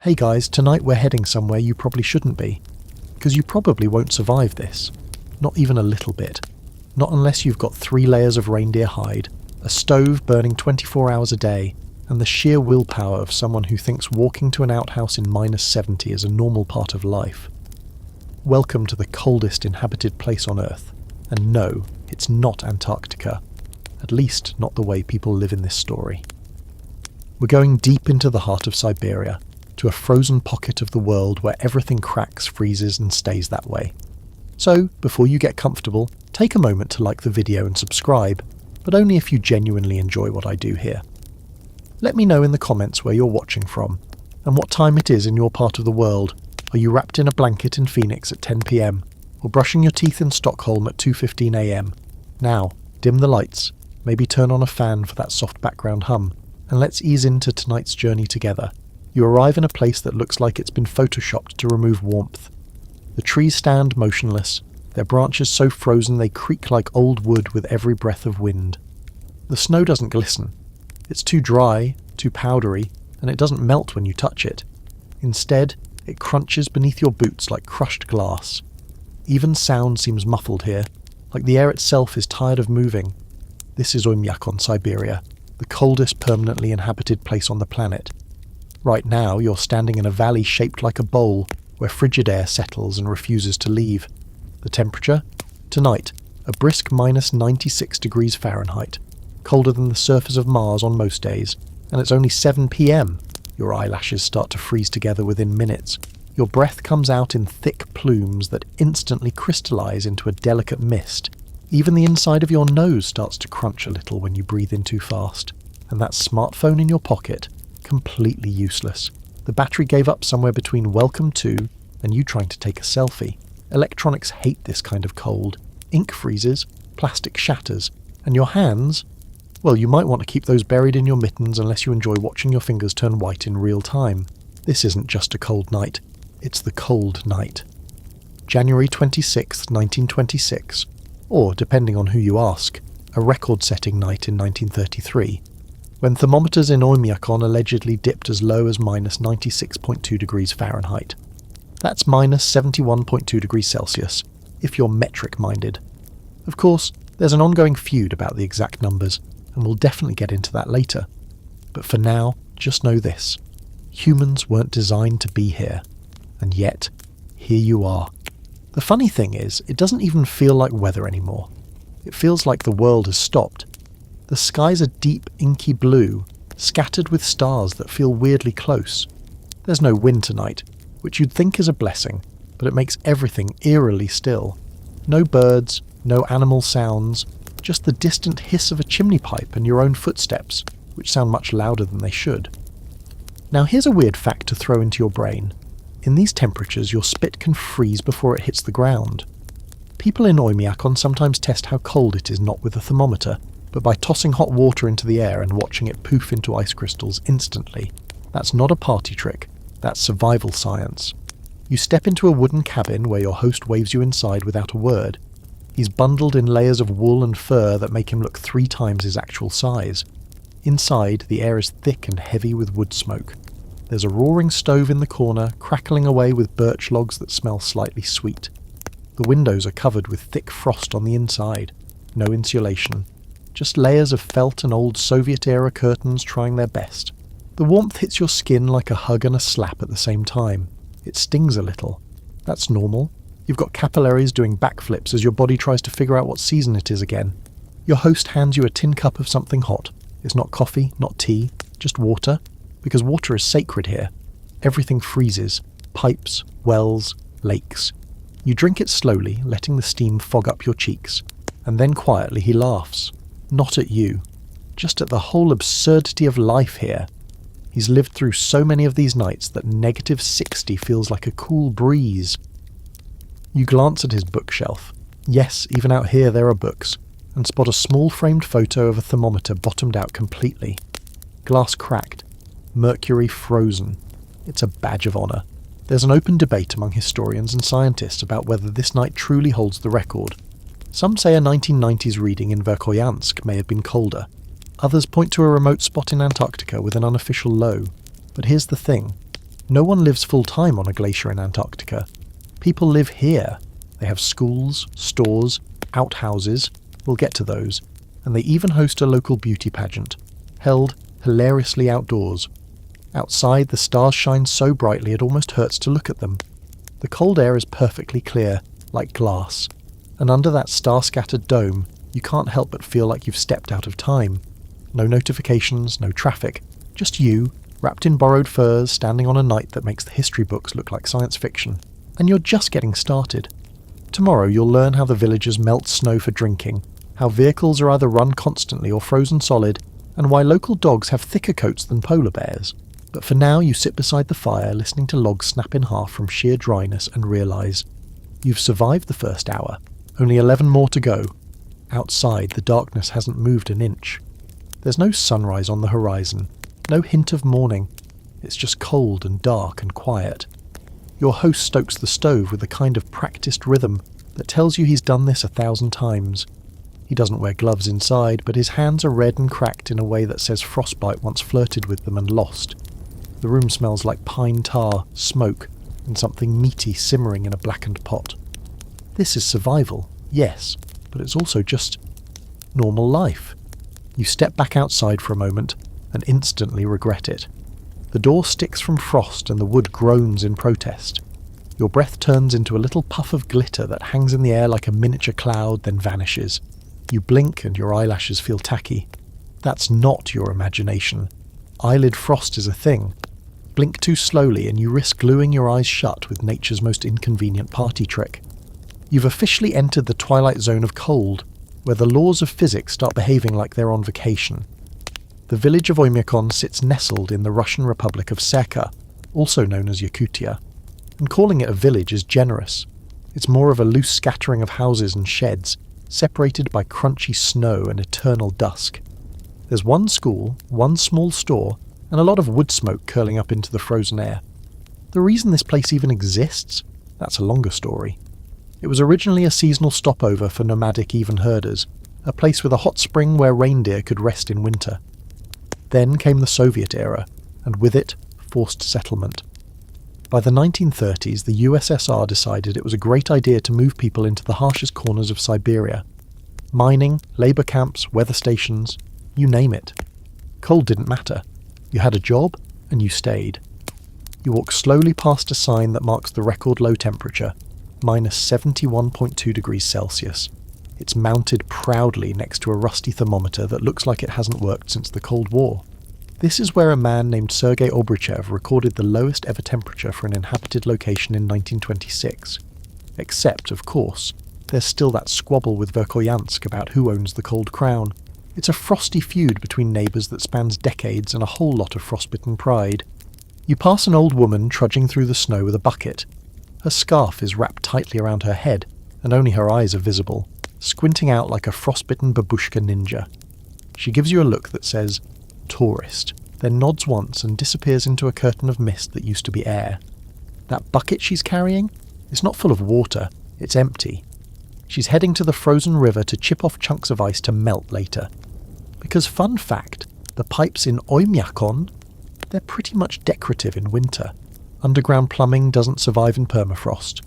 Hey guys, tonight we're heading somewhere you probably shouldn't be. Because you probably won't survive this. Not even a little bit. Not unless you've got 3 layers of reindeer hide, a stove burning 24 hours a day, and the sheer willpower of someone who thinks walking to an outhouse in -70 is a normal part of life. Welcome to the coldest inhabited place on Earth. And no, it's not Antarctica. At least not the way people live in this story. We're going deep into the heart of Siberia, to a frozen pocket of the world where everything cracks, freezes and stays that way. So, before you get comfortable, take a moment to like the video and subscribe, but only if you genuinely enjoy what I do here. Let me know in the comments where you're watching from, and what time it is in your part of the world. Are you wrapped in a blanket in Phoenix at 10 PM, or brushing your teeth in Stockholm at 2:15 AM? Now, dim the lights, maybe turn on a fan for that soft background hum, and let's ease into tonight's journey together. You arrive in a place that looks like it's been photoshopped to remove warmth. The trees stand motionless, their branches so frozen they creak like old wood with every breath of wind. The snow doesn't glisten. It's too dry, too powdery, and it doesn't melt when you touch it. Instead, it crunches beneath your boots like crushed glass. Even sound seems muffled here, like the air itself is tired of moving. This is Oymyakon, Siberia, the coldest permanently inhabited place on the planet. Right now, you're standing in a valley shaped like a bowl, where frigid air settles and refuses to leave. The temperature? Tonight, a brisk -96 degrees Fahrenheit, colder than the surface of Mars on most days, and it's only 7 PM. Your eyelashes start to freeze together within minutes. Your breath comes out in thick plumes that instantly crystallize into a delicate mist. Even the inside of your nose starts to crunch a little when you breathe in too fast. And that smartphone in your pocket, completely useless. The battery gave up somewhere between welcome to and you trying to take a selfie. Electronics hate this kind of cold. Ink freezes, plastic shatters, and your hands, well, you might want to keep those buried in your mittens unless you enjoy watching your fingers turn white in real time. This isn't just a cold night, it's the cold night. January 26th, 1926, or, depending on who you ask, a record-setting night in 1933. When thermometers in Oymyakon allegedly dipped as low as -96.2 degrees Fahrenheit. That's -71.2 degrees Celsius, if you're metric-minded. Of course, there's an ongoing feud about the exact numbers, and we'll definitely get into that later. But for now, just know this. Humans weren't designed to be here. And yet, here you are. The funny thing is, it doesn't even feel like weather anymore. It feels like the world has stopped. The skies are deep, inky blue, scattered with stars that feel weirdly close. There's no wind tonight, which you'd think is a blessing, but it makes everything eerily still. No birds, no animal sounds, just the distant hiss of a chimney pipe and your own footsteps, which sound much louder than they should. Now here's a weird fact to throw into your brain. In these temperatures, your spit can freeze before it hits the ground. People in Oymyakon sometimes test how cold it is not with a thermometer, but by tossing hot water into the air and watching it poof into ice crystals instantly. That's not a party trick, that's survival science. You step into a wooden cabin where your host waves you inside without a word. He's bundled in layers of wool and fur that make him look 3 times his actual size. Inside, the air is thick and heavy with wood smoke. There's a roaring stove in the corner, crackling away with birch logs that smell slightly sweet. The windows are covered with thick frost on the inside. No insulation. Just layers of felt and old Soviet-era curtains trying their best. The warmth hits your skin like a hug and a slap at the same time. It stings a little. That's normal. You've got capillaries doing backflips as your body tries to figure out what season it is again. Your host hands you a tin cup of something hot. It's not coffee, not tea, just water. Because water is sacred here. Everything freezes. Pipes, wells, lakes. You drink it slowly, letting the steam fog up your cheeks. And then quietly he laughs. Not at you. Just at the whole absurdity of life here. He's lived through so many of these nights that -60 feels like a cool breeze. You glance at his bookshelf. Yes, even out here there are books. And spot a small framed photo of a thermometer bottomed out completely. Glass cracked. Mercury frozen. It's a badge of honour. There's an open debate among historians and scientists about whether this night truly holds the record. Some say a 1990s reading in Verkhoyansk may have been colder. Others point to a remote spot in Antarctica with an unofficial low. But here's the thing. No one lives full-time on a glacier in Antarctica. People live here. They have schools, stores, outhouses, we'll get to those, and they even host a local beauty pageant, held hilariously outdoors. Outside, the stars shine so brightly it almost hurts to look at them. The cold air is perfectly clear, like glass, and under that star-scattered dome, you can't help but feel like you've stepped out of time. No notifications, no traffic, just you, wrapped in borrowed furs, standing on a night that makes the history books look like science fiction. And you're just getting started. Tomorrow you'll learn how the villagers melt snow for drinking, how vehicles are either run constantly or frozen solid, and why local dogs have thicker coats than polar bears. But for now you sit beside the fire listening to logs snap in half from sheer dryness and realise you've survived the first hour, only 11 more to go. Outside the darkness hasn't moved an inch. There's no sunrise on the horizon, no hint of morning. It's just cold and dark and quiet. Your host stokes the stove with a kind of practiced rhythm that tells you he's done this 1,000 times. He doesn't wear gloves inside, but his hands are red and cracked in a way that says frostbite once flirted with them and lost. The room smells like pine tar, smoke, and something meaty simmering in a blackened pot. This is survival, yes, but it's also just normal life. You step back outside for a moment and instantly regret it. The door sticks from frost and the wood groans in protest. Your breath turns into a little puff of glitter that hangs in the air like a miniature cloud, then vanishes. You blink and your eyelashes feel tacky. That's not your imagination. Eyelid frost is a thing. Blink too slowly and you risk gluing your eyes shut with nature's most inconvenient party trick. You've officially entered the twilight zone of cold, where the laws of physics start behaving like they're on vacation. The village of Oymyakon sits nestled in the Russian Republic of Serka, also known as Yakutia, and calling it a village is generous. It's more of a loose scattering of houses and sheds, separated by crunchy snow and eternal dusk. There's one school, one small store, and a lot of wood smoke curling up into the frozen air. The reason this place even exists? That's a longer story. It was originally a seasonal stopover for nomadic even herders, a place with a hot spring where reindeer could rest in winter. Then came the Soviet era, and with it, forced settlement. By the 1930s, the USSR decided it was a great idea to move people into the harshest corners of Siberia. Mining, labour camps, weather stations, you name it. Cold didn't matter. You had a job, and you stayed. You walk slowly past a sign that marks the record low temperature, minus 71.2 degrees Celsius. It's mounted proudly next to a rusty thermometer that looks like it hasn't worked since the Cold War. This is where a man named Sergei Obruchev recorded the lowest ever temperature for an inhabited location in 1926. Except, of course, there's still that squabble with Verkhoyansk about who owns the Cold Crown. It's a frosty feud between neighbours that spans decades and a whole lot of frostbitten pride. You pass an old woman trudging through the snow with a bucket. Her scarf is wrapped tightly around her head, and only her eyes are visible, squinting out like a frostbitten babushka ninja. She gives you a look that says, tourist, then nods once and disappears into a curtain of mist that used to be air. That bucket she's carrying? It's not full of water, it's empty. She's heading to the frozen river to chip off chunks of ice to melt later. Because fun fact, the pipes in Oymyakon, they're pretty much decorative in winter. Underground plumbing doesn't survive in permafrost.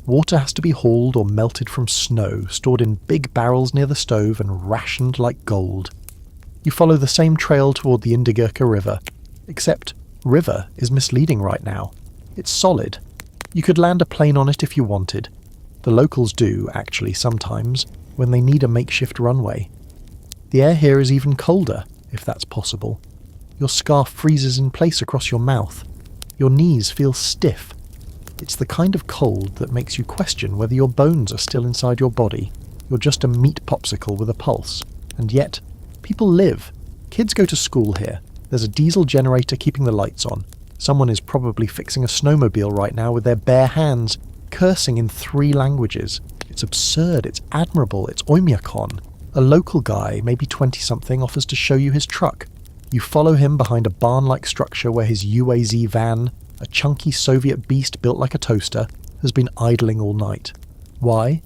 Water has to be hauled or melted from snow, stored in big barrels near the stove and rationed like gold. You follow the same trail toward the Indigirka River, except river is misleading right now. It's solid. You could land a plane on it if you wanted. The locals do, actually, sometimes, when they need a makeshift runway. The air here is even colder, if that's possible. Your scarf freezes in place across your mouth. Your knees feel stiff. It's the kind of cold that makes you question whether your bones are still inside your body. You're just a meat popsicle with a pulse. And yet, people live. Kids go to school here. There's a diesel generator keeping the lights on. Someone is probably fixing a snowmobile right now with their bare hands, cursing in 3 languages. It's absurd, it's admirable, it's Oymyakon. A local guy, maybe 20-something, offers to show you his truck. You follow him behind a barn-like structure where his UAZ van, a chunky Soviet beast built like a toaster, has been idling all night. Why?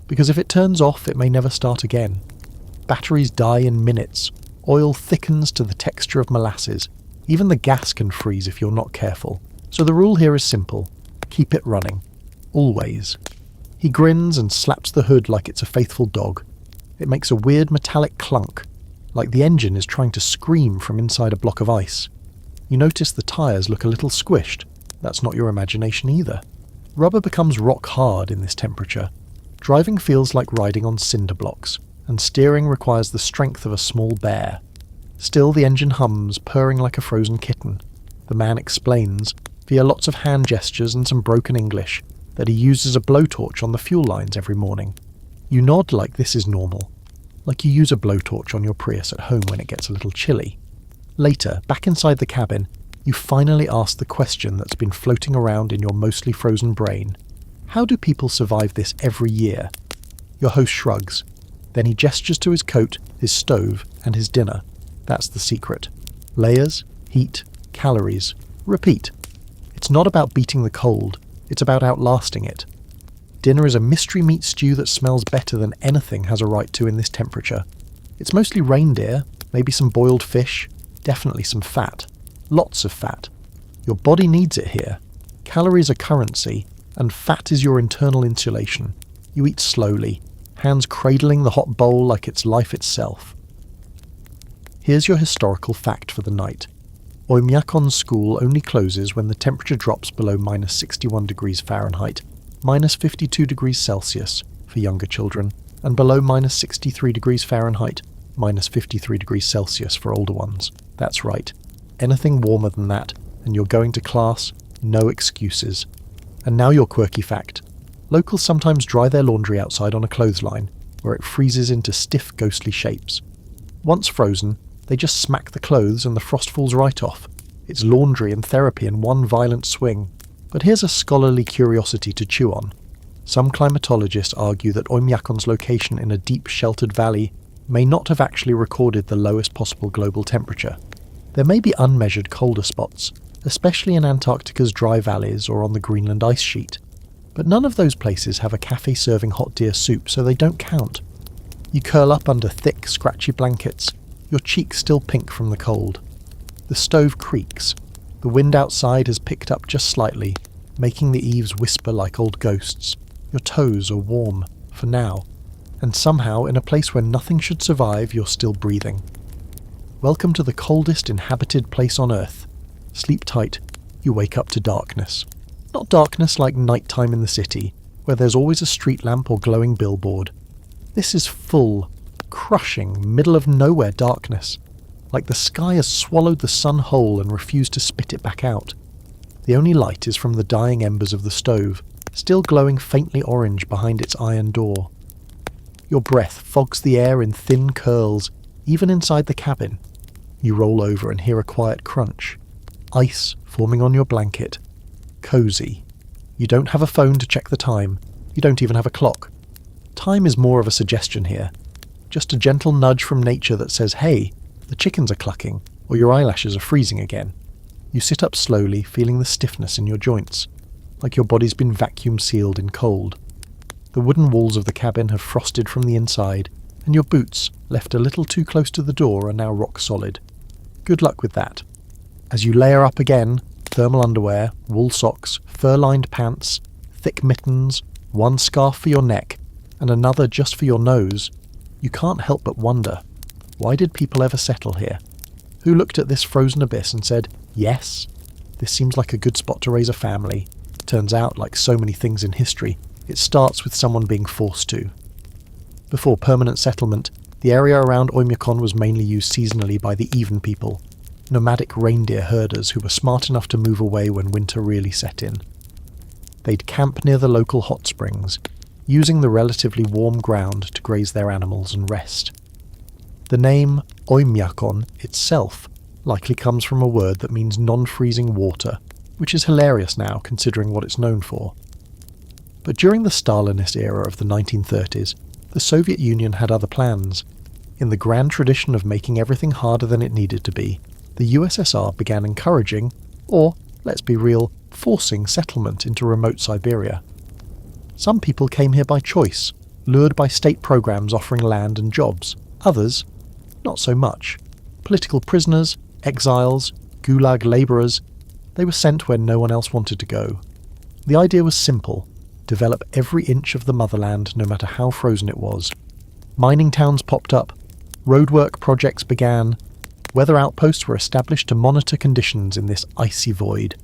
Because if it turns off, it may never start again. Batteries die in minutes. Oil thickens to the texture of molasses. Even the gas can freeze if you're not careful. So the rule here is simple. Keep it running. Always. He grins and slaps the hood like it's a faithful dog. It makes a weird metallic clunk, like the engine is trying to scream from inside a block of ice. You notice the tyres look a little squished. That's not your imagination either. Rubber becomes rock hard in this temperature. Driving feels like riding on cinder blocks, and steering requires the strength of a small bear. Still, the engine hums, purring like a frozen kitten. The man explains, via lots of hand gestures and some broken English, that he uses a blowtorch on the fuel lines every morning. You nod like this is normal, like you use a blowtorch on your Prius at home when it gets a little chilly. Later, back inside the cabin, you finally ask the question that's been floating around in your mostly frozen brain. How do people survive this every year? Your host shrugs. Then he gestures to his coat, his stove, and his dinner. That's the secret. Layers, heat, calories. Repeat. It's not about beating the cold. It's about outlasting it. Dinner is a mystery meat stew that smells better than anything has a right to in this temperature. It's mostly reindeer, maybe some boiled fish, definitely some fat. Lots of fat. Your body needs it here. Calories are currency, and fat is your internal insulation. You eat slowly, hands cradling the hot bowl like it's life itself. Here's your historical fact for the night. Oymyakon School only closes when the temperature drops below minus 61 degrees Fahrenheit, minus 52 degrees Celsius for younger children, and below minus 63 degrees Fahrenheit, minus 53 degrees Celsius for older ones. That's right. Anything warmer than that, and you're going to class, no excuses. And now your quirky fact. Locals sometimes dry their laundry outside on a clothesline, where it freezes into stiff, ghostly shapes. Once frozen, they just smack the clothes and the frost falls right off. It's laundry and therapy in one violent swing. But here's a scholarly curiosity to chew on. Some climatologists argue that Oymyakon's location in a deep sheltered valley may not have actually recorded the lowest possible global temperature. There may be unmeasured colder spots, especially in Antarctica's dry valleys or on the Greenland ice sheet. But none of those places have a cafe serving hot deer soup, so they don't count. You curl up under thick, scratchy blankets, your cheeks still pink from the cold. The stove creaks. The wind outside has picked up just slightly, making the eaves whisper like old ghosts. Your toes are warm, for now. And somehow, in a place where nothing should survive, you're still breathing. Welcome to the coldest inhabited place on Earth. Sleep tight. You wake up to darkness. Not darkness like nighttime in the city, where there's always a street lamp or glowing billboard. This is full, crushing, middle-of-nowhere darkness, like the sky has swallowed the sun whole and refused to spit it back out. The only light is from the dying embers of the stove, still glowing faintly orange behind its iron door. Your breath fogs the air in thin curls, even inside the cabin. You roll over and hear a quiet crunch. Ice forming on your blanket. Cozy. You don't have a phone to check the time. You don't even have a clock. Time is more of a suggestion here. Just a gentle nudge from nature that says, hey, the chickens are clucking, or your eyelashes are freezing again. You sit up slowly, feeling the stiffness in your joints, like your body's been vacuum sealed in cold. The wooden walls of the cabin have frosted from the inside, and your boots, left a little too close to the door, are now rock solid. Good luck with that. As you layer up again, thermal underwear, wool socks, fur-lined pants, thick mittens, one scarf for your neck, and another just for your nose, you can't help but wonder, why did people ever settle here? Who looked at this frozen abyss and said, yes, this seems like a good spot to raise a family? Turns out, like so many things in history, it starts with someone being forced to. Before permanent settlement, the area around Oymyakon was mainly used seasonally by the Even people, nomadic reindeer herders who were smart enough to move away when winter really set in. They'd camp near the local hot springs, using the relatively warm ground to graze their animals and rest. The name Oymyakon itself likely comes from a word that means non-freezing water, which is hilarious now considering what it's known for. But during the Stalinist era of the 1930s, the Soviet Union had other plans. In the grand tradition of making everything harder than it needed to be, the USSR began encouraging, or, let's be real, forcing settlement into remote Siberia. Some people came here by choice, lured by state programs offering land and jobs. Others, not so much. Political prisoners, exiles, gulag labourers. They were sent where no one else wanted to go. The idea was simple: develop every inch of the motherland no matter how frozen it was. Mining towns popped up, roadwork projects began, weather outposts were established to monitor conditions in this icy void.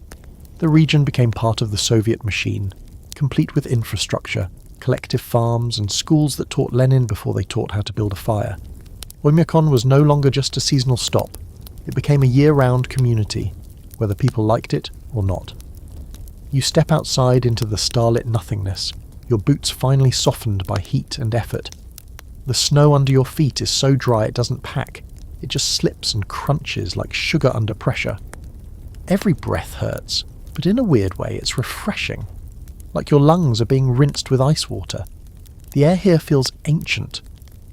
The region became part of the Soviet machine, complete with infrastructure, collective farms, and schools that taught Lenin before they taught how to build a fire. Oymyakon was no longer just a seasonal stop. It became a year-round community, whether people liked it or not. You step outside into the starlit nothingness, your boots finally softened by heat and effort. The snow under your feet is so dry it doesn't pack, it just slips and crunches like sugar under pressure. Every breath hurts, but in a weird way it's refreshing, like your lungs are being rinsed with ice water. The air here feels ancient,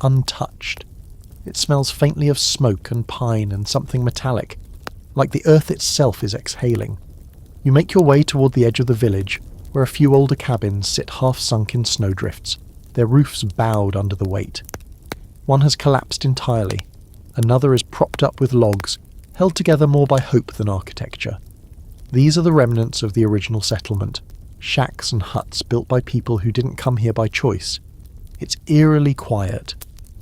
untouched. It smells faintly of smoke and pine and something metallic, like the earth itself is exhaling. You make your way toward the edge of the village, where a few older cabins sit half-sunk in snowdrifts, their roofs bowed under the weight. One has collapsed entirely, another is propped up with logs, held together more by hope than architecture. These are the remnants of the original settlement, shacks and huts built by people who didn't come here by choice. It's eerily quiet.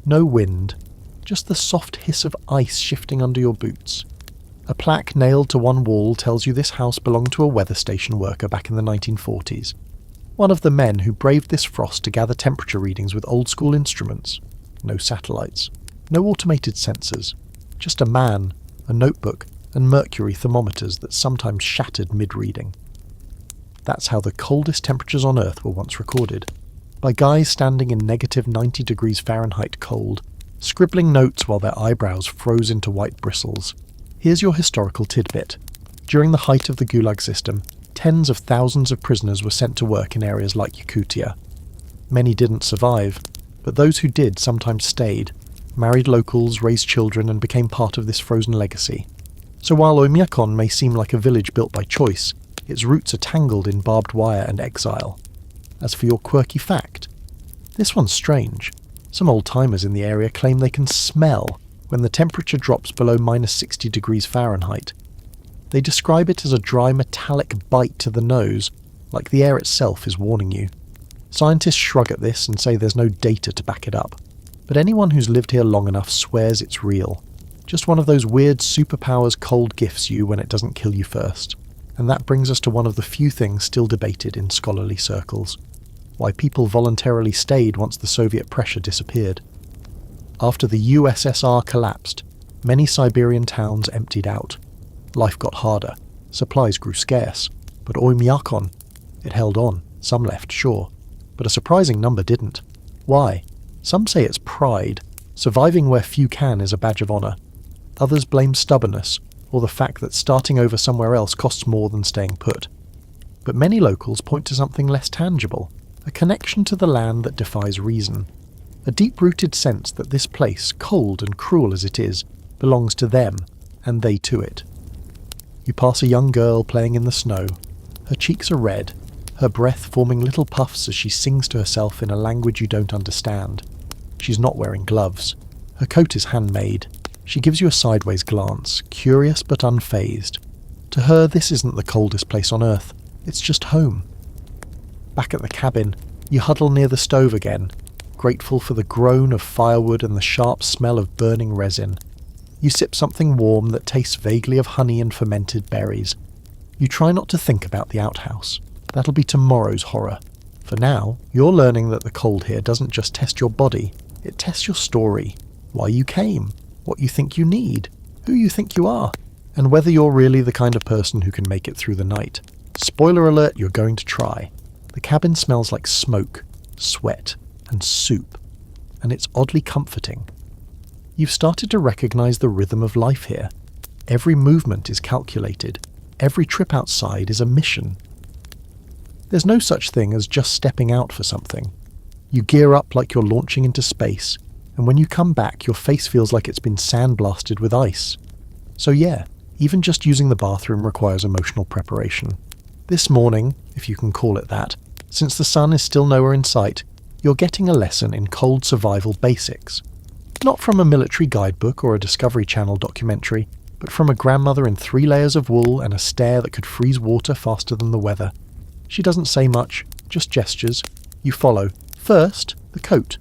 No wind, just the soft hiss of ice shifting under your boots. A plaque nailed to one wall tells you this house belonged to a weather station worker back in the 1940s. One of the men who braved this frost to gather temperature readings with old-school instruments. No satellites. No automated sensors. Just a man, a notebook, and mercury thermometers that sometimes shattered mid-reading. That's how the coldest temperatures on Earth were once recorded, by guys standing in negative 90 degrees Fahrenheit cold, scribbling notes while their eyebrows froze into white bristles. Here's your historical tidbit. During the height of the Gulag system, tens of thousands of prisoners were sent to work in areas like Yakutia. Many didn't survive, but those who did sometimes stayed, married locals, raised children, and became part of this frozen legacy. So while Oymyakon may seem like a village built by choice, its roots are tangled in barbed wire and exile. As for your quirky fact, this one's strange. Some old-timers in the area claim they can smell when the temperature drops below minus 60 degrees Fahrenheit. They describe it as a dry metallic bite to the nose, like the air itself is warning you. Scientists shrug at this and say there's no data to back it up, but anyone who's lived here long enough swears it's real. Just one of those weird superpowers cold gifts you when it doesn't kill you first. And that brings us to one of the few things still debated in scholarly circles: why people voluntarily stayed once the Soviet pressure disappeared. After the USSR collapsed, many Siberian towns emptied out. Life got harder, supplies grew scarce, but Oymyakon, it held on. Some left, sure, but a surprising number didn't. Why? Some say it's pride. Surviving where few can is a badge of honour. Others blame stubbornness, or the fact that starting over somewhere else costs more than staying put. But many locals point to something less tangible, a connection to the land that defies reason. A deep-rooted sense that this place, cold and cruel as it is, belongs to them, and they to it. You pass a young girl playing in the snow. Her cheeks are red, her breath forming little puffs as she sings to herself in a language you don't understand. She's not wearing gloves. Her coat is handmade. She gives you a sideways glance, curious but unfazed. To her, this isn't the coldest place on Earth. It's just home. Back at the cabin, you huddle near the stove again, grateful for the groan of firewood and the sharp smell of burning resin. You sip something warm that tastes vaguely of honey and fermented berries. You try not to think about the outhouse. That'll be tomorrow's horror. For now, you're learning that the cold here doesn't just test your body, it tests your story, why you came, what you think you need, who you think you are, and whether you're really the kind of person who can make it through the night. Spoiler alert, you're going to try. The cabin smells like smoke, sweat, and soup, and it's oddly comforting. You've started to recognize the rhythm of life here. Every movement is calculated. Every trip outside is a mission. There's no such thing as just stepping out for something. You gear up like you're launching into space, and when you come back, your face feels like it's been sandblasted with ice. So yeah, even just using the bathroom requires emotional preparation. This morning, if you can call it that, since the sun is still nowhere in sight, you're getting a lesson in cold survival basics. Not from a military guidebook or a Discovery Channel documentary, but from a grandmother in 3 layers of wool and a stare that could freeze water faster than the weather. She doesn't say much, just gestures. You follow. First, the coat.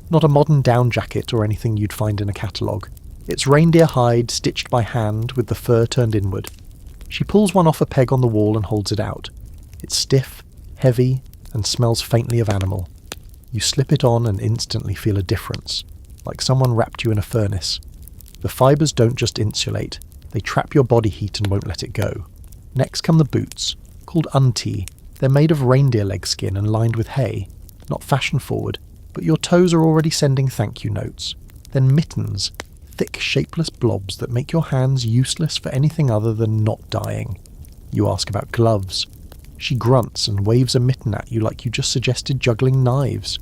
Not a modern down jacket or anything you'd find in a catalogue. It's reindeer hide stitched by hand with the fur turned inward. She pulls one off a peg on the wall and holds it out. It's stiff, heavy, and smells faintly of animal. You slip it on and instantly feel a difference, like someone wrapped you in a furnace. The fibres don't just insulate, they trap your body heat and won't let it go. Next come the boots, called unti. They're made of reindeer leg skin and lined with hay. Not fashion forward, but your toes are already sending thank you notes. Then mittens, thick shapeless blobs that make your hands useless for anything other than not dying. You ask about gloves. She grunts and waves a mitten at you like you just suggested juggling knives.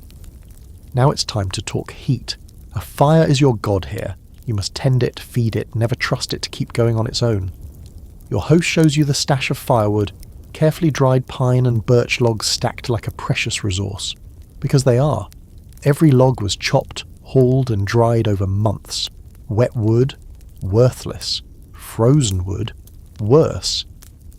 Now it's time to talk heat. A fire is your god here. You must tend it, feed it, never trust it to keep going on its own. Your host shows you the stash of firewood, carefully dried pine and birch logs stacked like a precious resource. Because they are. Every log was chopped, hauled and dried over months. Wet wood, worthless. Frozen wood, worse.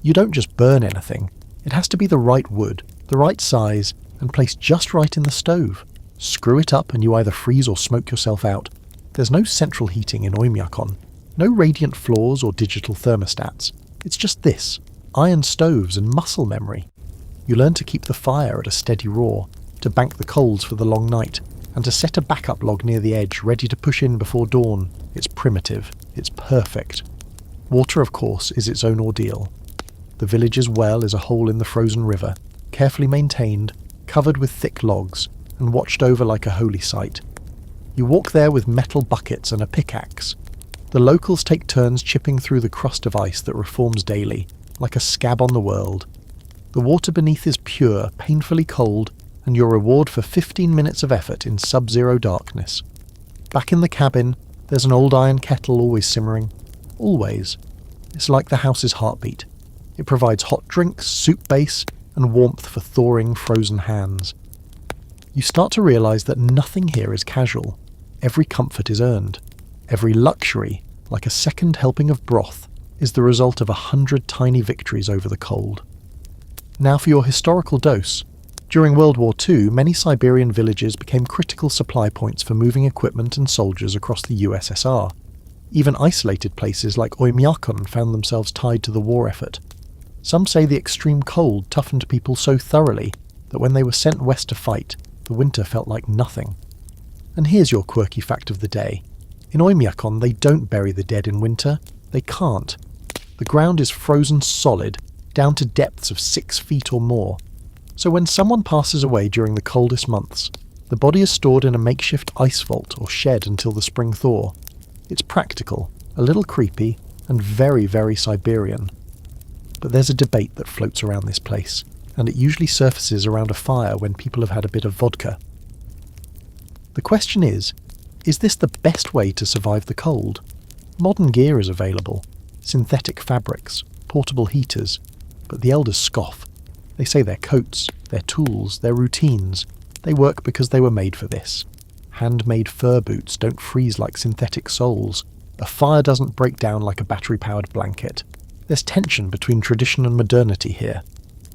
You don't just burn anything. It has to be the right wood, the right size, and placed just right in the stove. Screw it up and you either freeze or smoke yourself out. There's no central heating in Oymyakon. No radiant floors or digital thermostats. It's just this, iron stoves and muscle memory. You learn to keep the fire at a steady roar, to bank the coals for the long night, and to set a backup log near the edge ready to push in before dawn. It's primitive. It's perfect. Water, of course, is its own ordeal. The village's well is a hole in the frozen river, carefully maintained, covered with thick logs, and watched over like a holy site. You walk there with metal buckets and a pickaxe. The locals take turns chipping through the crust of ice that reforms daily, like a scab on the world. The water beneath is pure, painfully cold, and your reward for 15 minutes of effort in sub-zero darkness. Back in the cabin, there's an old iron kettle always simmering. Always. It's like the house's heartbeat. It provides hot drinks, soup base, and warmth for thawing, frozen hands. You start to realise that nothing here is casual. Every comfort is earned. Every luxury, like a second helping of broth, is the result of 100 tiny victories over the cold. Now for your historical dose. During World War II, many Siberian villages became critical supply points for moving equipment and soldiers across the USSR. Even isolated places like Oymyakon found themselves tied to the war effort. Some say the extreme cold toughened people so thoroughly that when they were sent west to fight, the winter felt like nothing. And here's your quirky fact of the day. In Oymyakon, they don't bury the dead in winter. They can't. The ground is frozen solid, down to depths of 6 feet or more. So when someone passes away during the coldest months, the body is stored in a makeshift ice vault or shed until the spring thaw. It's practical, a little creepy, and very, very Siberian. But there's a debate that floats around this place, and it usually surfaces around a fire when people have had a bit of vodka. The question is this the best way to survive the cold? Modern gear is available, synthetic fabrics, portable heaters, but the elders scoff. They say their coats, their tools, their routines, they work because they were made for this. Handmade fur boots don't freeze like synthetic soles. A fire doesn't break down like a battery-powered blanket. There's tension between tradition and modernity here.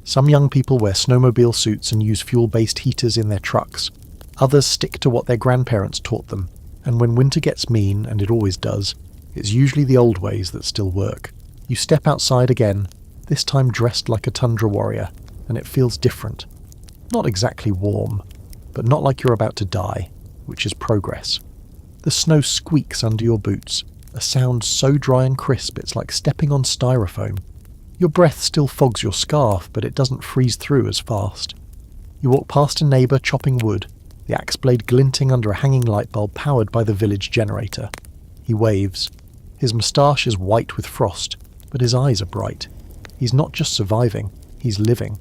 Some young people wear snowmobile suits and use fuel-based heaters in their trucks. Others stick to what their grandparents taught them, and when winter gets mean, and it always does, it's usually the old ways that still work. You step outside again, this time dressed like a tundra warrior, and it feels different. Not exactly warm, but not like you're about to die, which is progress. The snow squeaks under your boots, a sound so dry and crisp it's like stepping on styrofoam. Your breath still fogs your scarf, but it doesn't freeze through as fast. You walk past a neighbour chopping wood, the axe blade glinting under a hanging light bulb powered by the village generator. He waves. His moustache is white with frost, but his eyes are bright. He's not just surviving, he's living.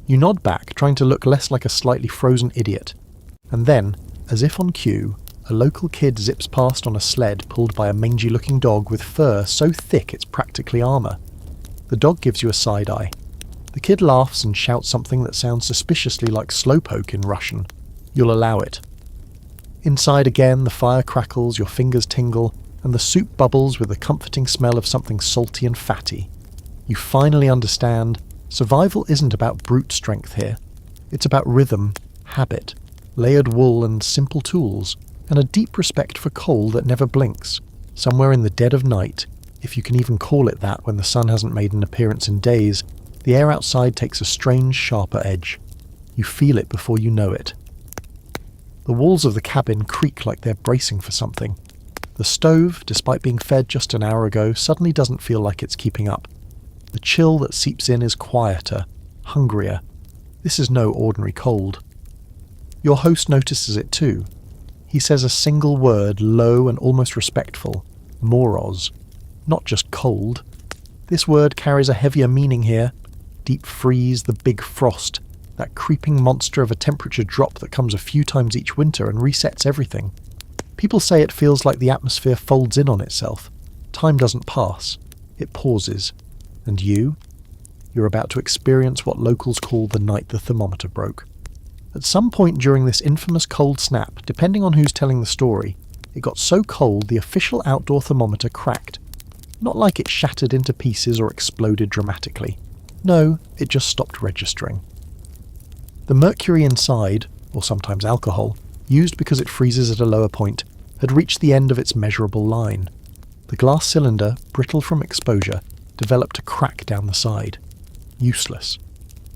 You nod back, trying to look less like a slightly frozen idiot. And then, as if on cue, a local kid zips past on a sled pulled by a mangy-looking dog with fur so thick it's practically armour. The dog gives you a side eye. The kid laughs and shouts something that sounds suspiciously like slowpoke in Russian. You'll allow it. Inside again, the fire crackles, your fingers tingle, and the soup bubbles with the comforting smell of something salty and fatty. You finally understand survival isn't about brute strength here. It's about rhythm, habit, layered wool and simple tools, and a deep respect for coal that never blinks. Somewhere in the dead of night, if you can even call it that when the sun hasn't made an appearance in days, the air outside takes a strange, sharper edge. You feel it before you know it. The walls of the cabin creak like they're bracing for something. The stove, despite being fed just an hour ago, suddenly doesn't feel like it's keeping up. The chill that seeps in is quieter, hungrier. This is no ordinary cold. Your host notices it too. He says a single word, low and almost respectful, moroz. Not just cold. This word carries a heavier meaning here. Deep freeze, the big frost, that creeping monster of a temperature drop that comes a few times each winter and resets everything. People say it feels like the atmosphere folds in on itself. Time doesn't pass. It pauses. And you're about to experience what locals call the night the thermometer broke. At some point during this infamous cold snap, depending on who's telling the story, it got so cold the official outdoor thermometer cracked. Not like it shattered into pieces or exploded dramatically. No, it just stopped registering. The mercury inside, or sometimes alcohol, used because it freezes at a lower point, had reached the end of its measurable line. The glass cylinder, brittle from exposure, developed a crack down the side. Useless.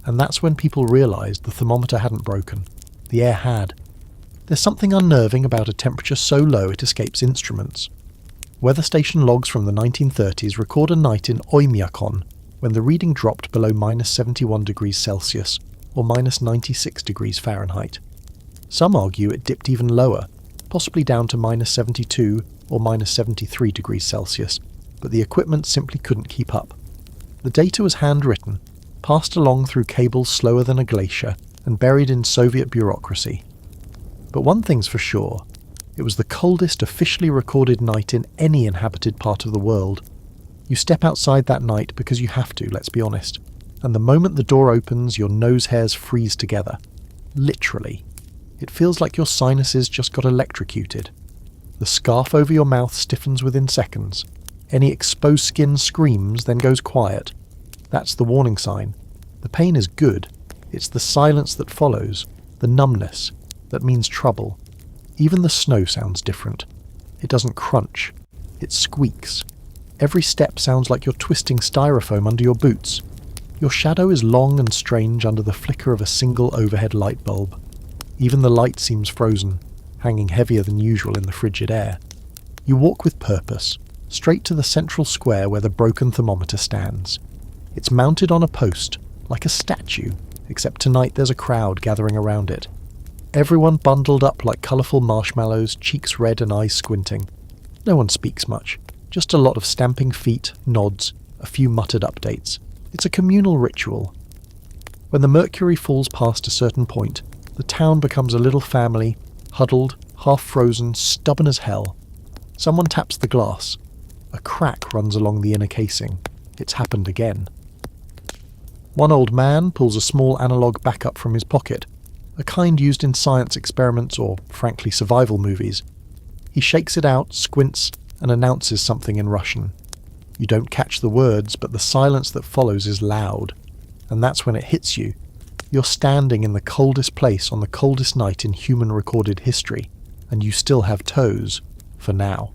And that's when people realised the thermometer hadn't broken. The air had. There's something unnerving about a temperature so low it escapes instruments. Weather station logs from the 1930s record a night in Oymyakon when the reading dropped below minus 71 degrees Celsius, or minus 96 degrees Fahrenheit. Some argue it dipped even lower, possibly down to minus 72 or minus 73 degrees Celsius, but the equipment simply couldn't keep up. The data was handwritten, passed along through cables slower than a glacier, and buried in Soviet bureaucracy. But one thing's for sure, it was the coldest officially recorded night in any inhabited part of the world. You step outside that night because you have to, let's be honest, and the moment the door opens, your nose hairs freeze together. Literally. It feels like your sinuses just got electrocuted. The scarf over your mouth stiffens within seconds. Any exposed skin screams, then goes quiet. That's the warning sign. The pain is good. It's the silence that follows, the numbness, that means trouble. Even the snow sounds different. It doesn't crunch. It squeaks. Every step sounds like you're twisting styrofoam under your boots. Your shadow is long and strange under the flicker of a single overhead light bulb. Even the light seems frozen, hanging heavier than usual in the frigid air. You walk with purpose, straight to the central square where the broken thermometer stands. It's mounted on a post, like a statue, except tonight there's a crowd gathering around it. Everyone bundled up like colourful marshmallows, cheeks red and eyes squinting. No one speaks much, just a lot of stamping feet, nods, a few muttered updates. It's a communal ritual. When the mercury falls past a certain point, the town becomes a little family, huddled, half-frozen, stubborn as hell. Someone taps the glass. A crack runs along the inner casing. It's happened again. One old man pulls a small analogue backup from his pocket, a kind used in science experiments or, frankly, survival movies. He shakes it out, squints, and announces something in Russian. You don't catch the words, but the silence that follows is loud. And that's when it hits you. You're standing in the coldest place on the coldest night in human recorded history, and you still have toes, for now.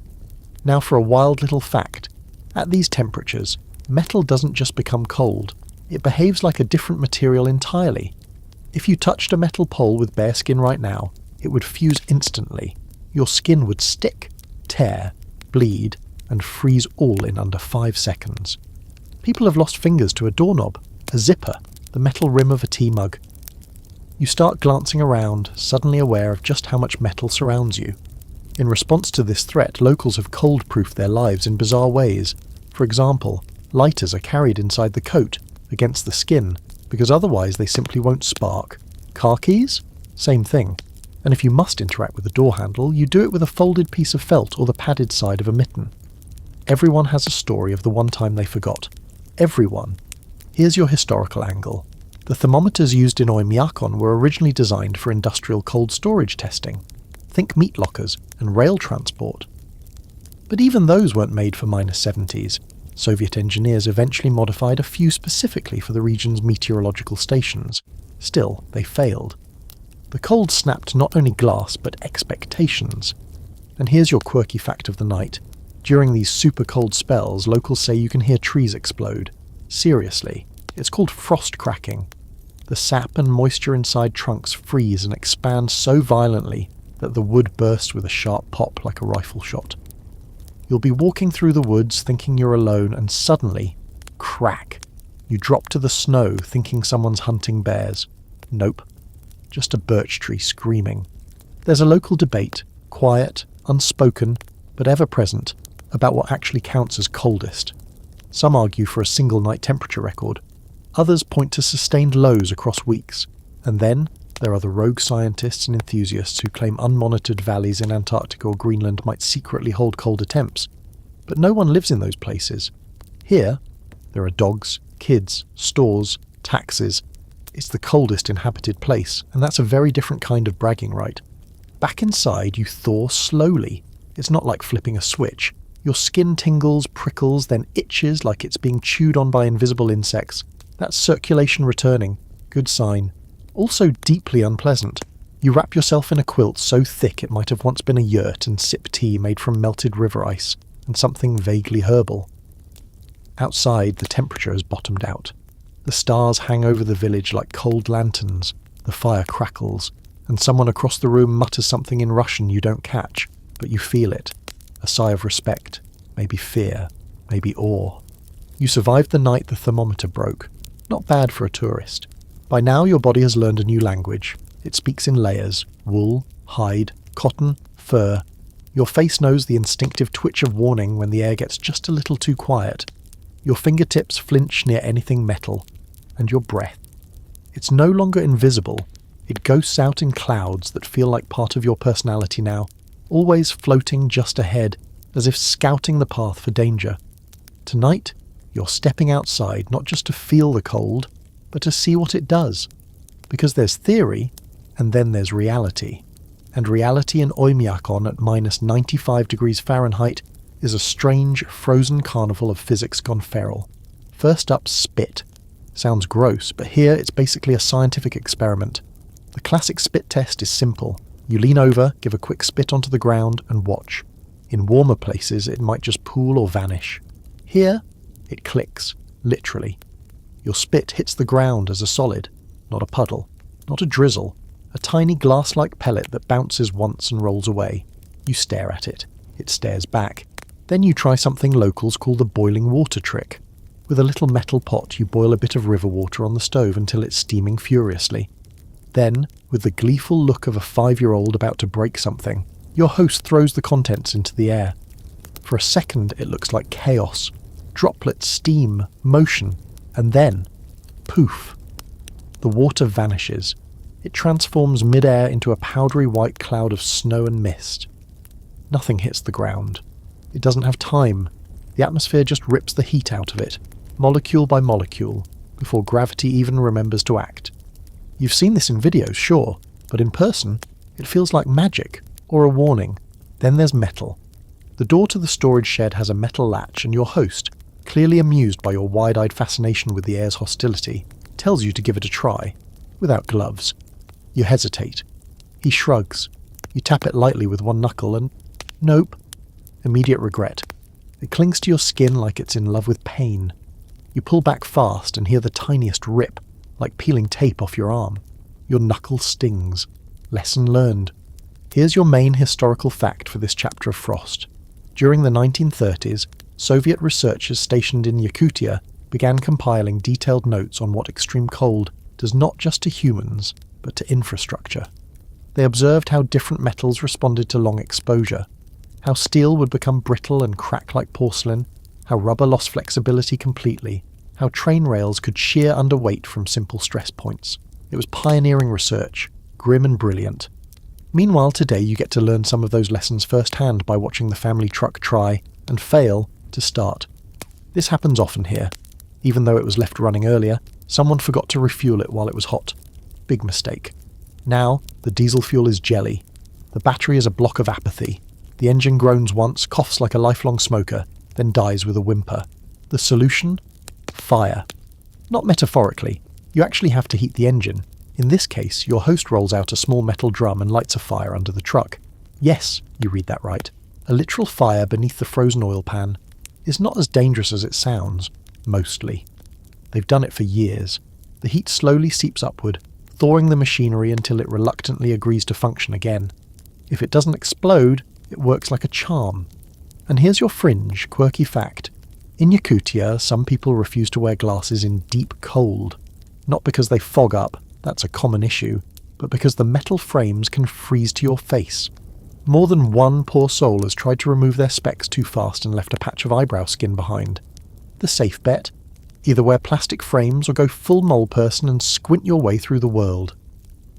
Now for a wild little fact. At these temperatures, metal doesn't just become cold, it behaves like a different material entirely. If you touched a metal pole with bare skin right now, it would fuse instantly. Your skin would stick, tear, bleed, and freeze all in under 5 seconds. People have lost fingers to a doorknob, a zipper, the metal rim of a tea mug. You start glancing around, suddenly aware of just how much metal surrounds you. In response to this threat, locals have cold-proofed their lives in bizarre ways. For example, lighters are carried inside the coat, against the skin, because otherwise they simply won't spark. Car keys? Same thing. And if you must interact with the door handle, you do it with a folded piece of felt or the padded side of a mitten. Everyone has a story of the one time they forgot. Everyone. Here's your historical angle. The thermometers used in Oymyakon were originally designed for industrial cold storage testing. Think meat lockers and rail transport. But even those weren't made for -70s. Soviet engineers eventually modified a few specifically for the region's meteorological stations. Still, they failed. The cold snapped not only glass, but expectations. And here's your quirky fact of the night. During these super cold spells, locals say you can hear trees explode. Seriously, it's called frost cracking. The sap and moisture inside trunks freeze and expand so violently that the wood bursts with a sharp pop like a rifle shot. You'll be walking through the woods thinking you're alone, and suddenly, crack, you drop to the snow thinking someone's hunting bears. Nope, just a birch tree screaming. There's a local debate, quiet, unspoken, but ever present, about what actually counts as coldest. Some argue for a single night temperature record. Others point to sustained lows across weeks. And then there are the rogue scientists and enthusiasts who claim unmonitored valleys in Antarctica or Greenland might secretly hold colder temps. But no one lives in those places. Here, there are dogs, kids, stores, taxis. It's the coldest inhabited place, and that's a very different kind of bragging right. Back inside, you thaw slowly. It's not like flipping a switch. Your skin tingles, prickles, then itches like it's being chewed on by invisible insects. That's circulation returning. Good sign. Also deeply unpleasant. You wrap yourself in a quilt so thick it might have once been a yurt and sip tea made from melted river ice and something vaguely herbal. Outside, the temperature has bottomed out. The stars hang over the village like cold lanterns, the fire crackles, and someone across the room mutters something in Russian you don't catch, but you feel it. A sigh of respect, maybe fear, maybe awe. You survived the night the thermometer broke. Not bad for a tourist. By now your body has learned a new language. It speaks in layers: wool, hide, cotton, fur. Your face knows the instinctive twitch of warning when the air gets just a little too quiet. Your fingertips flinch near anything metal. And your breath. It's no longer invisible. It ghosts out in clouds that feel like part of your personality now, always floating just ahead, as if scouting the path for danger. Tonight, you're stepping outside not just to feel the cold, but to see what it does. Because there's theory, and then there's reality. And reality in Oymyakon at -95 degrees Fahrenheit is a strange, frozen carnival of physics gone feral. First up, spit. Sounds gross, but here it's basically a scientific experiment. The classic spit test is simple. You lean over, give a quick spit onto the ground, and watch. In warmer places, it might just pool or vanish. Here, it clicks, literally. Your spit hits the ground as a solid, not a puddle, not a drizzle, a tiny glass-like pellet that bounces once and rolls away. You stare at it. It stares back. Then you try something locals call the boiling water trick. With a little metal pot, you boil a bit of river water on the stove until it's steaming furiously. Then, with the gleeful look of a 5-year-old about to break something, your host throws the contents into the air. For a second, it looks like chaos. Droplets, steam, motion, and then, poof. The water vanishes. It transforms mid-air into a powdery white cloud of snow and mist. Nothing hits the ground. It doesn't have time. The atmosphere just rips the heat out of it, molecule by molecule, before gravity even remembers to act. You've seen this in videos, sure, but in person, it feels like magic, or a warning. Then there's metal. The door to the storage shed has a metal latch, and your host, clearly amused by your wide-eyed fascination with the air's hostility, tells you to give it a try, without gloves. You hesitate. He shrugs. You tap it lightly with one knuckle and... nope. Immediate regret. It clings to your skin like it's in love with pain. You pull back fast and hear the tiniest rip, like peeling tape off your arm. Your knuckle stings. Lesson learned. Here's your main historical fact for this chapter of Frost. During the 1930s, Soviet researchers stationed in Yakutia began compiling detailed notes on what extreme cold does not just to humans, but to infrastructure. They observed how different metals responded to long exposure, how steel would become brittle and crack like porcelain, how rubber lost flexibility completely, how train rails could shear under weight from simple stress points. It was pioneering research, grim and brilliant. Meanwhile, today you get to learn some of those lessons firsthand by watching the family truck try and fail to start. This happens often here. Even though it was left running earlier, someone forgot to refuel it while it was hot. Big mistake. Now, the diesel fuel is jelly. The battery is a block of apathy. The engine groans once, coughs like a lifelong smoker, then dies with a whimper. The solution? Fire. Not metaphorically. You actually have to heat the engine. In this case, your host rolls out a small metal drum and lights a fire under the truck. Yes, you read that right. A literal fire beneath the frozen oil pan is not as dangerous as it sounds, mostly. They've done it for years. The heat slowly seeps upward, thawing the machinery until it reluctantly agrees to function again. If it doesn't explode, it works like a charm. And here's your fringe, quirky fact. In Yakutia, some people refuse to wear glasses in deep cold. Not because they fog up, that's a common issue, but because the metal frames can freeze to your face. More than one poor soul has tried to remove their specs too fast and left a patch of eyebrow skin behind. The safe bet? Either wear plastic frames or go full mole person and squint your way through the world.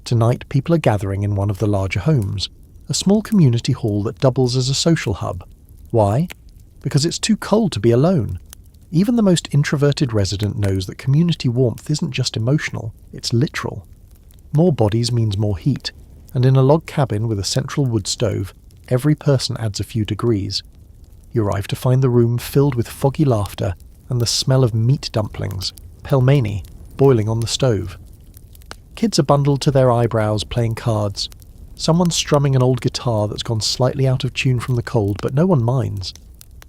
Tonight, people are gathering in one of the larger homes, a small community hall that doubles as a social hub. Why? Because it's too cold to be alone. Even the most introverted resident knows that community warmth isn't just emotional, it's literal. More bodies means more heat, and in a log cabin with a central wood stove, every person adds a few degrees. You arrive to find the room filled with foggy laughter and the smell of meat dumplings, pelmeni, boiling on the stove. Kids are bundled to their eyebrows playing cards. Someone's strumming an old guitar that's gone slightly out of tune from the cold, but no one minds.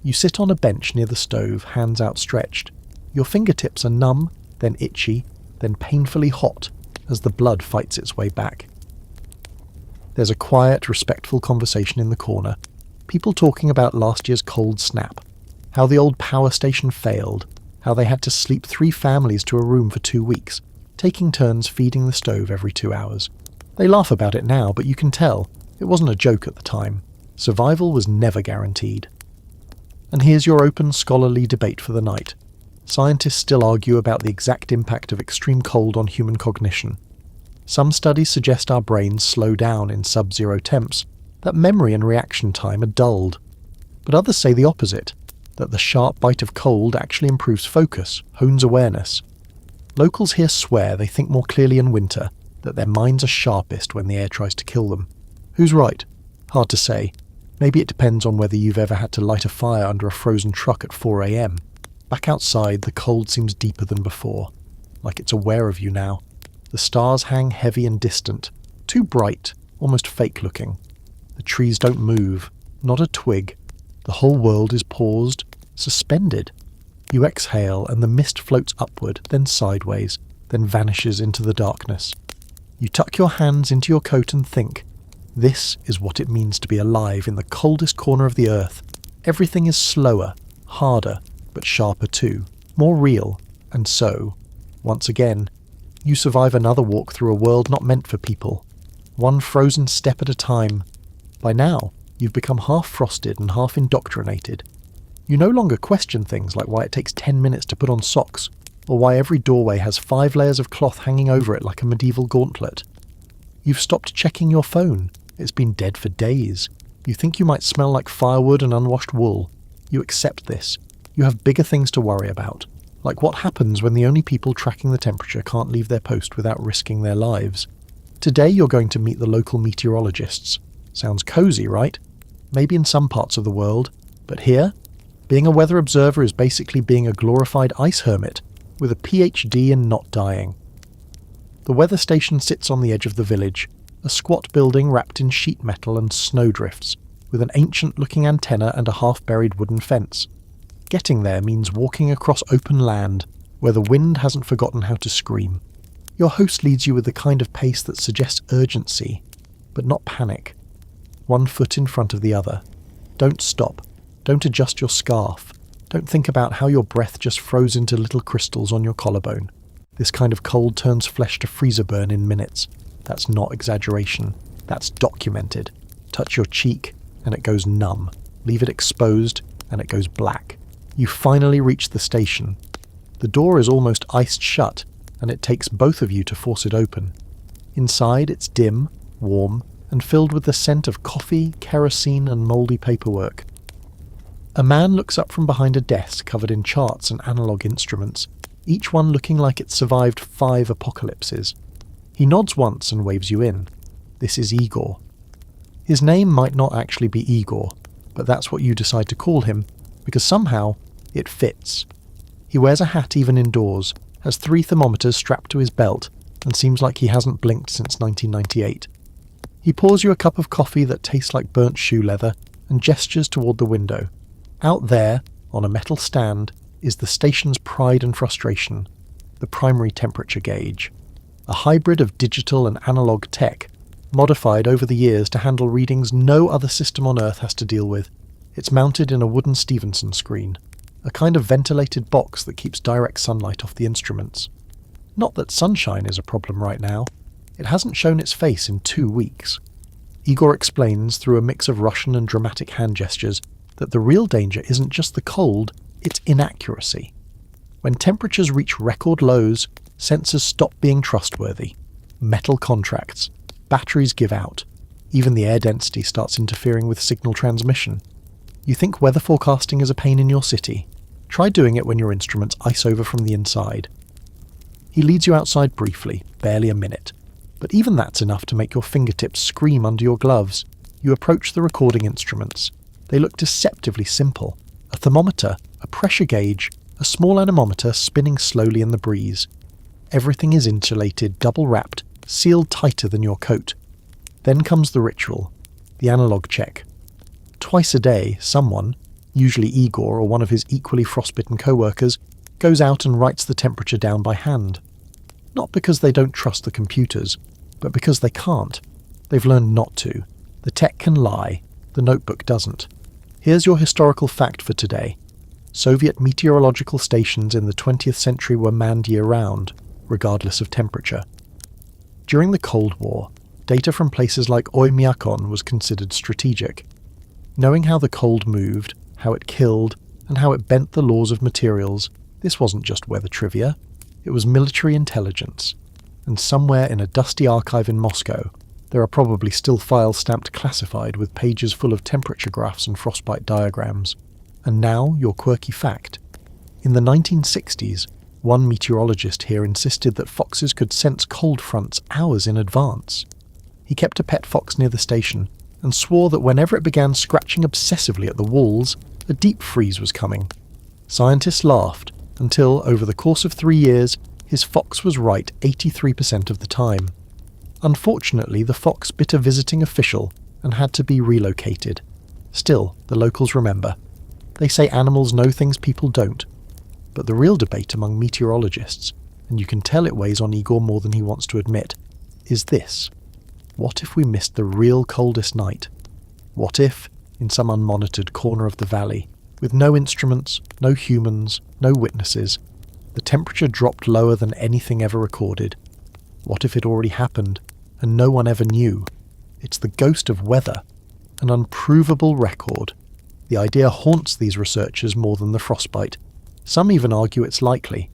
You sit on a bench near the stove, hands outstretched. Your fingertips are numb, then itchy, then painfully hot as the blood fights its way back. There's a quiet, respectful conversation in the corner. People talking about last year's cold snap, how the old power station failed, how they had to sleep 3 families to a room for 2 weeks, taking turns feeding the stove every 2 hours. They laugh about it now, but you can tell it wasn't a joke at the time. Survival was never guaranteed. And here's your open scholarly debate for the night. Scientists still argue about the exact impact of extreme cold on human cognition. Some studies suggest our brains slow down in sub-zero temps, that memory and reaction time are dulled. But others say the opposite, that the sharp bite of cold actually improves focus, hones awareness. Locals here swear they think more clearly in winter, that their minds are sharpest when the air tries to kill them. Who's right? Hard to say. Maybe it depends on whether you've ever had to light a fire under a frozen truck at 4 a.m. Back outside, the cold seems deeper than before, like it's aware of you now. The stars hang heavy and distant, too bright, almost fake-looking. The trees don't move, not a twig. The whole world is paused, suspended. You exhale and the mist floats upward, then sideways, then vanishes into the darkness. You tuck your hands into your coat and think, this is what it means to be alive in the coldest corner of the earth. Everything is slower, harder, but sharper too, more real, and so, once again, you survive another walk through a world not meant for people, one frozen step at a time. By now, you've become half frosted and half indoctrinated. You no longer question things like why it takes 10 minutes to put on socks, or why every doorway has 5 layers of cloth hanging over it like a medieval gauntlet. You've stopped checking your phone. It's been dead for days. You think you might smell like firewood and unwashed wool. You accept this. You have bigger things to worry about, like what happens when the only people tracking the temperature can't leave their post without risking their lives. Today you're going to meet the local meteorologists. Sounds cozy, right? Maybe in some parts of the world, but here, being a weather observer is basically being a glorified ice hermit with a PhD in not dying. The weather station sits on the edge of the village, a squat building wrapped in sheet metal and snowdrifts, with an ancient-looking antenna and a half-buried wooden fence. Getting there means walking across open land, where the wind hasn't forgotten how to scream. Your host leads you with the kind of pace that suggests urgency, but not panic. One foot in front of the other. Don't stop. Don't adjust your scarf. Don't think about how your breath just froze into little crystals on your collarbone. This kind of cold turns flesh to freezer burn in minutes. That's not exaggeration. That's documented. Touch your cheek, and it goes numb. Leave it exposed, and it goes black. You finally reach the station. The door is almost iced shut, and it takes both of you to force it open. Inside, it's dim, warm, and filled with the scent of coffee, kerosene, and mouldy paperwork. A man looks up from behind a desk covered in charts and analog instruments, each one looking like it survived 5 apocalypses. He nods once and waves you in. This is Igor. His name might not actually be Igor. but that's what you decide to call him, because somehow it fits. He wears a hat even indoors, has 3 thermometers strapped to his belt, and seems like he hasn't blinked since 1998. He pours you a cup of coffee that tastes like burnt shoe leather and gestures toward the window. Out there, on a metal stand, is the station's pride and frustration, the primary temperature gauge. A hybrid of digital and analog tech, modified over the years to handle readings no other system on Earth has to deal with. It's mounted in a wooden Stevenson screen, a kind of ventilated box that keeps direct sunlight off the instruments. Not that sunshine is a problem right now. It hasn't shown its face in 2 weeks. Igor explains through a mix of Russian and dramatic hand gestures that the real danger isn't just the cold, it's inaccuracy. When temperatures reach record lows, sensors stop being trustworthy. Metal contracts, batteries give out, even the air density starts interfering with signal transmission. You think weather forecasting is a pain in your city? Try doing it when your instruments ice over from the inside. He leads you outside briefly, barely a minute, but even that's enough to make your fingertips scream under your gloves. You approach the recording instruments. They look deceptively simple. A thermometer, a pressure gauge, a small anemometer spinning slowly in the breeze. Everything is insulated, double-wrapped, sealed tighter than your coat. Then comes the ritual, the analog check. Twice a day, someone, usually Igor or one of his equally frostbitten co-workers, goes out and writes the temperature down by hand. Not because they don't trust the computers, but because they can't. They've learned not to. The tech can lie, the notebook doesn't. Here's your historical fact for today. Soviet meteorological stations in the 20th century were manned year-round, regardless of temperature. During the Cold War, data from places like Oymyakon was considered strategic. Knowing how the cold moved, how it killed, and how it bent the laws of materials, this wasn't just weather trivia, it was military intelligence. And somewhere in a dusty archive in Moscow, there are probably still files stamped classified with pages full of temperature graphs and frostbite diagrams. And now, your quirky fact. In the 1960s, one meteorologist here insisted that foxes could sense cold fronts hours in advance. He kept a pet fox near the station and swore that whenever it began scratching obsessively at the walls, a deep freeze was coming. Scientists laughed until, over the course of 3 years, his fox was right 83% of the time. Unfortunately, the fox bit a visiting official and had to be relocated. Still, the locals remember. They say animals know things people don't. But the real debate among meteorologists, and you can tell it weighs on Igor more than he wants to admit, is this. What if we missed the real coldest night? What if, in some unmonitored corner of the valley, with no instruments, no humans, no witnesses, the temperature dropped lower than anything ever recorded? What if it already happened, and no one ever knew? It's the ghost of weather, an unprovable record. The idea haunts these researchers more than the frostbite. Some even argue it's likely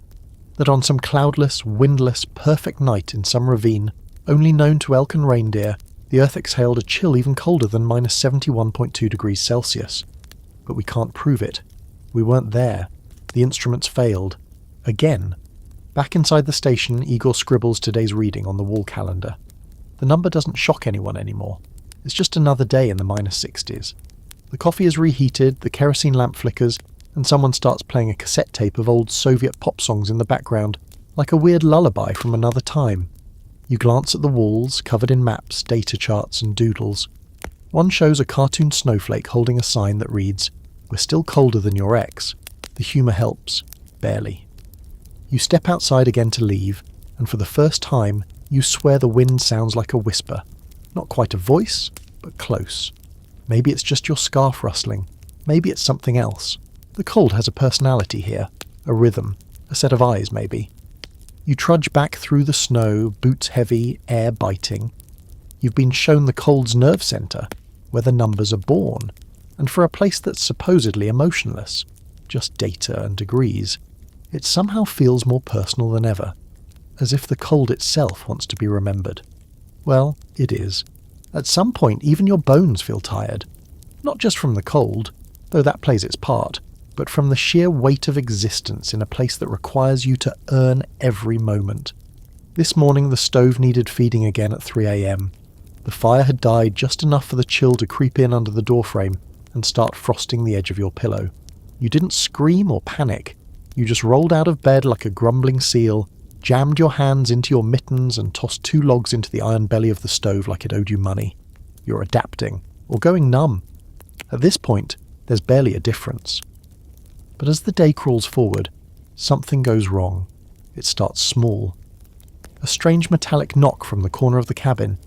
that on some cloudless, windless, perfect night in some ravine, only known to elk and reindeer, the Earth exhaled a chill even colder than minus 71.2 degrees Celsius. But we can't prove it. We weren't there. The instruments failed. Again. Back inside the station, Igor scribbles today's reading on the wall calendar. The number doesn't shock anyone anymore. It's just another day in the minus 60s. The coffee is reheated, the kerosene lamp flickers, and someone starts playing a cassette tape of old Soviet pop songs in the background, like a weird lullaby from another time. You glance at the walls, covered in maps, data charts, and doodles. One shows a cartoon snowflake holding a sign that reads, "We're still colder than your ex." The humour helps. Barely. You step outside again to leave, and for the first time, you swear the wind sounds like a whisper. Not quite a voice, but close. Maybe it's just your scarf rustling. Maybe it's something else. The cold has a personality here, a rhythm, a set of eyes maybe. You trudge back through the snow, boots heavy, air biting. You've been shown the cold's nerve centre, where the numbers are born, and for a place that's supposedly emotionless, just data and degrees, it somehow feels more personal than ever, as if the cold itself wants to be remembered. Well, it is. At some point, even your bones feel tired. Not just from the cold, though that plays its part, but from the sheer weight of existence in a place that requires you to earn every moment. This morning the stove needed feeding again at 3 a.m. The fire had died just enough for the chill to creep in under the doorframe, and start frosting the edge of your pillow. You didn't scream or panic. You just rolled out of bed like a grumbling seal, jammed your hands into your mittens and tossed 2 logs into the iron belly of the stove like it owed you money. You're adapting, or going numb. At this point, there's barely a difference. But as the day crawls forward, something goes wrong. It starts small. A strange metallic knock from the corner of the cabin,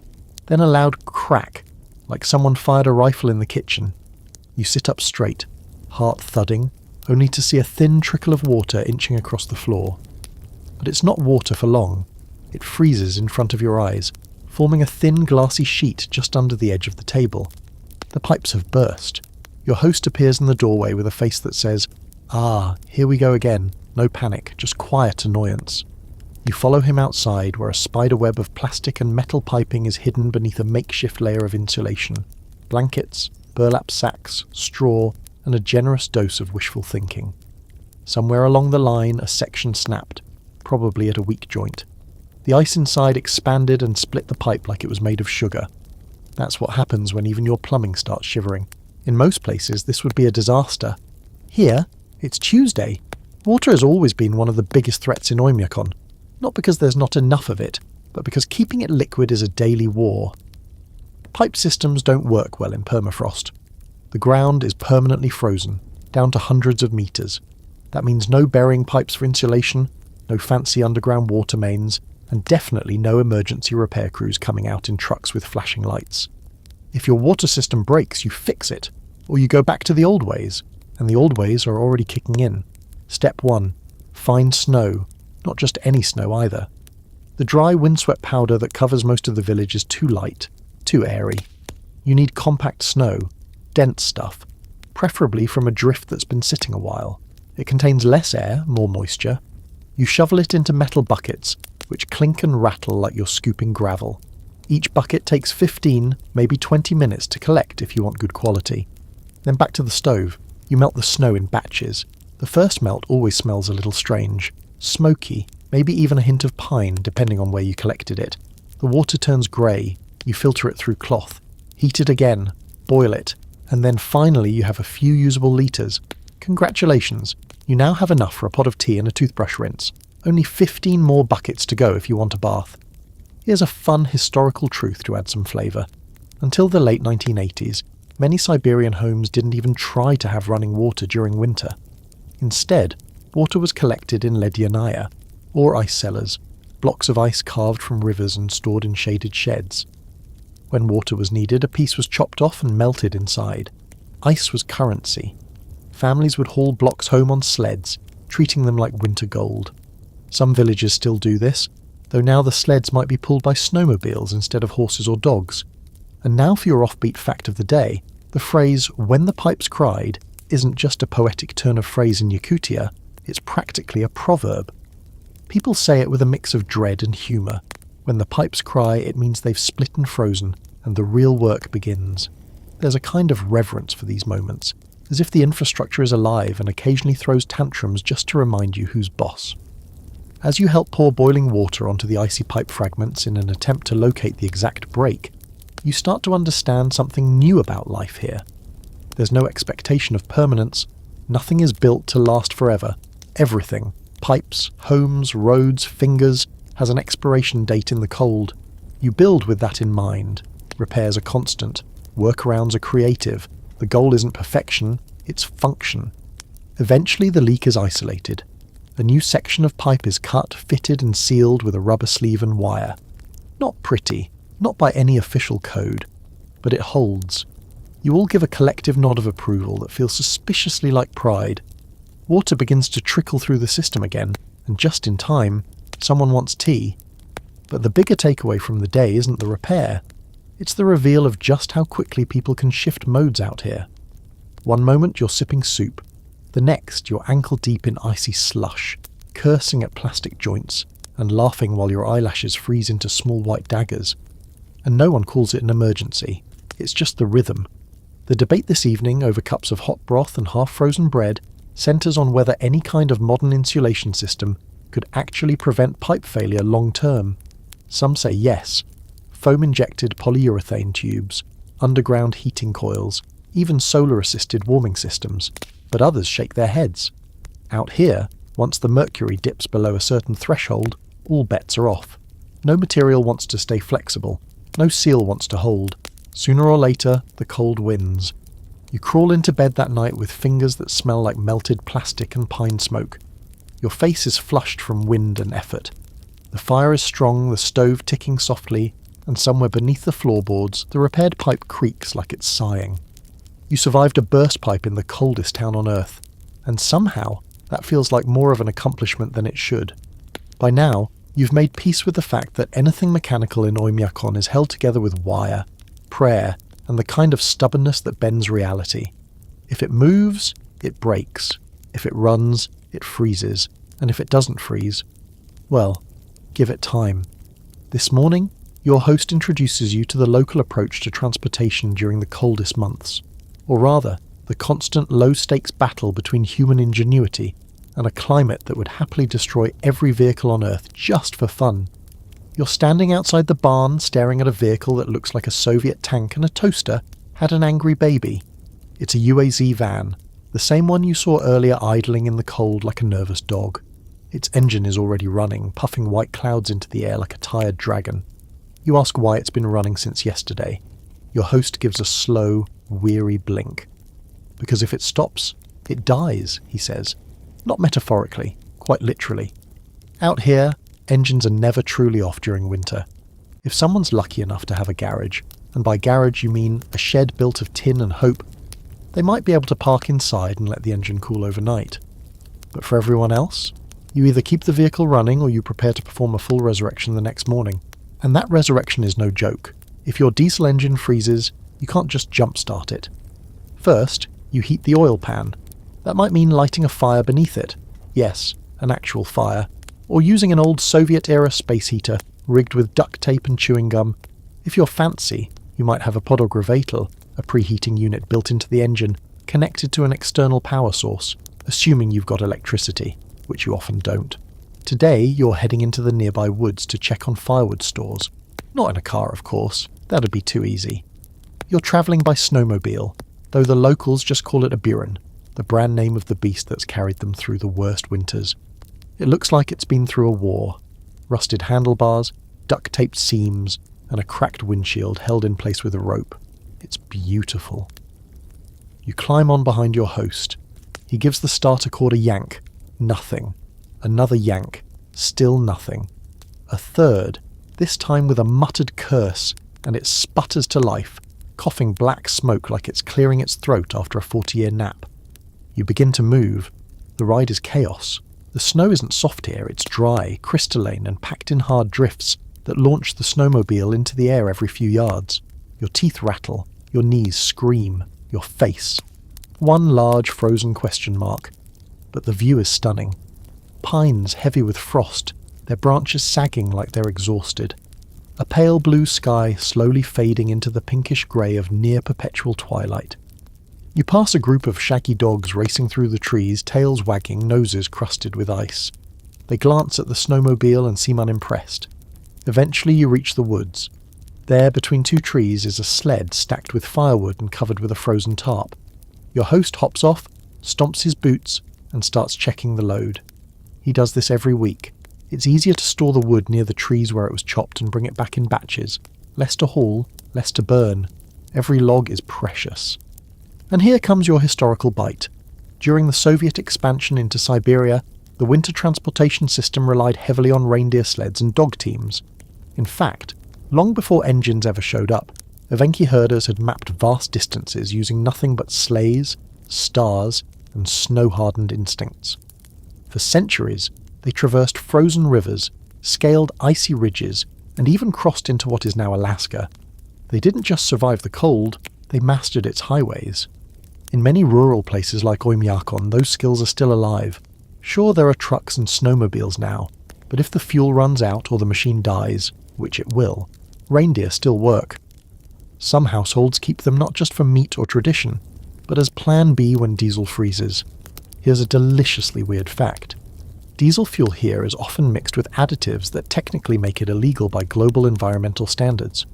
then a loud crack, like someone fired a rifle in the kitchen. You sit up straight, heart thudding, only to see a thin trickle of water inching across the floor. But it's not water for long. It freezes in front of your eyes, forming a thin glassy sheet just under the edge of the table. The pipes have burst. Your host appears in the doorway with a face that says, "Ah, here we go again. No panic, just quiet annoyance." You follow him outside where a spider web of plastic and metal piping is hidden beneath a makeshift layer of insulation. Blankets, burlap sacks, straw, and a generous dose of wishful thinking. Somewhere along the line, a section snapped, probably at a weak joint. The ice inside expanded and split the pipe like it was made of sugar. That's what happens when even your plumbing starts shivering. In most places, this would be a disaster. Here, it's Tuesday. Water has always been one of the biggest threats in Oymyakon. Not because there's not enough of it, but because keeping it liquid is a daily war. Pipe systems don't work well in permafrost. The ground is permanently frozen, down to hundreds of meters. That means no burying pipes for insulation, no fancy underground water mains, and definitely no emergency repair crews coming out in trucks with flashing lights. If your water system breaks, you fix it, or you go back to the old ways, and the old ways are already kicking in. Step 1. Find snow. Not just any snow either. The dry windswept powder that covers most of the village is too light, too airy. You need compact snow, dense stuff, preferably from a drift that's been sitting a while. It contains less air, more moisture. You shovel it into metal buckets, which clink and rattle like you're scooping gravel. Each bucket takes 15, maybe 20 minutes to collect if you want good quality. Then back to the stove. You melt the snow in batches. The first melt always smells a little strange. Smoky, maybe even a hint of pine, depending on where you collected it. The water turns grey, you filter it through cloth, heat it again, boil it, and then finally you have a few usable litres. Congratulations, you now have enough for a pot of tea and a toothbrush rinse. Only 15 more buckets to go if you want a bath. Here's a fun historical truth to add some flavour. Until the late 1980s, many Siberian homes didn't even try to have running water during winter. Instead, water was collected in ledyanaya, or ice cellars, blocks of ice carved from rivers and stored in shaded sheds. When water was needed, a piece was chopped off and melted inside. Ice was currency. Families would haul blocks home on sleds, treating them like winter gold. Some villages still do this, though now the sleds might be pulled by snowmobiles instead of horses or dogs. And now for your offbeat fact of the day, the phrase, "when the pipes cried," isn't just a poetic turn of phrase in Yakutia, it's practically a proverb. People say it with a mix of dread and humour. When the pipes cry, it means they've split and frozen, and the real work begins. There's a kind of reverence for these moments, as if the infrastructure is alive and occasionally throws tantrums just to remind you who's boss. As you help pour boiling water onto the icy pipe fragments in an attempt to locate the exact break, you start to understand something new about life here. There's no expectation of permanence. Nothing is built to last forever. Everything, pipes, homes, roads, fingers, has an expiration date in the cold. You build with that in mind. Repairs are constant. Workarounds are creative. The goal isn't perfection, it's function. Eventually the leak is isolated. A new section of pipe is cut, fitted and sealed with a rubber sleeve and wire. Not pretty, not by any official code, but it holds. You all give a collective nod of approval that feels suspiciously like pride. Water begins to trickle through the system again, and just in time, someone wants tea. But the bigger takeaway from the day isn't the repair. It's the reveal of just how quickly people can shift modes out here. One moment you're sipping soup, the next you're ankle deep in icy slush, cursing at plastic joints, and laughing while your eyelashes freeze into small white daggers. And no one calls it an emergency, it's just the rhythm. The debate this evening over cups of hot broth and half-frozen bread centres on whether any kind of modern insulation system could actually prevent pipe failure long-term. Some say yes. Foam-injected polyurethane tubes, underground heating coils, even solar-assisted warming systems, but others shake their heads. Out here, once the mercury dips below a certain threshold, all bets are off. No material wants to stay flexible. No seal wants to hold. Sooner or later, the cold wins. You crawl into bed that night with fingers that smell like melted plastic and pine smoke. Your face is flushed from wind and effort. The fire is strong, the stove ticking softly, and somewhere beneath the floorboards, the repaired pipe creaks like it's sighing. You survived a burst pipe in the coldest town on Earth, and somehow that feels like more of an accomplishment than it should. By now, you've made peace with the fact that anything mechanical in Oymyakon is held together with wire, prayer, and the kind of stubbornness that bends reality. If it moves, it breaks. If it runs, it freezes. And if it doesn't freeze, well, give it time. This morning, your host introduces you to the local approach to transportation during the coldest months. Or rather, the constant low-stakes battle between human ingenuity and a climate that would happily destroy every vehicle on Earth just for fun. You're standing outside the barn staring at a vehicle that looks like a Soviet tank and a toaster had an angry baby. It's a UAZ van, the same one you saw earlier idling in the cold like a nervous dog. Its engine is already running, puffing white clouds into the air like a tired dragon. You ask why it's been running since yesterday. Your host gives a slow, weary blink. Because if it stops, it dies, he says. Not metaphorically, quite literally. Out here, engines are never truly off during winter. If someone's lucky enough to have a garage, and by garage you mean a shed built of tin and hope, they might be able to park inside and let the engine cool overnight. But for everyone else, you either keep the vehicle running or you prepare to perform a full resurrection the next morning. And that resurrection is no joke. If your diesel engine freezes, you can't just jump-start it. First, you heat the oil pan. That might mean lighting a fire beneath it. Yes, an actual fire. Or using an old Soviet-era space heater rigged with duct tape and chewing gum. If you're fancy, you might have a podogravator, a preheating unit built into the engine, connected to an external power source, assuming you've got electricity, which you often don't. Today, you're heading into the nearby woods to check on firewood stores. Not in a car, of course. That'd be too easy. You're travelling by snowmobile, though the locals just call it a buren, the brand name of the beast that's carried them through the worst winters. It looks like it's been through a war. Rusted handlebars, duct-taped seams, and a cracked windshield held in place with a rope. It's beautiful. You climb on behind your host. He gives the starter cord a yank. Nothing. Another yank. Still nothing. A third, this time with a muttered curse, and it sputters to life, coughing black smoke like it's clearing its throat after a 40-year nap. You begin to move. The ride is chaos. The snow isn't soft here, it's dry, crystalline, and packed in hard drifts that launch the snowmobile into the air every few yards. Your teeth rattle, your knees scream, your face. One large frozen question mark. But the view is stunning. Pines heavy with frost, their branches sagging like they're exhausted. A pale blue sky slowly fading into the pinkish grey of near-perpetual twilight. You pass a group of shaggy dogs racing through the trees, tails wagging, noses crusted with ice. They glance at the snowmobile and seem unimpressed. Eventually you reach the woods. There, between two trees, is a sled stacked with firewood and covered with a frozen tarp. Your host hops off, stomps his boots, and starts checking the load. He does this every week. It's easier to store the wood near the trees where it was chopped and bring it back in batches. Less to haul, less to burn. Every log is precious. And here comes your historical bite. During the Soviet expansion into Siberia, the winter transportation system relied heavily on reindeer sleds and dog teams. In fact, long before engines ever showed up, Evenki herders had mapped vast distances using nothing but sleighs, stars, and snow-hardened instincts. For centuries, they traversed frozen rivers, scaled icy ridges, and even crossed into what is now Alaska. They didn't just survive the cold, they mastered its highways. In many rural places like Oymyakon, those skills are still alive. Sure, there are trucks and snowmobiles now, but if the fuel runs out or the machine dies, which it will, reindeer still work. Some households keep them not just for meat or tradition, but as plan B when diesel freezes. Here's a deliciously weird fact. Diesel fuel here is often mixed with additives that technically make it illegal by global environmental standards.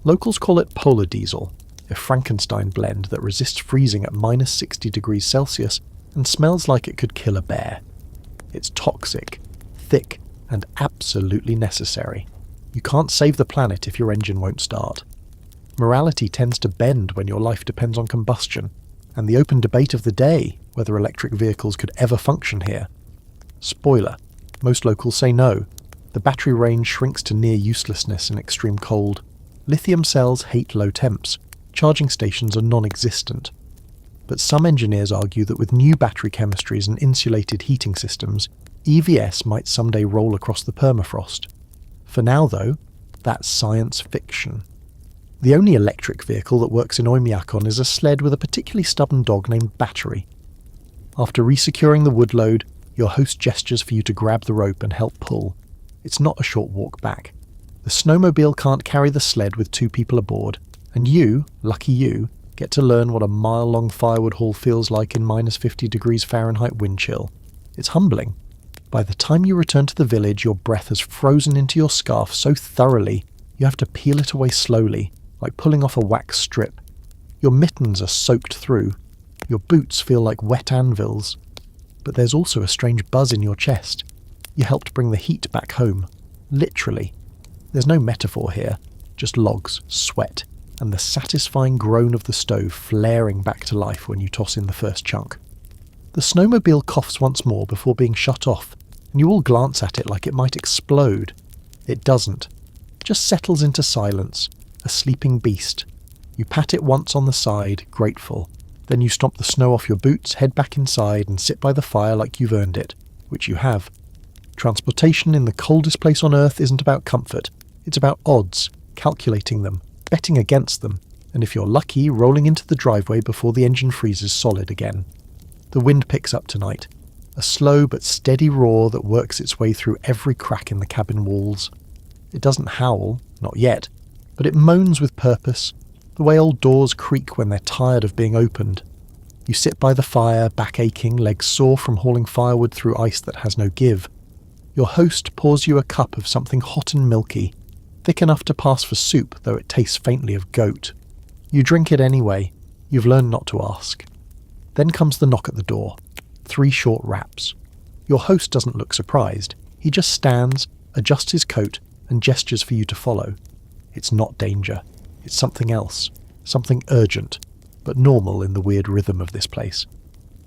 Locals call it polar diesel, a Frankenstein blend that resists freezing at minus 60 degrees Celsius and smells like it could kill a bear. It's toxic, thick, and absolutely necessary. You can't save the planet if your engine won't start. Morality tends to bend when your life depends on combustion, and the open debate of the day whether electric vehicles could ever function here. Spoiler, most locals say no. The battery range shrinks to near uselessness in extreme cold. Lithium cells hate low temps. Charging stations are non-existent. But some engineers argue that with new battery chemistries and insulated heating systems, EVs might someday roll across the permafrost. For now, though, that's science fiction. The only electric vehicle that works in Oymyakon is a sled with a particularly stubborn dog named Battery. After resecuring the wood load, your host gestures for you to grab the rope and help pull. It's not a short walk back. The snowmobile can't carry the sled with 2 people aboard, and you, lucky you, get to learn what a mile-long firewood haul feels like in minus 50 degrees Fahrenheit wind chill. It's humbling. By the time you return to the village, your breath has frozen into your scarf so thoroughly you have to peel it away slowly, like pulling off a wax strip. Your mittens are soaked through. Your boots feel like wet anvils. But there's also a strange buzz in your chest. You helped bring the heat back home. Literally. There's no metaphor here, just logs, sweat, and the satisfying groan of the stove flaring back to life when you toss in the first chunk. The snowmobile coughs once more before being shut off, and you all glance at it like it might explode. It doesn't. Just settles into silence, a sleeping beast. You pat it once on the side, grateful. Then you stomp the snow off your boots, head back inside, and sit by the fire like you've earned it, which you have. Transportation in the coldest place on Earth isn't about comfort. It's about odds, calculating them, betting against them, and if you're lucky, rolling into the driveway before the engine freezes solid again. The wind picks up tonight, a slow but steady roar that works its way through every crack in the cabin walls. It doesn't howl, not yet, but it moans with purpose, the way old doors creak when they're tired of being opened. You sit by the fire, back aching, legs sore from hauling firewood through ice that has no give. Your host pours you a cup of something hot and milky, thick enough to pass for soup, though it tastes faintly of goat. You drink it anyway. You've learned not to ask. Then comes the knock at the door. 3 short raps. Your host doesn't look surprised. He just stands, adjusts his coat, and gestures for you to follow. It's not danger. It's something else. Something urgent, but normal in the weird rhythm of this place.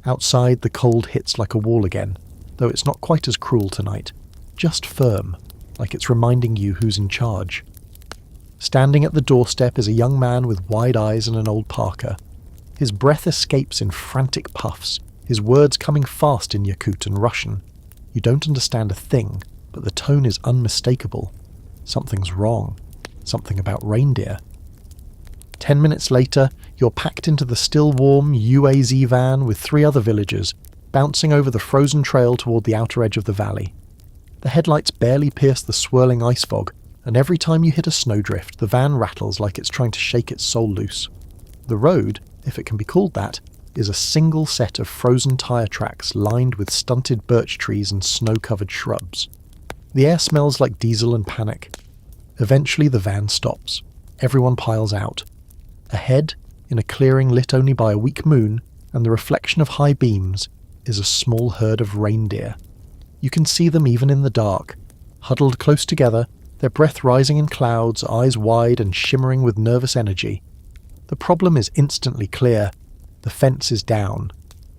Outside, the cold hits like a wall again, though it's not quite as cruel tonight. Just firm, like it's reminding you who's in charge. Standing at the doorstep is a young man with wide eyes and an old parka. His breath escapes in frantic puffs, his words coming fast in Yakut and Russian. You don't understand a thing, but the tone is unmistakable. Something's wrong. Something about reindeer. 10 minutes later, you're packed into the still warm UAZ van with 3 other villagers, bouncing over the frozen trail toward the outer edge of the valley. The headlights barely pierce the swirling ice fog, and every time you hit a snowdrift, the van rattles like it's trying to shake its soul loose. The road, if it can be called that, is a single set of frozen tyre tracks lined with stunted birch trees and snow-covered shrubs. The air smells like diesel and panic. Eventually the van stops. Everyone piles out. Ahead, in a clearing lit only by a weak moon and the reflection of high beams, is a small herd of reindeer. You can see them even in the dark, huddled close together, their breath rising in clouds, eyes wide and shimmering with nervous energy. The problem is instantly clear. The fence is down.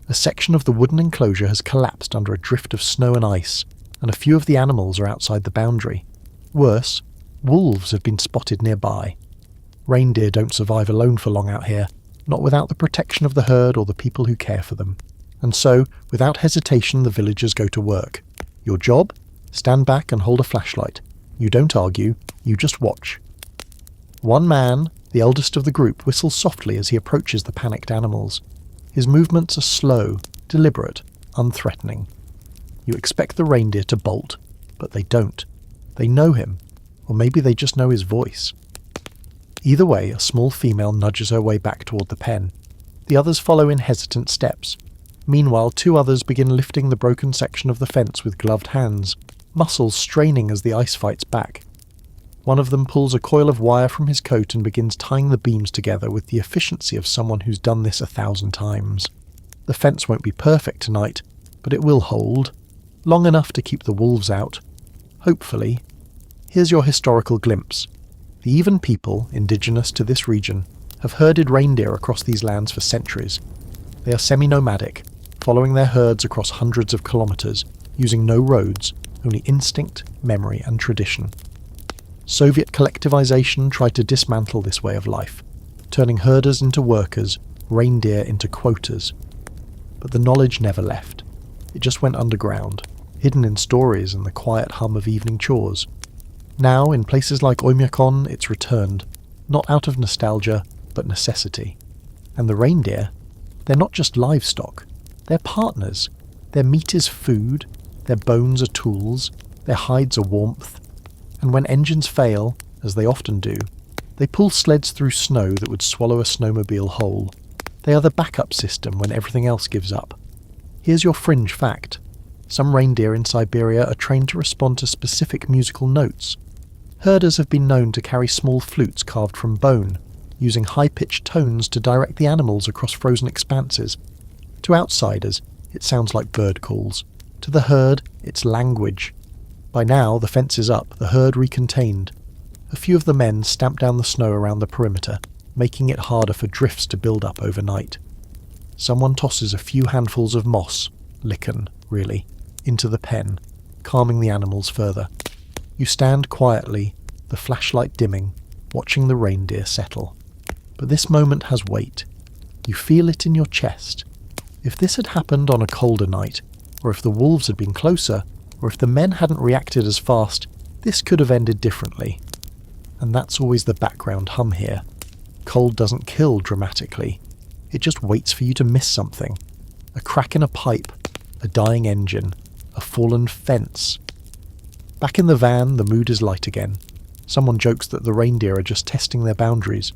A section of the wooden enclosure has collapsed under a drift of snow and ice, and a few of the animals are outside the boundary. Worse, wolves have been spotted nearby. Reindeer don't survive alone for long out here, not without the protection of the herd or the people who care for them. And so, without hesitation, the villagers go to work. Your job? Stand back and hold a flashlight. You don't argue, you just watch. One man, the eldest of the group, whistles softly as he approaches the panicked animals. His movements are slow, deliberate, unthreatening. You expect the reindeer to bolt, but they don't. They know him, or maybe they just know his voice. Either way, a small female nudges her way back toward the pen. The others follow in hesitant steps. Meanwhile, 2 others begin lifting the broken section of the fence with gloved hands, muscles straining as the ice fights back. One of them pulls a coil of wire from his coat and begins tying the beams together with the efficiency of someone who's done this 1,000 times. The fence won't be perfect tonight, but it will hold, long enough to keep the wolves out. Hopefully. Here's your historical glimpse. The Even people, indigenous to this region, have herded reindeer across these lands for centuries. They are semi-nomadic, following their herds across hundreds of kilometres, using no roads, only instinct, memory and tradition. Soviet collectivization tried to dismantle this way of life, turning herders into workers, reindeer into quotas. But the knowledge never left. It just went underground, hidden in stories and the quiet hum of evening chores. Now, in places like Oymyakon, it's returned, not out of nostalgia, but necessity. And the reindeer, they're not just livestock, they're partners. Their meat is food, their bones are tools, their hides are warmth. And when engines fail, as they often do, they pull sleds through snow that would swallow a snowmobile whole. They are the backup system when everything else gives up. Here's your fringe fact. Some reindeer in Siberia are trained to respond to specific musical notes. Herders have been known to carry small flutes carved from bone, using high-pitched tones to direct the animals across frozen expanses. To outsiders, it sounds like bird calls. To the herd, it's language. By now, the fence is up, the herd recontained. A few of the men stamp down the snow around the perimeter, making it harder for drifts to build up overnight. Someone tosses a few handfuls of moss, lichen, really, into the pen, calming the animals further. You stand quietly, the flashlight dimming, watching the reindeer settle. But this moment has weight. You feel it in your chest. If this had happened on a colder night, or if the wolves had been closer, or if the men hadn't reacted as fast, this could have ended differently. And that's always the background hum here. Cold doesn't kill dramatically. It just waits for you to miss something. A crack in a pipe, a dying engine, a fallen fence. Back in the van, the mood is light again. Someone jokes that the reindeer are just testing their boundaries.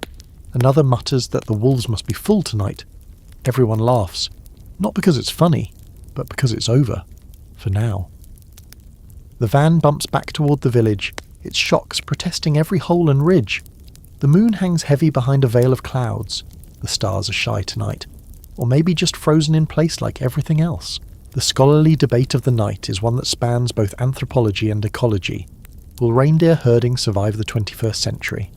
Another mutters that the wolves must be full tonight. Everyone laughs. Not because it's funny, but because it's over. For now. The van bumps back toward the village, its shocks protesting every hole and ridge. The moon hangs heavy behind a veil of clouds. The stars are shy tonight. Or maybe just frozen in place like everything else. The scholarly debate of the night is one that spans both anthropology and ecology. Will reindeer herding survive the 21st century?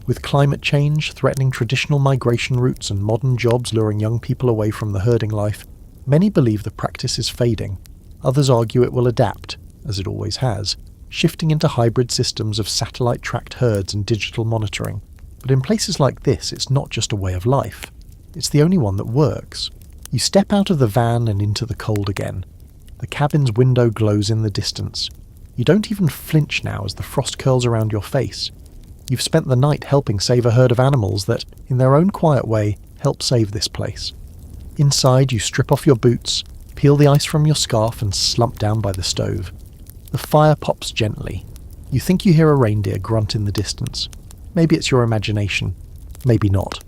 With climate change threatening traditional migration routes and modern jobs luring young people away from the herding life, many believe the practice is fading. Others argue it will adapt, as it always has, shifting into hybrid systems of satellite-tracked herds and digital monitoring. But in places like this, it's not just a way of life. It's the only one that works. You step out of the van and into the cold again. The cabin's window glows in the distance. You don't even flinch now as the frost curls around your face. You've spent the night helping save a herd of animals that, in their own quiet way, help save this place. Inside, you strip off your boots, peel the ice from your scarf and slump down by the stove. The fire pops gently. You think you hear a reindeer grunt in the distance. Maybe it's your imagination. Maybe not.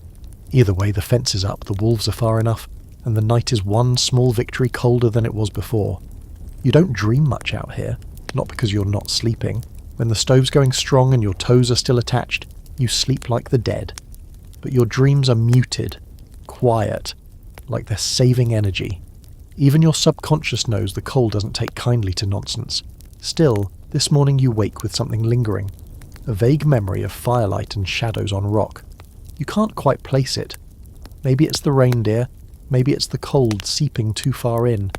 Either way, the fence is up, the wolves are far enough, and the night is one small victory colder than it was before. You don't dream much out here, not because you're not sleeping. When the stove's going strong and your toes are still attached, you sleep like the dead. But your dreams are muted, quiet, like they're saving energy. Even your subconscious knows the cold doesn't take kindly to nonsense. Still, this morning you wake with something lingering. A vague memory of firelight and shadows on rock. You can't quite place it. Maybe it's the reindeer, maybe it's the cold seeping too far in.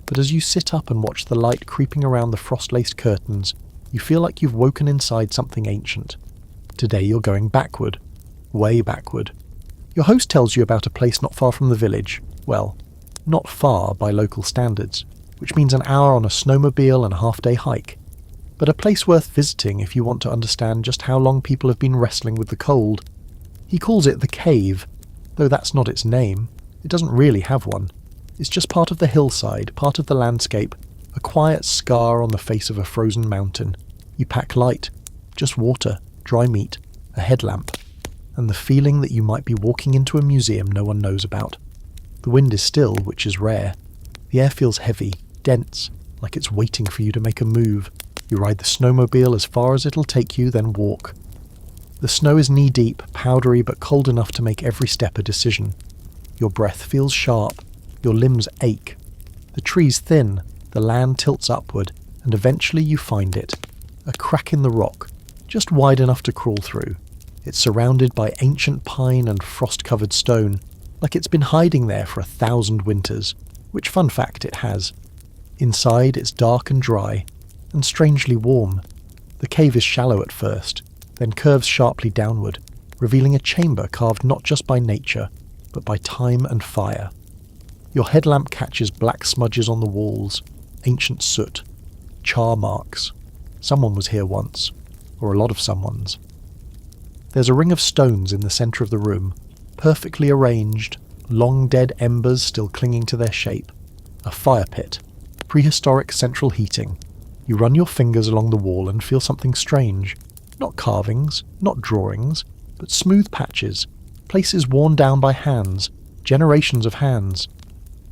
But as you sit up and watch the light creeping around the frost-laced curtains, you feel like you've woken inside something ancient. Today you're going backward. Way backward. Your host tells you about a place not far from the village. Well, not far by local standards, which means an hour on a snowmobile and a half-day hike. But a place worth visiting if you want to understand just how long people have been wrestling with the cold. He calls it the Cave, though that's not its name. It doesn't really have one. It's just part of the hillside, part of the landscape, a quiet scar on the face of a frozen mountain. You pack light, just water, dry meat, a headlamp, and the feeling that you might be walking into a museum no one knows about. The wind is still, which is rare. The air feels heavy, dense, like it's waiting for you to make a move. You ride the snowmobile as far as it'll take you, then walk. The snow is knee-deep, powdery but cold enough to make every step a decision. Your breath feels sharp, your limbs ache. The tree's thin, the land tilts upward, and eventually you find it. A crack in the rock, just wide enough to crawl through. It's surrounded by ancient pine and frost-covered stone, like it's been hiding there for 1,000 winters, which, fun fact, it has. Inside it's dark and dry, and strangely warm. The cave is shallow at first, then curves sharply downward, revealing a chamber carved not just by nature, but by time and fire. Your headlamp catches black smudges on the walls, ancient soot, char marks. Someone was here once, or a lot of someone's. There's a ring of stones in the centre of the room, perfectly arranged, long dead embers still clinging to their shape. A fire pit, prehistoric central heating. You run your fingers along the wall and feel something strange. Not carvings, not drawings, but smooth patches, places worn down by hands, generations of hands.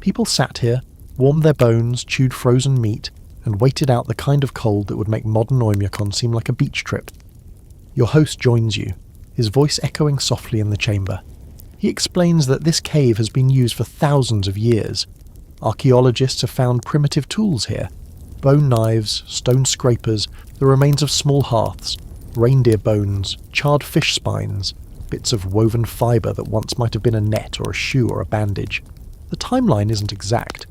People sat here, warmed their bones, chewed frozen meat, and waited out the kind of cold that would make modern Oymyakon seem like a beach trip. Your host joins you, his voice echoing softly in the chamber. He explains that this cave has been used for thousands of years. Archaeologists have found primitive tools here. Bone knives, stone scrapers, the remains of small hearths, reindeer bones, charred fish spines, bits of woven fibre that once might have been a net or a shoe or a bandage. The timeline isn't exact,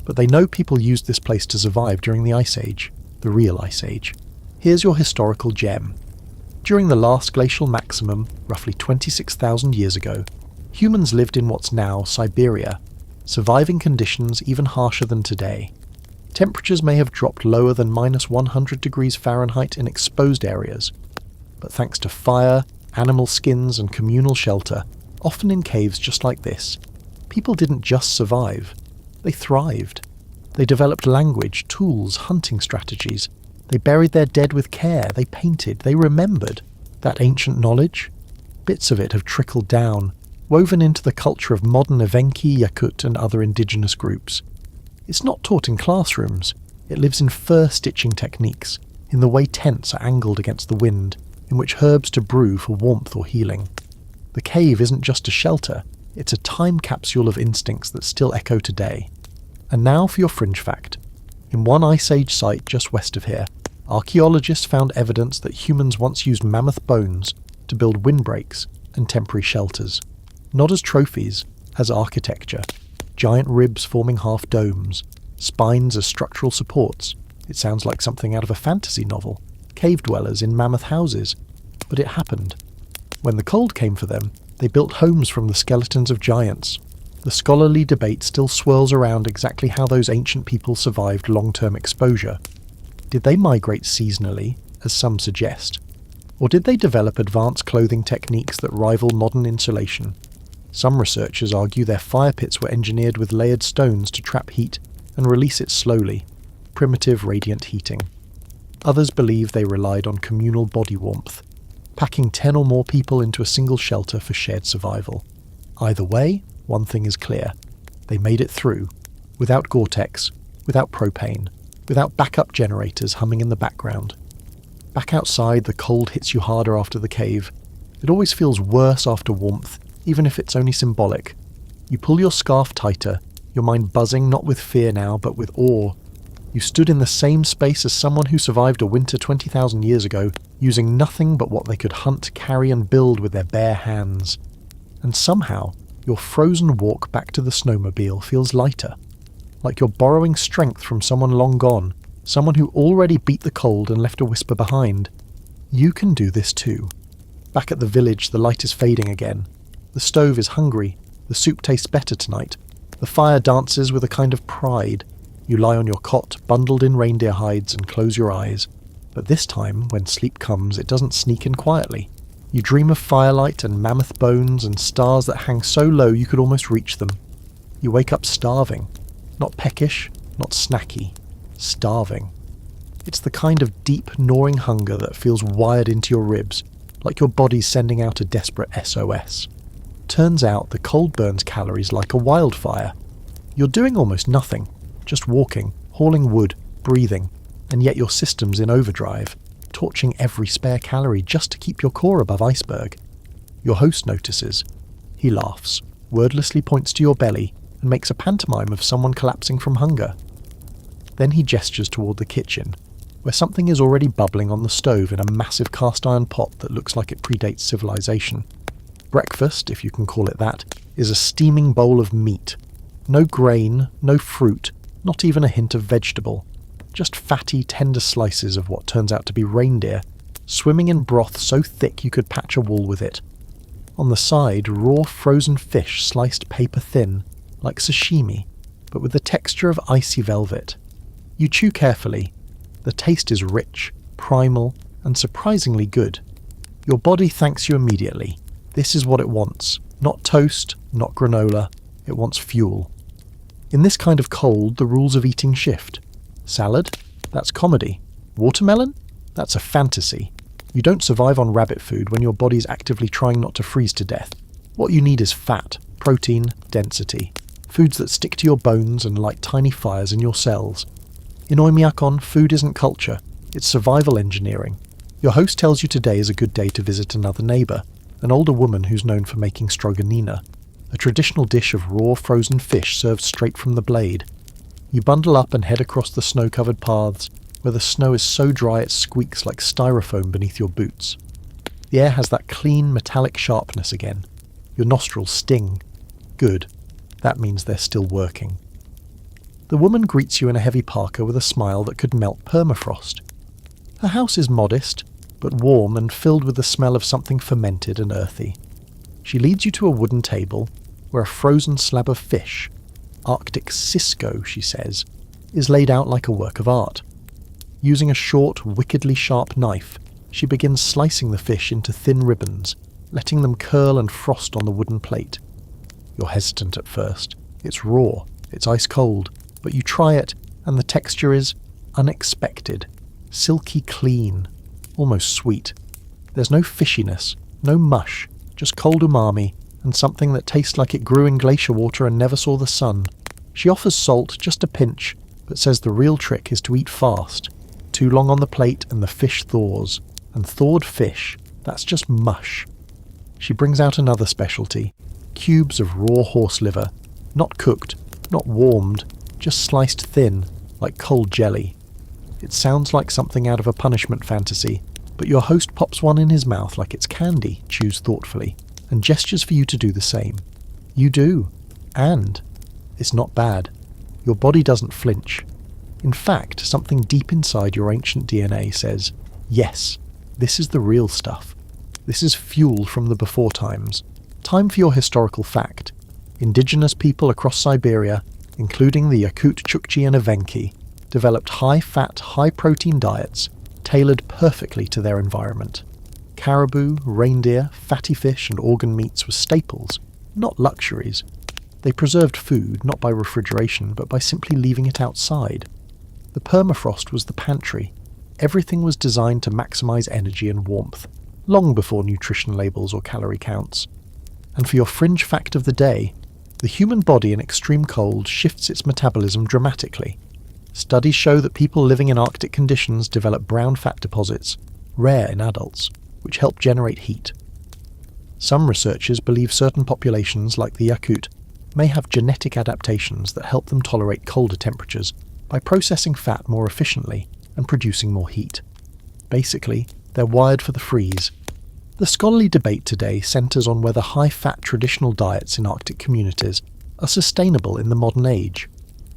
but they know people used this place to survive during the Ice Age, the real Ice Age. Here's your historical gem. During the last glacial maximum, roughly 26,000 years ago, humans lived in what's now Siberia, surviving conditions even harsher than today. Temperatures may have dropped lower than -100 degrees Fahrenheit in exposed areas, but thanks to fire, animal skins and communal shelter, often in caves just like this, people didn't just survive, they thrived. They developed language, tools, hunting strategies. They buried their dead with care, they painted, they remembered. That ancient knowledge? Bits of it have trickled down, woven into the culture of modern Evenki, Yakut and other indigenous groups. It's not taught in classrooms, it lives in fur-stitching techniques, in the way tents are angled against the wind, in which herbs to brew for warmth or healing. The cave isn't just a shelter, it's a time capsule of instincts that still echo today. And now for your fringe fact. In one Ice Age site just west of here, archaeologists found evidence that humans once used mammoth bones to build windbreaks and temporary shelters. Not as trophies, as architecture. Giant ribs forming half domes, spines as structural supports. It sounds like something out of a fantasy novel. Cave dwellers in mammoth houses. But it happened. When the cold came for them, they built homes from the skeletons of giants. The scholarly debate still swirls around exactly how those ancient people survived long-term exposure. Did they migrate seasonally, as some suggest? Or did they develop advanced clothing techniques that rival modern insulation? Some researchers argue their fire pits were engineered with layered stones to trap heat and release it slowly, primitive radiant heating. Others believe they relied on communal body warmth, packing 10 or more people into a single shelter for shared survival. Either way, one thing is clear. They made it through, without Gore-Tex, without propane, without backup generators humming in the background. Back outside, the cold hits you harder after the cave. It always feels worse after warmth, even if it's only symbolic. You pull your scarf tighter, your mind buzzing not with fear now, but with awe. You stood in the same space as someone who survived a winter 20,000 years ago, using nothing but what they could hunt, carry and build with their bare hands. And somehow, your frozen walk back to the snowmobile feels lighter. Like you're borrowing strength from someone long gone, someone who already beat the cold and left a whisper behind. You can do this too. Back at the village, the light is fading again. The stove is hungry. The soup tastes better tonight. The fire dances with a kind of pride. You lie on your cot, bundled in reindeer hides, and close your eyes. But this time, when sleep comes, it doesn't sneak in quietly. You dream of firelight and mammoth bones and stars that hang so low you could almost reach them. You wake up starving. Not peckish, not snacky. Starving. It's the kind of deep, gnawing hunger that feels wired into your ribs, like your body's sending out a desperate SOS. Turns out the cold burns calories like a wildfire. You're doing almost nothing, just walking, hauling wood, breathing. and yet your system's in overdrive, torching every spare calorie just to keep your core above iceberg. Your host notices. He laughs, wordlessly points to your belly, and makes a pantomime of someone collapsing from hunger. Then he gestures toward the kitchen, where something is already bubbling on the stove in a massive cast-iron pot that looks like it predates civilization. Breakfast, if you can call it that, is a steaming bowl of meat. No grain, no fruit, not even a hint of vegetable. Just fatty, tender slices of what turns out to be reindeer, swimming in broth so thick you could patch a wall with it. On the side, raw frozen fish sliced paper thin, like sashimi, but with the texture of icy velvet. You chew carefully. The taste is rich, primal, and surprisingly good. Your body thanks you immediately. This is what it wants. Not toast, not granola. It wants fuel. In this kind of cold, the rules of eating shift. Salad? That's comedy. Watermelon? That's a fantasy. You don't survive on rabbit food when your body's actively trying not to freeze to death. What you need is fat, protein, density. Foods that stick to your bones and light tiny fires in your cells. In Oymyakon, food isn't culture, it's survival engineering. Your host tells you today is a good day to visit another neighbour, an older woman who's known for making stroganina, a traditional dish of raw frozen fish served straight from the blade. You bundle up and head across the snow-covered paths, where the snow is so dry it squeaks like styrofoam beneath your boots. The air has that clean, metallic sharpness again. Your nostrils sting. Good. That means they're still working. The woman greets you in a heavy parka with a smile that could melt permafrost. Her house is modest, but warm and filled with the smell of something fermented and earthy. She leads you to a wooden table, where a frozen slab of fish, Arctic Cisco, she says, is laid out like a work of art. Using a short, wickedly sharp knife, she begins slicing the fish into thin ribbons, letting them curl and frost on the wooden plate. You're hesitant at first. It's raw, it's ice cold, but you try it, and the texture is unexpected, silky clean, almost sweet. There's no fishiness, no mush, just cold umami, and something that tastes like it grew in glacier water and never saw the sun. She offers salt, just a pinch, but says the real trick is to eat fast. Too long on the plate and the fish thaws. And thawed fish, that's just mush. She brings out another specialty, cubes of raw horse liver, not cooked, not warmed, just sliced thin, like cold jelly. It sounds like something out of a punishment fantasy, but your host pops one in his mouth like it's candy, chews thoughtfully, and gestures for you to do the same. You do. And it's not bad. Your body doesn't flinch. In fact, something deep inside your ancient DNA says, yes, this is the real stuff. This is fuel from the before times. Time for your historical fact. Indigenous people across Siberia, including the Yakut Chukchi and Evenki, developed high-fat, high-protein diets tailored perfectly to their environment. Caribou, reindeer, fatty fish and organ meats were staples, not luxuries. They preserved food not by refrigeration but by simply leaving it outside. The permafrost was the pantry. Everything was designed to maximize energy and warmth, long before nutrition labels or calorie counts. And for your fringe fact of the day, the human body in extreme cold shifts its metabolism dramatically. Studies show that people living in Arctic conditions develop brown fat deposits, rare in adults, which help generate heat. Some researchers believe certain populations, like the Yakut, may have genetic adaptations that help them tolerate colder temperatures by processing fat more efficiently and producing more heat. Basically, they're wired for the freeze. The scholarly debate today centres on whether high-fat traditional diets in Arctic communities are sustainable in the modern age.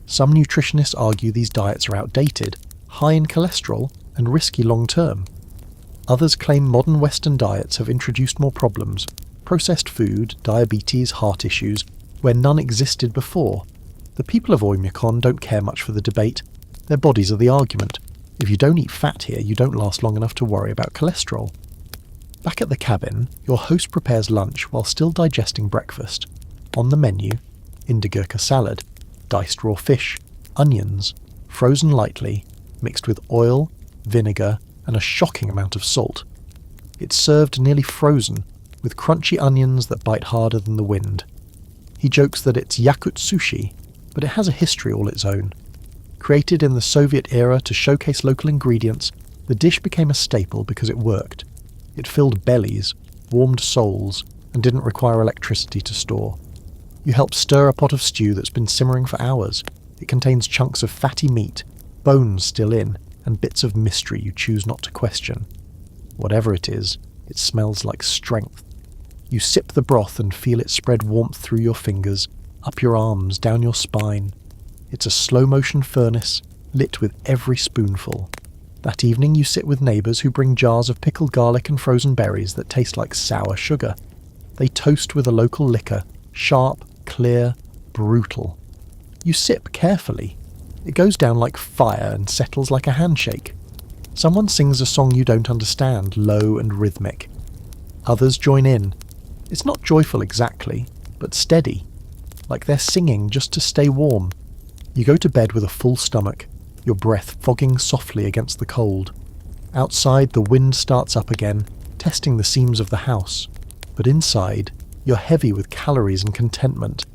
Some nutritionists argue these diets are outdated, high in cholesterol, and risky long-term. Others claim modern Western diets have introduced more problems, processed food, diabetes, heart issues, where none existed before. The people of Oymyakon don't care much for the debate. Their bodies are the argument. If you don't eat fat here, you don't last long enough to worry about cholesterol. Back at the cabin, your host prepares lunch while still digesting breakfast. On the menu, indigirka salad, diced raw fish, onions, frozen lightly, mixed with oil, vinegar, and a shocking amount of salt. It's served nearly frozen, with crunchy onions that bite harder than the wind. He jokes that it's Yakut sushi, but it has a history all its own. Created in the Soviet era to showcase local ingredients, the dish became a staple because it worked. It filled bellies, warmed souls, and didn't require electricity to store. You help stir a pot of stew that's been simmering for hours. It contains chunks of fatty meat, bones still in, and bits of mystery you choose not to question. Whatever it is, it smells like strength. You sip the broth and feel it spread warmth through your fingers, up your arms, down your spine. It's a slow-motion furnace, lit with every spoonful. That evening you sit with neighbours who bring jars of pickled garlic and frozen berries that taste like sour sugar. They toast with a local liquor, sharp, clear, brutal. You sip carefully. It goes down like fire and settles like a handshake. Someone sings a song you don't understand, low and rhythmic. Others join in. It's not joyful exactly, but steady, like they're singing just to stay warm. You go to bed with a full stomach, your breath fogging softly against the cold. Outside, the wind starts up again, testing the seams of the house. But inside, you're heavy with calories and contentment.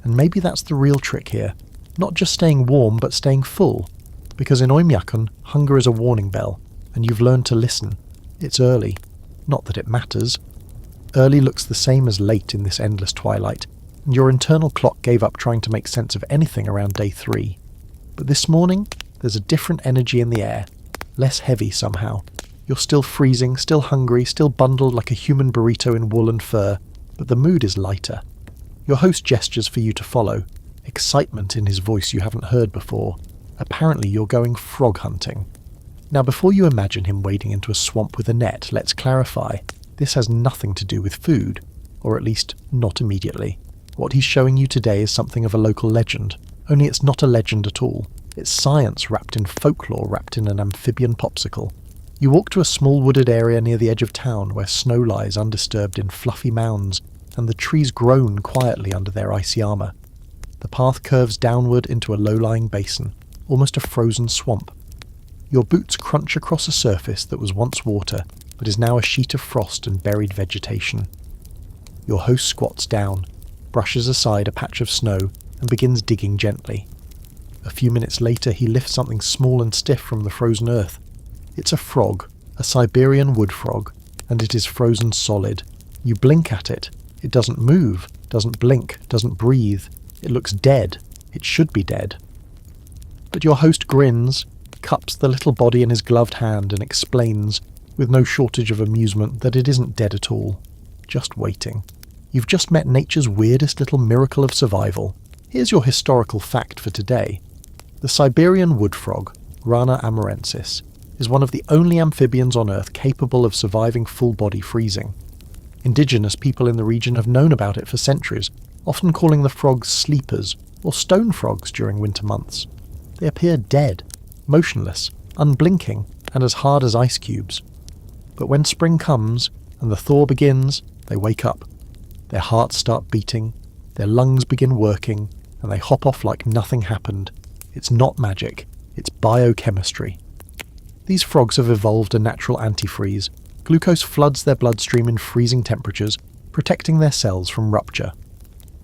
And maybe that's the real trick here. Not just staying warm, but staying full. Because in Oymyakon, hunger is a warning bell, and you've learned to listen. It's early. Not that it matters. Early looks the same as late in this endless twilight, and your internal clock gave up trying to make sense of anything around day 3. But this morning, there's a different energy in the air, less heavy somehow. You're still freezing, still hungry, still bundled like a human burrito in wool and fur, but the mood is lighter. Your host gestures for you to follow, excitement in his voice you haven't heard before. Apparently you're going frog hunting. Now before you imagine him wading into a swamp with a net, let's clarify. This has nothing to do with food, or at least not immediately. What he's showing you today is something of a local legend, only it's not a legend at all. It's science wrapped in folklore, wrapped in an amphibian popsicle. You walk to a small wooded area near the edge of town where snow lies undisturbed in fluffy mounds, and the trees groan quietly under their icy armour. The path curves downward into a low-lying basin, almost a frozen swamp. Your boots crunch across a surface that was once water, but is now a sheet of frost and buried vegetation. Your host squats down, brushes aside a patch of snow, and begins digging gently. A few minutes later he lifts something small and stiff from the frozen earth. It's a frog, a Siberian wood frog, and it is frozen solid. You blink at it. It doesn't move, doesn't blink, doesn't breathe. It looks dead. It should be dead. But your host grins, cups the little body in his gloved hand and explains, with no shortage of amusement, that it isn't dead at all. Just waiting. You've just met nature's weirdest little miracle of survival. Here's your historical fact for today. The Siberian wood frog, Rana amurensis, is one of the only amphibians on Earth capable of surviving full-body freezing. Indigenous people in the region have known about it for centuries, often calling the frogs sleepers or stone frogs during winter months. They appear dead, motionless, unblinking, and as hard as ice cubes. But when spring comes and the thaw begins, they wake up. Their hearts start beating, their lungs begin working, and they hop off like nothing happened. It's not magic, it's biochemistry. These frogs have evolved a natural antifreeze. Glucose floods their bloodstream in freezing temperatures, protecting their cells from rupture.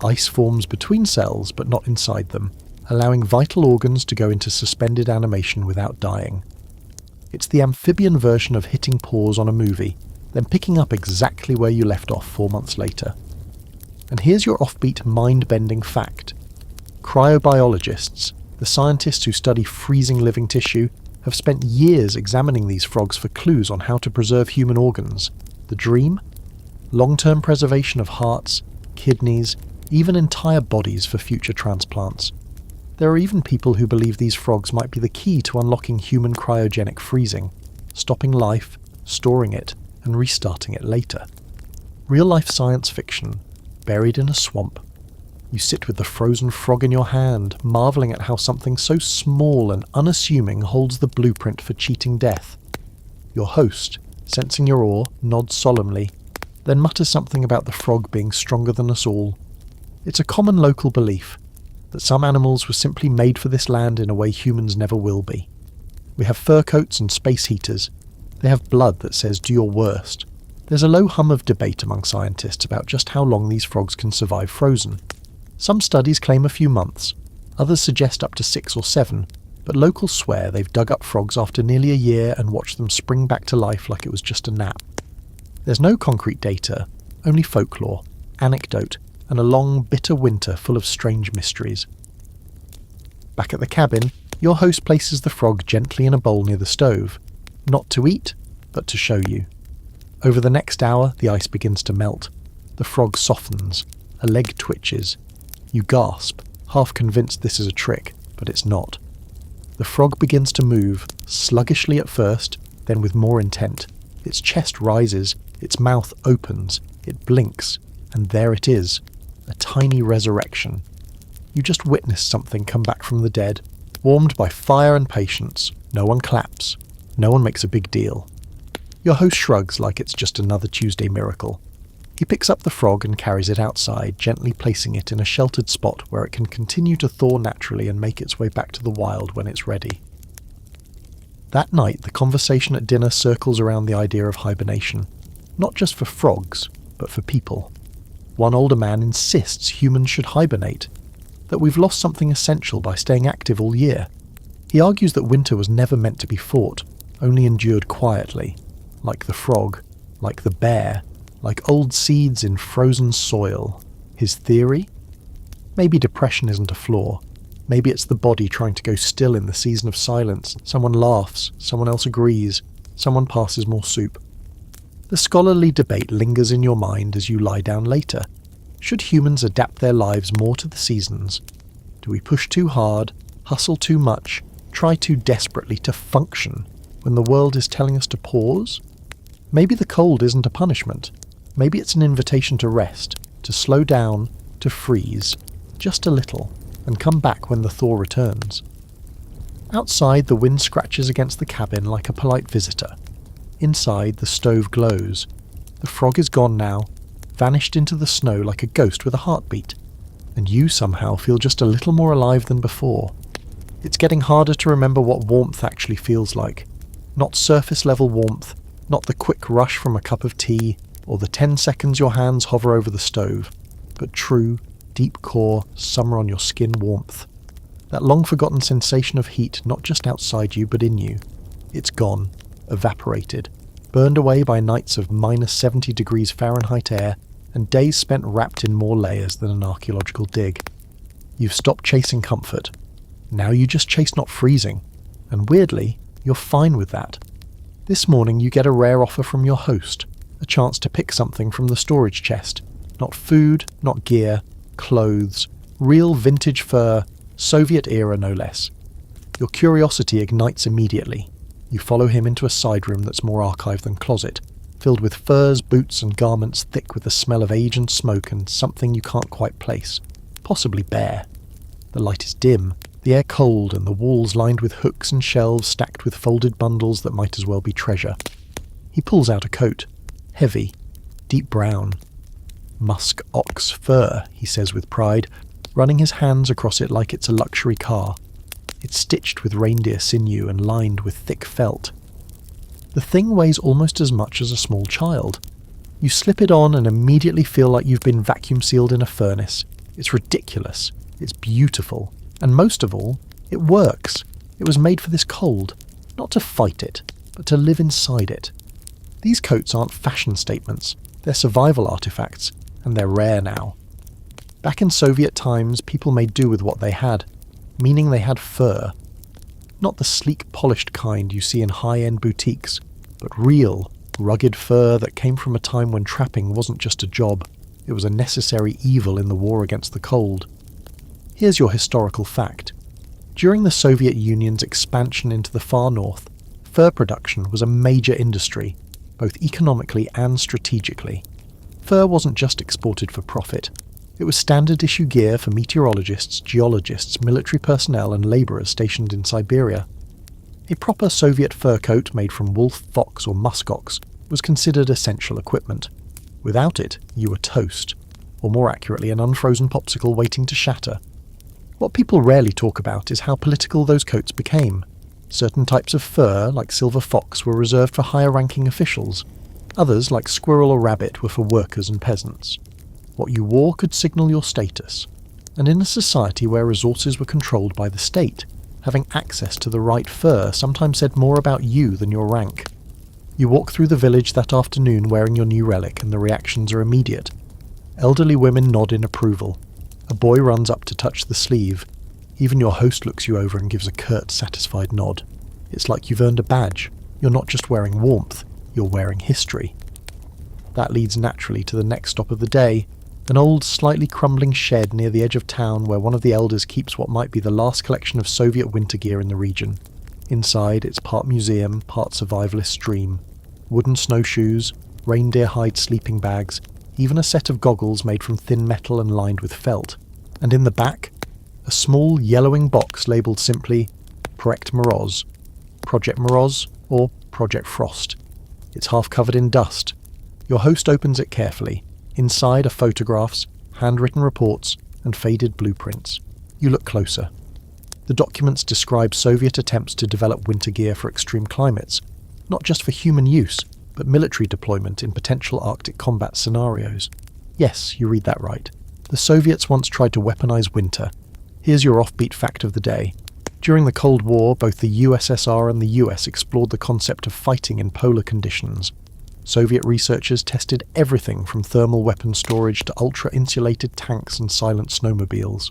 Ice forms between cells but not inside them, allowing vital organs to go into suspended animation without dying. It's the amphibian version of hitting pause on a movie, then picking up exactly where you left off 4 months later. And here's your offbeat, mind-bending fact. Cryobiologists, the scientists who study freezing living tissue, have spent years examining these frogs for clues on how to preserve human organs. The dream? Long-term preservation of hearts, kidneys, even entire bodies for future transplants. There are even people who believe these frogs might be the key to unlocking human cryogenic freezing, stopping life, storing it, and restarting it later. Real-life science fiction, buried in a swamp. You sit with the frozen frog in your hand, marvelling at how something so small and unassuming holds the blueprint for cheating death. Your host, sensing your awe, nods solemnly, then mutters something about the frog being stronger than us all. It's a common local belief that some animals were simply made for this land in a way humans never will be. We have fur coats and space heaters. They have blood that says do your worst. There's a low hum of debate among scientists about just how long these frogs can survive frozen. Some studies claim a few months, others suggest up to 6 or 7, but locals swear they've dug up frogs after nearly a year and watched them spring back to life like it was just a nap. There's no concrete data, only folklore, anecdote, and a long, bitter winter full of strange mysteries. Back at the cabin, your host places the frog gently in a bowl near the stove, not to eat, but to show you. Over the next hour, the ice begins to melt. The frog softens, a leg twitches. You gasp, half convinced this is a trick, but it's not. The frog begins to move, sluggishly at first, then with more intent. Its chest rises, its mouth opens, it blinks, and there it is, a tiny resurrection. You just witnessed something come back from the dead, warmed by fire and patience. No one claps. No one makes a big deal. Your host shrugs like it's just another Tuesday miracle. He picks up the frog and carries it outside, gently placing it in a sheltered spot where it can continue to thaw naturally and make its way back to the wild when it's ready. That night, the conversation at dinner circles around the idea of hibernation, not just for frogs, but for people. One older man insists humans should hibernate, that we've lost something essential by staying active all year. He argues that winter was never meant to be fought, only endured quietly, like the frog, like the bear, like old seeds in frozen soil. His theory? Maybe depression isn't a flaw. Maybe it's the body trying to go still in the season of silence. Someone laughs, someone else agrees, someone passes more soup. The scholarly debate lingers in your mind as you lie down later. Should humans adapt their lives more to the seasons? Do we push too hard, hustle too much, try too desperately to function when the world is telling us to pause? Maybe the cold isn't a punishment. Maybe it's an invitation to rest, to slow down, to freeze, just a little, and come back when the thaw returns. Outside, the wind scratches against the cabin like a polite visitor. Inside, the stove glows. The frog is gone now, vanished into the snow like a ghost with a heartbeat, and you somehow feel just a little more alive than before. It's getting harder to remember what warmth actually feels like. Not surface-level warmth, not the quick rush from a cup of tea, or the 10 seconds your hands hover over the stove, but true, deep core, summer on your skin warmth. That long-forgotten sensation of heat not just outside you but in you. It's gone, evaporated, burned away by nights of minus 70 degrees Fahrenheit air and days spent wrapped in more layers than an archaeological dig. You've stopped chasing comfort. Now you just chase not freezing, and weirdly, you're fine with that. This morning you get a rare offer from your host, a chance to pick something from the storage chest. Not food, not gear, clothes, real vintage fur, Soviet era no less. Your curiosity ignites immediately. You follow him into a side room that's more archive than closet, filled with furs, boots and garments thick with the smell of age and smoke and something you can't quite place, possibly bear. The light is dim, the air cold and the walls lined with hooks and shelves stacked with folded bundles that might as well be treasure. He pulls out a coat. Heavy, deep brown. Musk ox fur, he says with pride, running his hands across it like it's a luxury car. It's stitched with reindeer sinew and lined with thick felt. The thing weighs almost as much as a small child. You slip it on and immediately feel like you've been vacuum sealed in a furnace. It's ridiculous. It's beautiful. And most of all, it works. It was made for this cold. Not to fight it, but to live inside it. These coats aren't fashion statements, they're survival artifacts, and they're rare now. Back in Soviet times, people made do with what they had, meaning they had fur. Not the sleek, polished kind you see in high-end boutiques, but real, rugged fur that came from a time when trapping wasn't just a job, it was a necessary evil in the war against the cold. Here's your historical fact. During the Soviet Union's expansion into the far north, fur production was a major industry, both economically and strategically. Fur wasn't just exported for profit. It was standard-issue gear for meteorologists, geologists, military personnel and labourers stationed in Siberia. A proper Soviet fur coat made from wolf, fox or muskox was considered essential equipment. Without it, you were toast, or more accurately an unfrozen popsicle waiting to shatter. What people rarely talk about is how political those coats became. Certain types of fur, like silver fox, were reserved for higher-ranking officials. Others, like squirrel or rabbit, were for workers and peasants. What you wore could signal your status. And in a society where resources were controlled by the state, Having access to the right fur sometimes said more about you than your rank. You walk through the village that afternoon wearing your new relic, and the reactions are immediate. Elderly women nod in approval. A boy runs up to touch the sleeve. Even your host looks you over and gives a curt, satisfied nod. It's like you've earned a badge. You're not just wearing warmth, you're wearing history. That leads naturally to the next stop of the day, an old, slightly crumbling shed near the edge of town where one of the elders keeps what might be the last collection of Soviet winter gear in the region. Inside, it's part museum, part survivalist dream. Wooden snowshoes, reindeer hide sleeping bags, even a set of goggles made from thin metal and lined with felt. And in the back, a small yellowing box labelled simply Project Moroz, Project Moroz, or Project Frost. It's half covered in dust. Your host opens it carefully. Inside are photographs, handwritten reports, and faded blueprints. You look closer. The documents describe Soviet attempts to develop winter gear for extreme climates, not just for human use, but military deployment in potential Arctic combat scenarios. Yes, you read that right. The Soviets once tried to weaponize winter. Here's your offbeat fact of the day. During the Cold War, both the USSR and the US explored the concept of fighting in polar conditions. Soviet researchers tested everything from thermal weapon storage to ultra-insulated tanks and silent snowmobiles.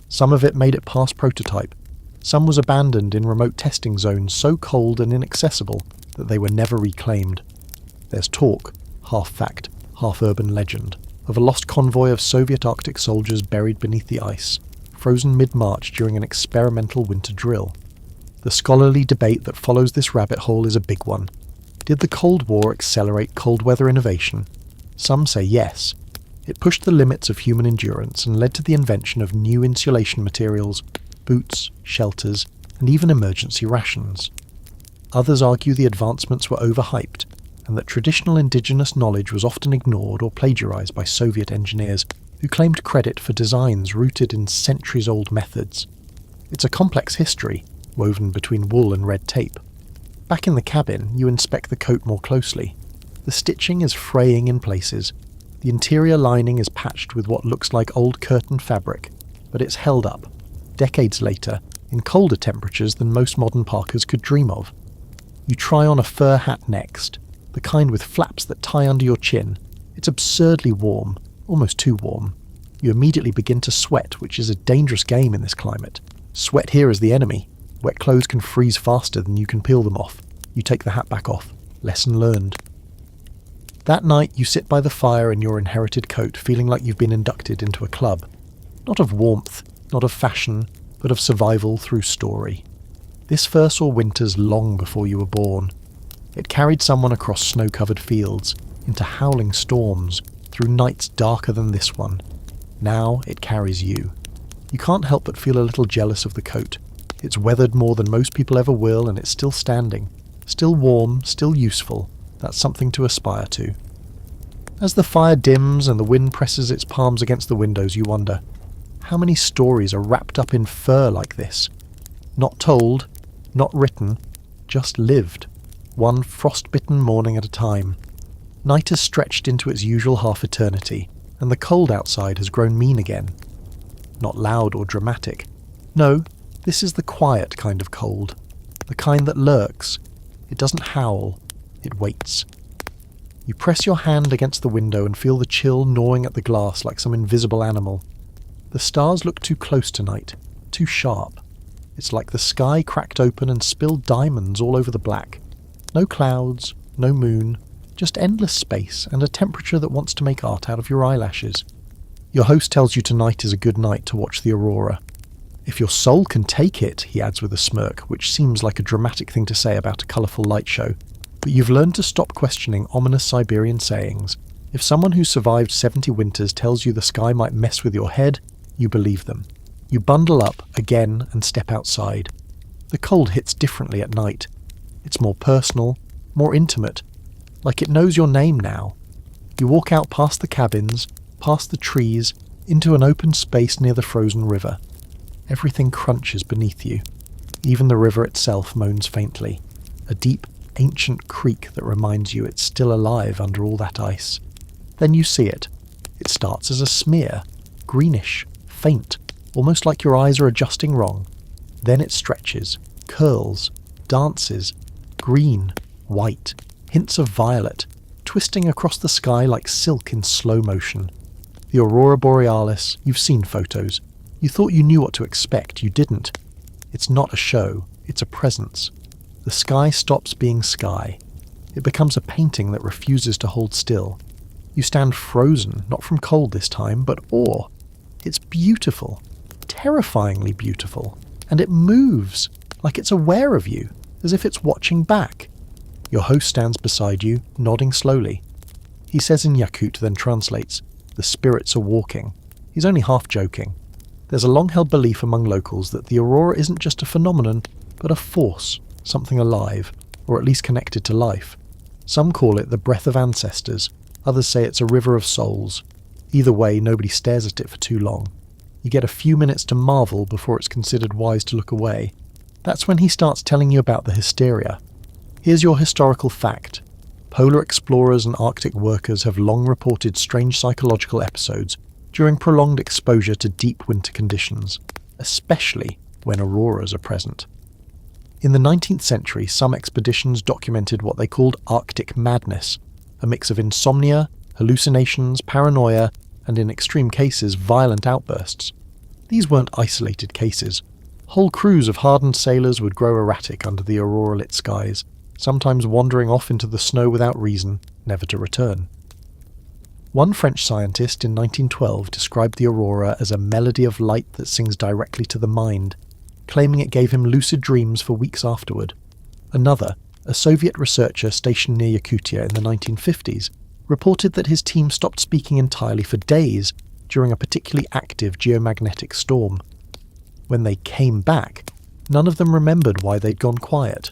Some of it made it past prototype. Some was abandoned in remote testing zones so cold and inaccessible that they were never reclaimed. There's talk, half fact, half urban legend, of a lost convoy of Soviet Arctic soldiers buried beneath the ice, frozen mid-March during an experimental winter drill. The scholarly debate that follows this rabbit hole is a big one. Did the Cold War accelerate cold weather innovation? Some say yes. It pushed the limits of human endurance and led to the invention of new insulation materials, boots, shelters, and even emergency rations. Others argue the advancements were overhyped, and that traditional indigenous knowledge was often ignored or plagiarized by Soviet engineers who claimed credit for designs rooted in centuries-old methods. It's a complex history, woven between wool and red tape. Back in the cabin, you inspect the coat more closely. The stitching is fraying in places. The interior lining is patched with what looks like old curtain fabric, but it's held up, decades later, in colder temperatures than most modern parkas could dream of. You try on a fur hat next, the kind with flaps that tie under your chin. It's absurdly warm, almost too warm. You immediately begin to sweat, which is a dangerous game in this climate. Sweat here is the enemy. Wet clothes can freeze faster than you can peel them off. You take the hat back off. Lesson learned. That night you sit by the fire in your inherited coat, feeling like you've been inducted into a club. Not of warmth, not of fashion, but of survival through story. This fur saw winters long before you were born. It carried someone across snow-covered fields, into howling storms, through nights darker than this one. Now it carries you. You can't help but feel a little jealous of the coat. It's weathered more than most people ever will, and it's still standing. Still warm, still useful. That's something to aspire to. As the fire dims and the wind presses its palms against the windows, you wonder, how many stories are wrapped up in fur like this? Not told, not written, just lived. One frost-bitten morning at a time. Night has stretched into its usual half-eternity, and the cold outside has grown mean again. Not loud or dramatic. No, this is the quiet kind of cold. The kind that lurks. It doesn't howl. It waits. You press your hand against the window and feel the chill gnawing at the glass like some invisible animal. The stars look too close tonight, too sharp. It's like the sky cracked open and spilled diamonds all over the black. No clouds, no moon, just endless space and a temperature that wants to make art out of your eyelashes. Your host tells you tonight is a good night to watch the aurora. If your soul can take it, he adds with a smirk, which seems like a dramatic thing to say about a colourful light show. But you've learned to stop questioning ominous Siberian sayings. If someone who survived 70 winters tells you the sky might mess with your head, you believe them. You bundle up again and step outside. The cold hits differently at night. It's more personal, more intimate, like it knows your name now. You walk out past the cabins, past the trees, into an open space near the frozen river. Everything crunches beneath you. Even the river itself moans faintly, a deep, ancient creek that reminds you it's still alive under all that ice. Then you see it. It starts as a smear, greenish, faint, almost like your eyes are adjusting wrong. Then it stretches, curls, dances, green, white, hints of violet, twisting across the sky like silk in slow motion. The aurora borealis, you've seen photos. You thought you knew what to expect, you didn't. It's not a show, it's a presence. The sky stops being sky. It becomes a painting that refuses to hold still. You stand frozen, not from cold this time, but awe. It's beautiful, terrifyingly beautiful, and it moves, like it's aware of you, as if it's watching back. Your host stands beside you, nodding slowly. He says in Yakut, then translates, "The spirits are walking." He's only half joking. There's a long-held belief among locals that the aurora isn't just a phenomenon, but a force, something alive, or at least connected to life. Some call it the breath of ancestors, others say it's a river of souls. Either way, nobody stares at it for too long. You get a few minutes to marvel before it's considered wise to look away. That's when he starts telling you about the hysteria. Here's your historical fact. Polar explorers and Arctic workers have long reported strange psychological episodes during prolonged exposure to deep winter conditions, especially when auroras are present. In the 19th century, some expeditions documented what they called Arctic madness, a mix of insomnia, hallucinations, paranoia, and in extreme cases, violent outbursts. These weren't isolated cases. Whole crews of hardened sailors would grow erratic under the aurora-lit skies, sometimes wandering off into the snow without reason, never to return. One French scientist in 1912 described the aurora as a melody of light that sings directly to the mind, claiming it gave him lucid dreams for weeks afterward. Another, a Soviet researcher stationed near Yakutia in the 1950s, reported that his team stopped speaking entirely for days during a particularly active geomagnetic storm. When they came back, none of them remembered why they'd gone quiet.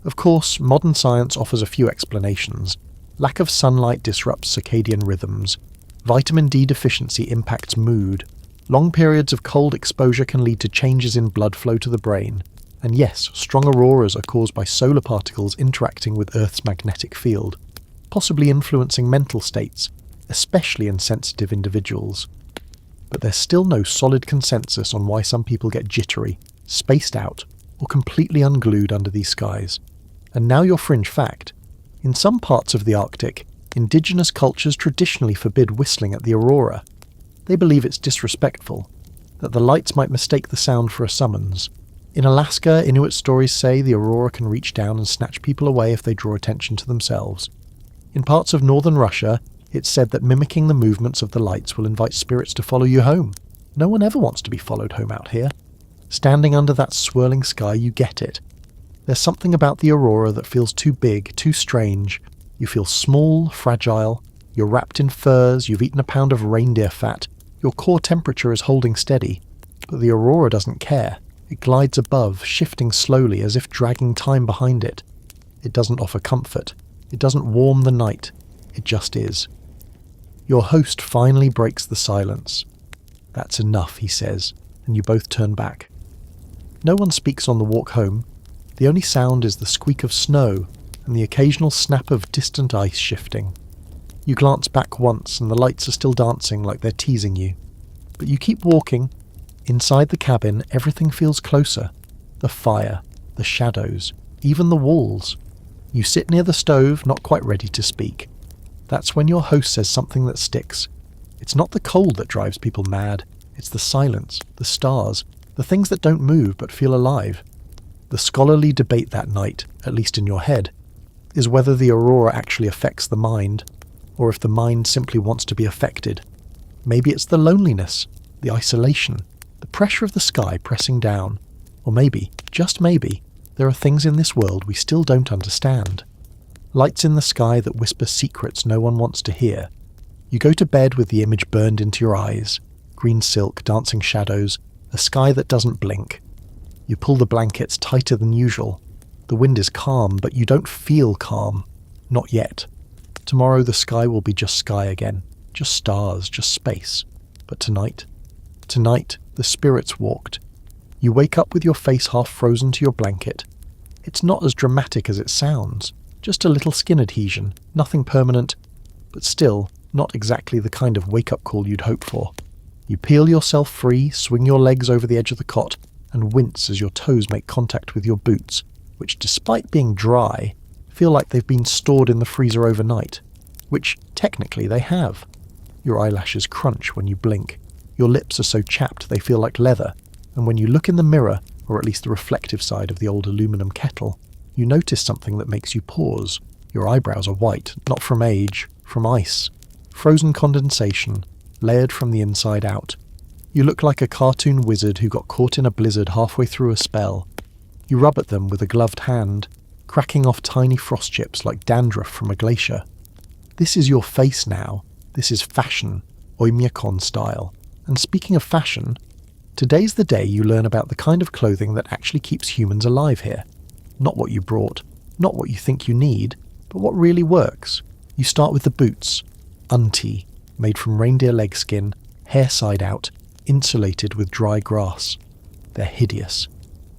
Of course, modern science offers a few explanations. Lack of sunlight disrupts circadian rhythms. Vitamin D deficiency impacts mood. Long periods of cold exposure can lead to changes in blood flow to the brain. And yes, strong auroras are caused by solar particles interacting with Earth's magnetic field, possibly influencing mental states, especially in sensitive individuals. But there's still no solid consensus on why some people get jittery, spaced out, or completely unglued under these skies. And now your fringe fact. In some parts of the Arctic, indigenous cultures traditionally forbid whistling at the aurora. They believe it's disrespectful, that the lights might mistake the sound for a summons. In Alaska, Inuit stories say the aurora can reach down and snatch people away if they draw attention to themselves. In parts of northern Russia, it's said that mimicking the movements of the lights will invite spirits to follow you home. No one ever wants to be followed home out here. Standing under that swirling sky, you get it. There's something about the aurora that feels too big, too strange. You feel small, fragile. You're wrapped in furs, you've eaten a pound of reindeer fat. Your core temperature is holding steady. But the aurora doesn't care. It glides above, shifting slowly as if dragging time behind it. It doesn't offer comfort. It doesn't warm the night. It just is. Your host finally breaks the silence. "That's enough," he says, and you both turn back. No one speaks on the walk home. The only sound is the squeak of snow and the occasional snap of distant ice shifting. You glance back once and the lights are still dancing like they're teasing you. But you keep walking. Inside the cabin, everything feels closer. The fire, the shadows, even the walls. You sit near the stove, not quite ready to speak. That's when your host says something that sticks. It's not the cold that drives people mad. It's the silence, the stars, the things that don't move but feel alive. The scholarly debate that night, at least in your head, is whether the aurora actually affects the mind, or if the mind simply wants to be affected. Maybe it's the loneliness, the isolation, the pressure of the sky pressing down. Or maybe, just maybe, there are things in this world we still don't understand. Lights in the sky that whisper secrets no one wants to hear. You go to bed with the image burned into your eyes. Green silk, dancing shadows, a sky that doesn't blink. You pull the blankets tighter than usual. The wind is calm, but you don't feel calm. Not yet. Tomorrow the sky will be just sky again. Just stars, just space. But tonight? Tonight, the spirits walked. You wake up with your face half frozen to your blanket. It's not as dramatic as it sounds. Just a little skin adhesion, nothing permanent, but still not exactly the kind of wake-up call you'd hope for. You peel yourself free, swing your legs over the edge of the cot, and wince as your toes make contact with your boots, which, despite being dry, feel like they've been stored in the freezer overnight, which technically they have. Your eyelashes crunch when you blink. Your lips are so chapped they feel like leather, and when you look in the mirror, or at least the reflective side of the old aluminum kettle, you notice something that makes you pause. Your eyebrows are white, not from age, from ice. Frozen condensation, layered from the inside out. You look like a cartoon wizard who got caught in a blizzard halfway through a spell. You rub at them with a gloved hand, cracking off tiny frost chips like dandruff from a glacier. This is your face now. This is fashion, oymyakon style. And speaking of fashion, today's the day you learn about the kind of clothing that actually keeps humans alive here. Not what you brought, not what you think you need, but what really works. You start with the boots. Unti, made from reindeer leg skin, hair side out, insulated with dry grass. They're hideous.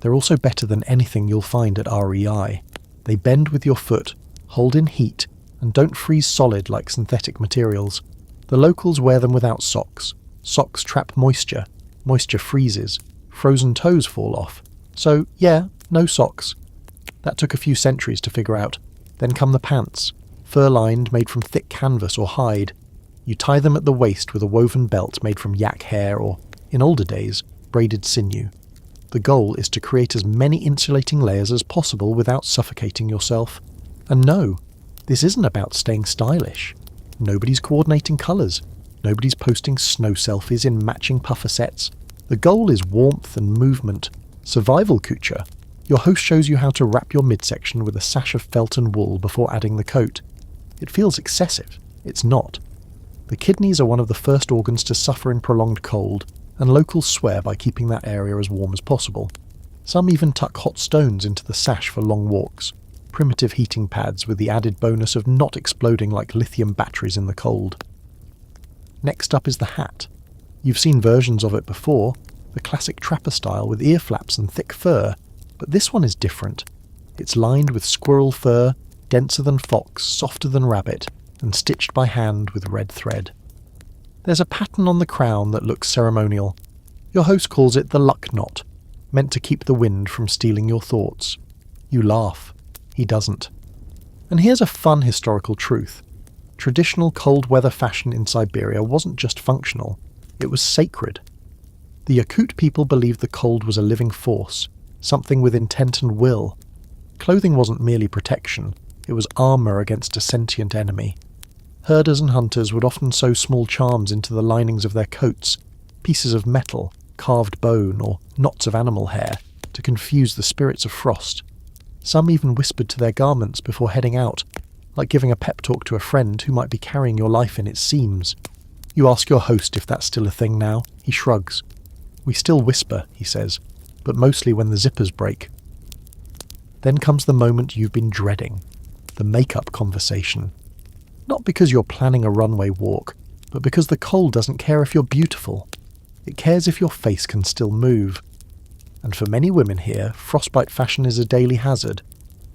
They're also better than anything you'll find at REI. They bend with your foot, hold in heat, and don't freeze solid like synthetic materials. The locals wear them without socks. Socks trap moisture. Moisture freezes. Frozen toes fall off. So, yeah, no socks. That took a few centuries to figure out. Then come the pants. Fur-lined, made from thick canvas or hide. You tie them at the waist with a woven belt made from yak hair or, in older days, braided sinew. The goal is to create as many insulating layers as possible without suffocating yourself. And no, this isn't about staying stylish. Nobody's coordinating colours. Nobody's posting snow selfies in matching puffer sets. The goal is warmth and movement. Survival couture. Your host shows you how to wrap your midsection with a sash of felt and wool before adding the coat. It feels excessive. It's not. The kidneys are one of the first organs to suffer in prolonged cold, and locals swear by keeping that area as warm as possible. Some even tuck hot stones into the sash for long walks. Primitive heating pads with the added bonus of not exploding like lithium batteries in the cold. Next up is the hat. You've seen versions of it before, the classic trapper style with ear flaps and thick fur, but this one is different. It's lined with squirrel fur, denser than fox, softer than rabbit, and stitched by hand with red thread. There's a pattern on the crown that looks ceremonial. Your host calls it the luck knot, meant to keep the wind from stealing your thoughts. You laugh. He doesn't. And here's a fun historical truth. Traditional cold weather fashion in Siberia wasn't just functional, it was sacred. The Yakut people believed the cold was a living force, something with intent and will. Clothing wasn't merely protection, it was armour against a sentient enemy. Herders and hunters would often sew small charms into the linings of their coats, pieces of metal, carved bone, or knots of animal hair, to confuse the spirits of frost. Some even whispered to their garments before heading out, like giving a pep talk to a friend who might be carrying your life in its seams. You ask your host if that's still a thing now. He shrugs. We still whisper, he says, but mostly when the zippers break. Then comes the moment you've been dreading, the makeup conversation. Not because you're planning a runway walk, but because the cold doesn't care if you're beautiful. It cares if your face can still move. And for many women here, frostbite fashion is a daily hazard.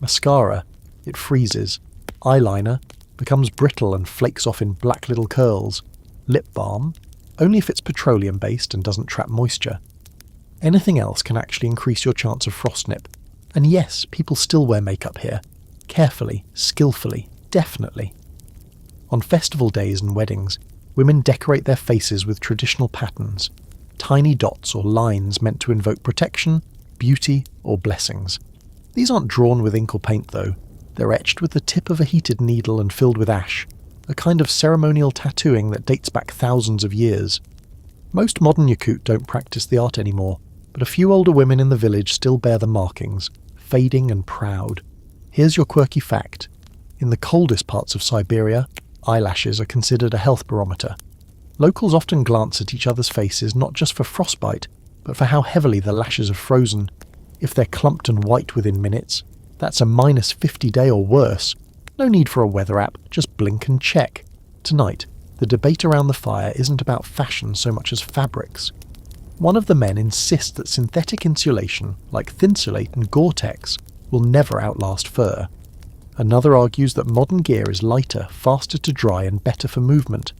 Mascara, it freezes. Eyeliner, becomes brittle and flakes off in black little curls. Lip balm, only if it's petroleum-based and doesn't trap moisture. Anything else can actually increase your chance of frostnip. And yes, people still wear makeup here. Carefully, skillfully, definitely. On festival days and weddings, women decorate their faces with traditional patterns. Tiny dots or lines meant to invoke protection, beauty, or blessings. These aren't drawn with ink or paint though. They're etched with the tip of a heated needle and filled with ash, a kind of ceremonial tattooing that dates back thousands of years. Most modern Yakut don't practice the art anymore, but a few older women in the village still bear the markings, fading and proud. Here's your quirky fact. In the coldest parts of Siberia, eyelashes are considered a health barometer. Locals often glance at each other's faces not just for frostbite, but for how heavily the lashes are frozen. If they're clumped and white within minutes, that's a -50 day or worse. No need for a weather app, just blink and check. Tonight, the debate around the fire isn't about fashion so much as fabrics. One of the men insists that synthetic insulation, like Thinsulate and Gore-Tex, will never outlast fur. Another argues that modern gear is lighter, faster to dry and better for movement.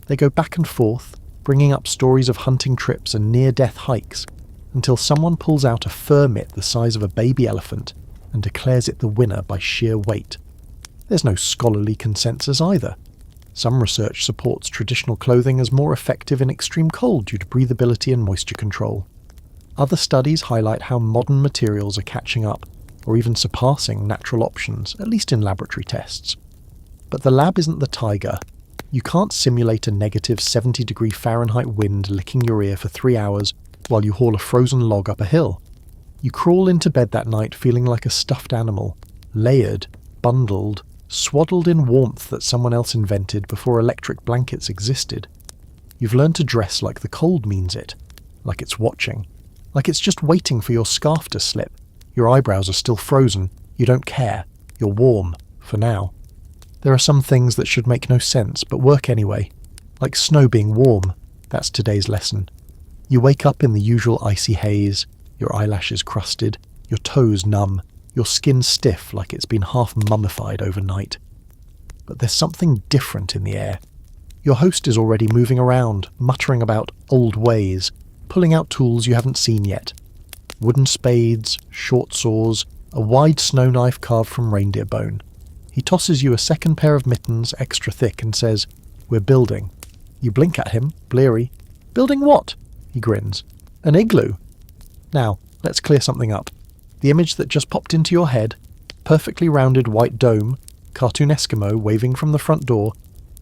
They go back and forth, bringing up stories of hunting trips and near-death hikes, until someone pulls out a fur mitt the size of a baby elephant and declares it the winner by sheer weight. There's no scholarly consensus either. Some research supports traditional clothing as more effective in extreme cold due to breathability and moisture control. Other studies highlight how modern materials are catching up, or even surpassing natural options, at least in laboratory tests. But the lab isn't the tiger. You can't simulate a negative 70-degree Fahrenheit wind licking your ear for 3 hours while you haul a frozen log up a hill. You crawl into bed that night feeling like a stuffed animal, layered, bundled, swaddled in warmth that someone else invented before electric blankets existed. You've learned to dress like the cold means it, like it's watching, like it's just waiting for your scarf to slip. Your eyebrows are still frozen, you don't care, you're warm, for now. There are some things that should make no sense but work anyway, like snow being warm. That's today's lesson. You wake up in the usual icy haze, your eyelashes crusted, your toes numb, your skin stiff like it's been half mummified overnight. But there's something different in the air. Your host is already moving around, muttering about old ways, pulling out tools you haven't seen yet. Wooden spades, short saws, a wide snow knife carved from reindeer bone. He tosses you a second pair of mittens extra thick and says, "We're building." You blink at him, bleary. "Building what?" He grins. "An igloo." Now, let's clear something up. The image that just popped into your head, perfectly rounded white dome, cartoon Eskimo waving from the front door,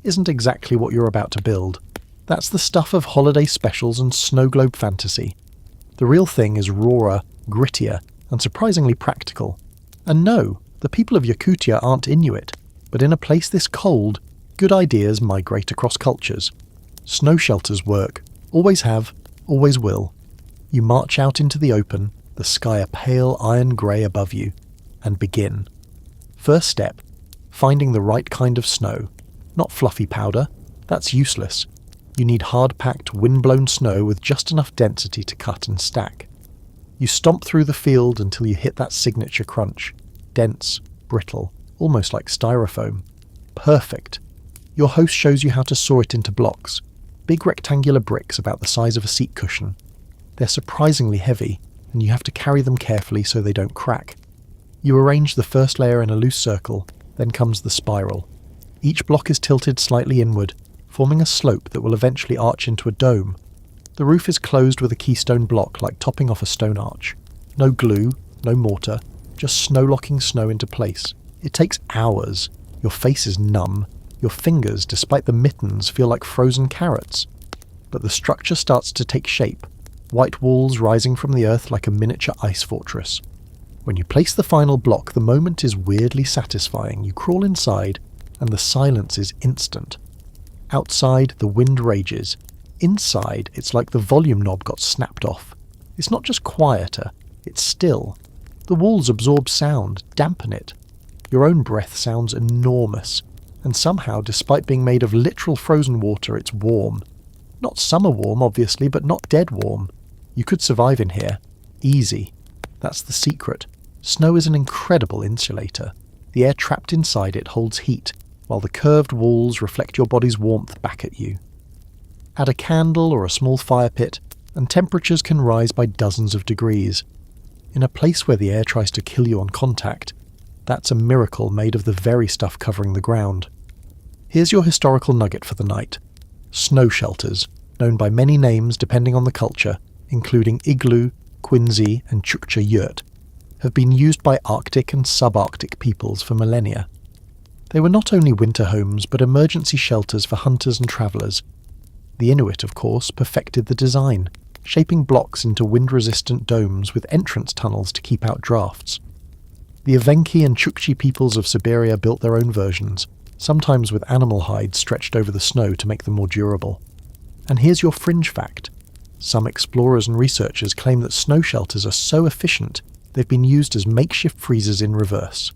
isn't exactly what you're about to build. That's the stuff of holiday specials and snow globe fantasy. The real thing is rawer, grittier, and surprisingly practical. And no, the people of Yakutia aren't Inuit, but in a place this cold, good ideas migrate across cultures. Snow shelters work, always have, always will. You march out into the open, the sky a pale iron grey above you, and begin. First step, finding the right kind of snow. Not fluffy powder, that's useless. You need hard-packed, wind-blown snow with just enough density to cut and stack. You stomp through the field until you hit that signature crunch. Dense, brittle, almost like styrofoam. Perfect. Your host shows you how to saw it into blocks. Big rectangular bricks about the size of a seat cushion. They're surprisingly heavy, and you have to carry them carefully so they don't crack. You arrange the first layer in a loose circle, then comes the spiral. Each block is tilted slightly inward, forming a slope that will eventually arch into a dome. The roof is closed with a keystone block like topping off a stone arch. No glue, no mortar, just snow-locking snow into place. It takes hours. Your face is numb. Your fingers, despite the mittens, feel like frozen carrots. But the structure starts to take shape, white walls rising from the earth like a miniature ice fortress. When you place the final block, the moment is weirdly satisfying. You crawl inside, and the silence is instant. Outside, the wind rages. Inside, it's like the volume knob got snapped off. It's not just quieter, it's still. The walls absorb sound, dampen it. Your own breath sounds enormous, and somehow, despite being made of literal frozen water, it's warm. Not summer warm, obviously, but not dead warm. You could survive in here. Easy. That's the secret. Snow is an incredible insulator. The air trapped inside it holds heat, while the curved walls reflect your body's warmth back at you. Add a candle or a small fire pit, and temperatures can rise by dozens of degrees. In a place where the air tries to kill you on contact, that's a miracle made of the very stuff covering the ground. Here's your historical nugget for the night. Snow shelters, known by many names depending on the culture, including igloo, quinzhee, and Chukcha yurt, have been used by Arctic and subarctic peoples for millennia. They were not only winter homes, but emergency shelters for hunters and travellers. The Inuit, of course, perfected the design, shaping blocks into wind-resistant domes with entrance tunnels to keep out drafts. The Evenki and Chukchi peoples of Siberia built their own versions, sometimes with animal hides stretched over the snow to make them more durable. And here's your fringe fact. Some explorers and researchers claim that snow shelters are so efficient they've been used as makeshift freezers in reverse.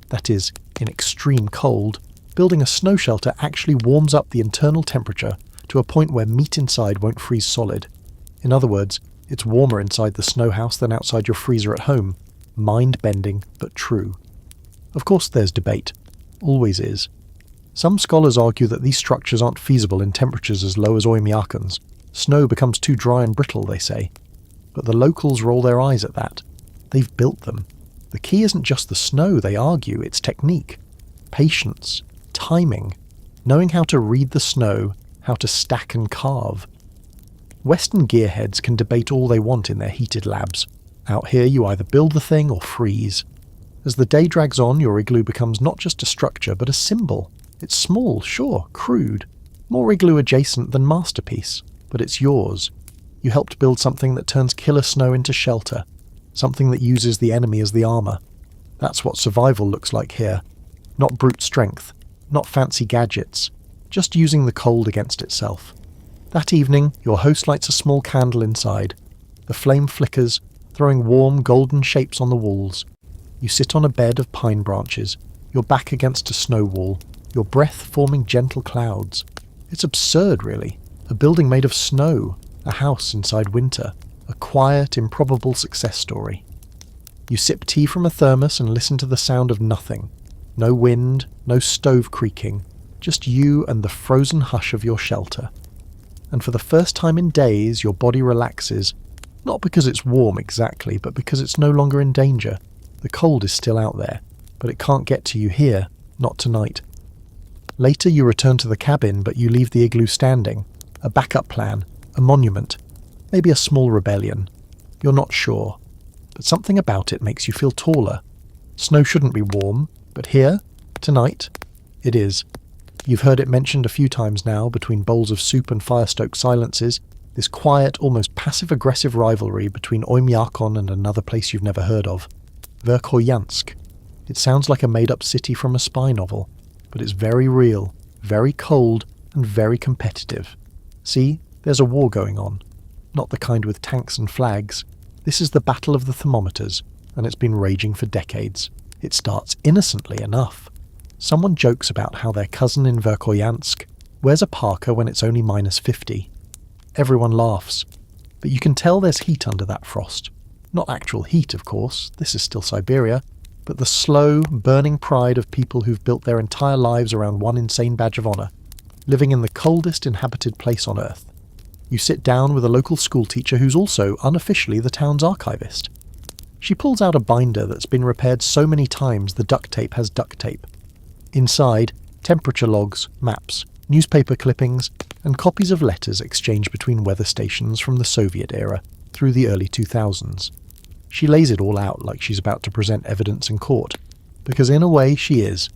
That is, in extreme cold, building a snow shelter actually warms up the internal temperature to a point where meat inside won't freeze solid. In other words, it's warmer inside the snow house than outside your freezer at home. Mind-bending, but true. Of course there's debate. Always is. Some scholars argue that these structures aren't feasible in temperatures as low as Oymyakons. Snow becomes too dry and brittle, they say. but the locals roll their eyes at that. They've built them. The key isn't just the snow, they argue, it's technique. Patience, timing, knowing how to read the snow, how to stack and carve. Western gearheads can debate all they want in their heated labs. Out here you either build the thing or freeze. As the day drags on, your igloo becomes not just a structure but a symbol. It's small, sure, crude, more igloo adjacent than masterpiece, but it's yours. You helped build something that turns killer snow into shelter, something that uses the enemy as the armor. That's what survival looks like here. Not brute strength, not fancy gadgets, just using the cold against itself. That evening, your host lights a small candle inside. The flame flickers, throwing warm, golden shapes on the walls. You sit on a bed of pine branches, your back against a snow wall, your breath forming gentle clouds. It's absurd, really. A building made of snow, a house inside winter, a quiet, improbable success story. You sip tea from a thermos and listen to the sound of nothing. No wind, no stove creaking, just you and the frozen hush of your shelter. And for the first time in days, your body relaxes, not because it's warm exactly, but because it's no longer in danger. The cold is still out there, but it can't get to you here, not tonight. Later you return to the cabin, but you leave the igloo standing. A backup plan, a monument, maybe a small rebellion. You're not sure, but something about it makes you feel taller. Snow shouldn't be warm, but here, tonight, it is. You've heard it mentioned a few times now, between bowls of soup and fire-stoked silences, this quiet, almost passive-aggressive rivalry between Oymyakon and another place you've never heard of, Verkhoyansk. It sounds like a made-up city from a spy novel, but it's very real, very cold, and very competitive. See, there's a war going on. Not the kind with tanks and flags. This is the battle of the thermometers, and it's been raging for decades. It starts innocently enough. Someone jokes about how their cousin in Verkhoyansk wears a parka when it's only -50. Everyone laughs, but you can tell there's heat under that frost. Not actual heat, of course, this is still Siberia, but the slow, burning pride of people who've built their entire lives around one insane badge of honor, living in the coldest inhabited place on Earth. You sit down with a local schoolteacher who's also unofficially the town's archivist. She pulls out a binder that's been repaired so many times the duct tape has duct tape. Inside, temperature logs, maps, newspaper clippings, and copies of letters exchanged between weather stations from the Soviet era through the early 2000s. She lays it all out like she's about to present evidence in court, because in a way she is.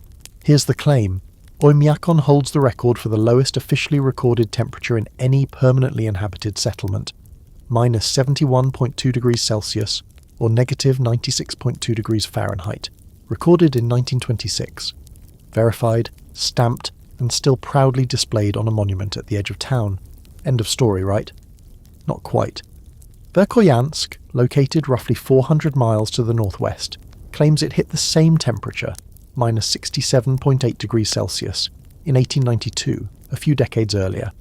Here's the claim. Oymyakon holds the record for the lowest officially recorded temperature in any permanently inhabited settlement, -71.2 degrees Celsius, or -96.2 degrees Fahrenheit, recorded in 1926. Verified, stamped, and still proudly displayed on a monument at the edge of town. End of story, right? Not quite. Verkhoyansk, located roughly 400 miles to the northwest, claims it hit the same temperature, -67.8 degrees Celsius, in 1892, a few decades earlier.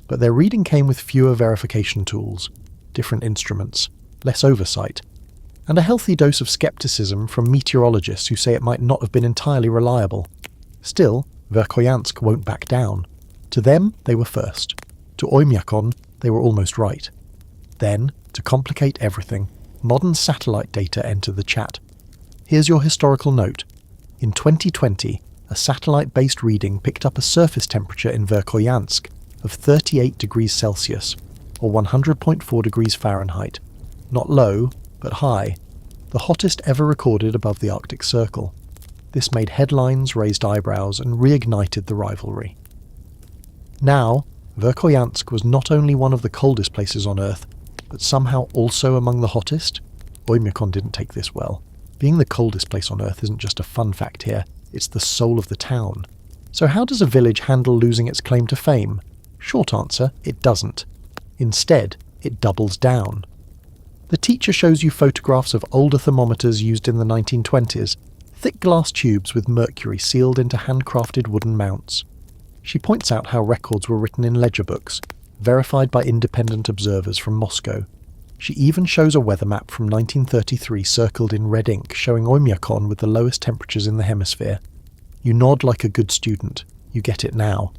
But their reading came with fewer verification tools, different instruments, less oversight, and a healthy dose of skepticism from meteorologists who say it might not have been entirely reliable. Still, Verkhoyansk won't back down. To them, they were first. To Oymyakon, they were almost right. Then, to complicate everything, modern satellite data enter the chat. Here's your historical note. In 2020, a satellite-based reading picked up a surface temperature in Verkhoyansk of 38 degrees Celsius, or 100.4 degrees Fahrenheit. Not low, but high. The hottest ever recorded above the Arctic Circle. This made headlines, raised eyebrows, and reignited the rivalry. Now, Verkhoyansk was not only one of the coldest places on Earth, but somehow also among the hottest. Oymyakon didn't take this well. Being the coldest place on Earth isn't just a fun fact here, it's the soul of the town. So how does a village handle losing its claim to fame? Short answer, it doesn't. Instead, it doubles down. The teacher shows you photographs of older thermometers used in the 1920s, thick glass tubes with mercury sealed into handcrafted wooden mounts. She points out how records were written in ledger books, verified by independent observers from Moscow. She even shows a weather map from 1933 circled in red ink showing Oymyakon with the lowest temperatures in the hemisphere. You nod like a good student. You get it now.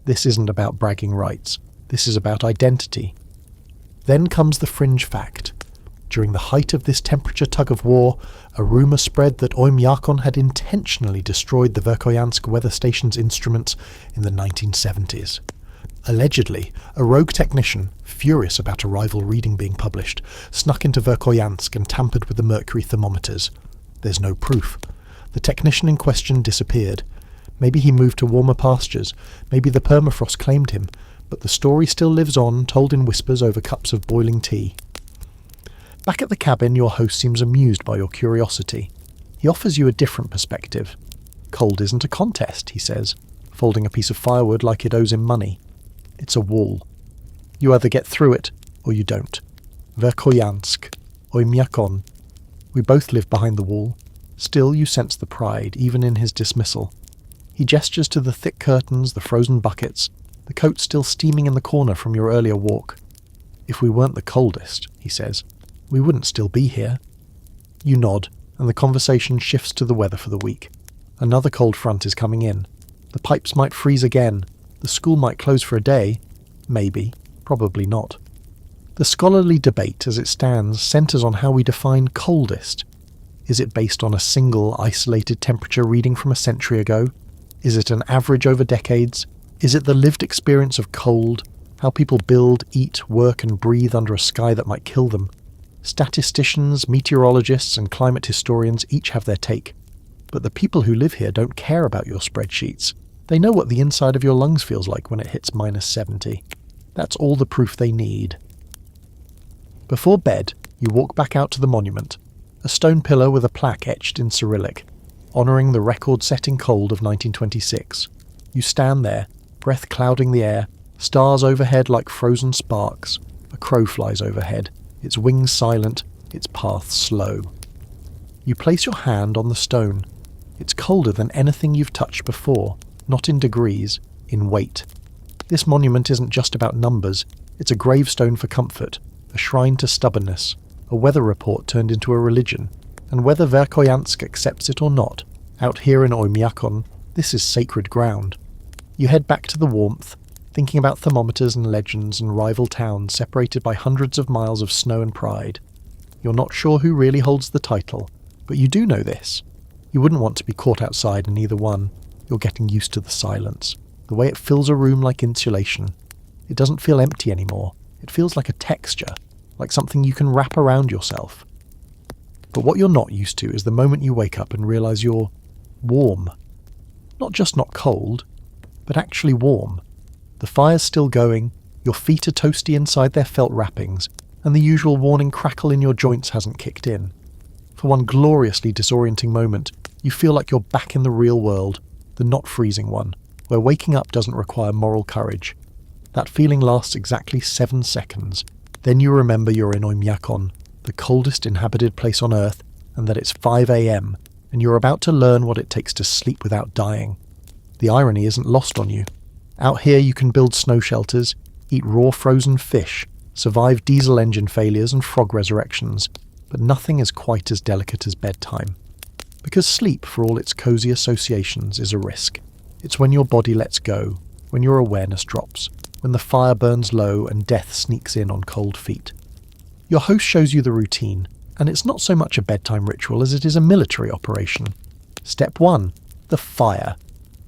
This isn't about bragging rights. This is about identity. Then comes the fringe fact. During the height of this temperature tug-of-war, a rumour spread that Oymyakon had intentionally destroyed the Verkhoyansk weather station's instruments in the 1970s. Allegedly, a rogue technician, furious about a rival reading being published, snuck into Verkhoyansk and tampered with the mercury thermometers. There's no proof. The technician in question disappeared. Maybe he moved to warmer pastures, maybe the permafrost claimed him, but the story still lives on, told in whispers over cups of boiling tea. Back at the cabin, your host seems amused by your curiosity. He offers you a different perspective. Cold isn't a contest, he says, folding a piece of firewood like it owes him money. It's a wall. You either get through it, or you don't. Verkhoyansk, Oymyakon. We both live behind the wall. Still, you sense the pride, even in his dismissal. He gestures to the thick curtains, the frozen buckets, the coat still steaming in the corner from your earlier walk. If we weren't the coldest, he says, we wouldn't still be here. You nod, and the conversation shifts to the weather for the week. Another cold front is coming in. The pipes might freeze again. The school might close for a day. Maybe. Probably not. The scholarly debate as it stands centres on how we define coldest. Is it based on a single, isolated temperature reading from a century ago? Is it an average over decades? Is it the lived experience of cold, how people build, eat, work and breathe under a sky that might kill them? Statisticians, meteorologists and climate historians each have their take. But the people who live here don't care about your spreadsheets. They know what the inside of your lungs feels like when it hits -70. That's all the proof they need. Before bed, you walk back out to the monument, a stone pillar with a plaque etched in Cyrillic, honouring the record-setting cold of 1926. You stand there, breath clouding the air, stars overhead like frozen sparks. A crow flies overhead, its wings silent, its path slow. You place your hand on the stone. It's colder than anything you've touched before, not in degrees, in weight. This monument isn't just about numbers, it's a gravestone for comfort, a shrine to stubbornness, a weather report turned into a religion, and whether Verkhoyansk accepts it or not, out here in Oymyakon, this is sacred ground. You head back to the warmth, thinking about thermometers and legends and rival towns separated by hundreds of miles of snow and pride. You're not sure who really holds the title, but you do know this. You wouldn't want to be caught outside in either one. You're getting used to the silence, the way it fills a room like insulation. It doesn't feel empty anymore. It feels like a texture, like something you can wrap around yourself. But what you're not used to is the moment you wake up and realise you're warm. Not just not cold, but actually warm. The fire's still going, your feet are toasty inside their felt wrappings, and the usual warning crackle in your joints hasn't kicked in. For one gloriously disorienting moment, you feel like you're back in the real world, the not freezing one, where waking up doesn't require moral courage. That feeling lasts exactly 7 seconds. Then you remember you're in Oymyakon, the coldest inhabited place on Earth, and that it's 5 a.m, and you're about to learn what it takes to sleep without dying. The irony isn't lost on you. Out here you can build snow shelters, eat raw frozen fish, survive diesel engine failures and frog resurrections, but nothing is quite as delicate as bedtime. Because sleep, for all its cosy associations, is a risk. It's when your body lets go, when your awareness drops, when the fire burns low and death sneaks in on cold feet. Your host shows you the routine, and it's not so much a bedtime ritual as it is a military operation. Step 1. The fire.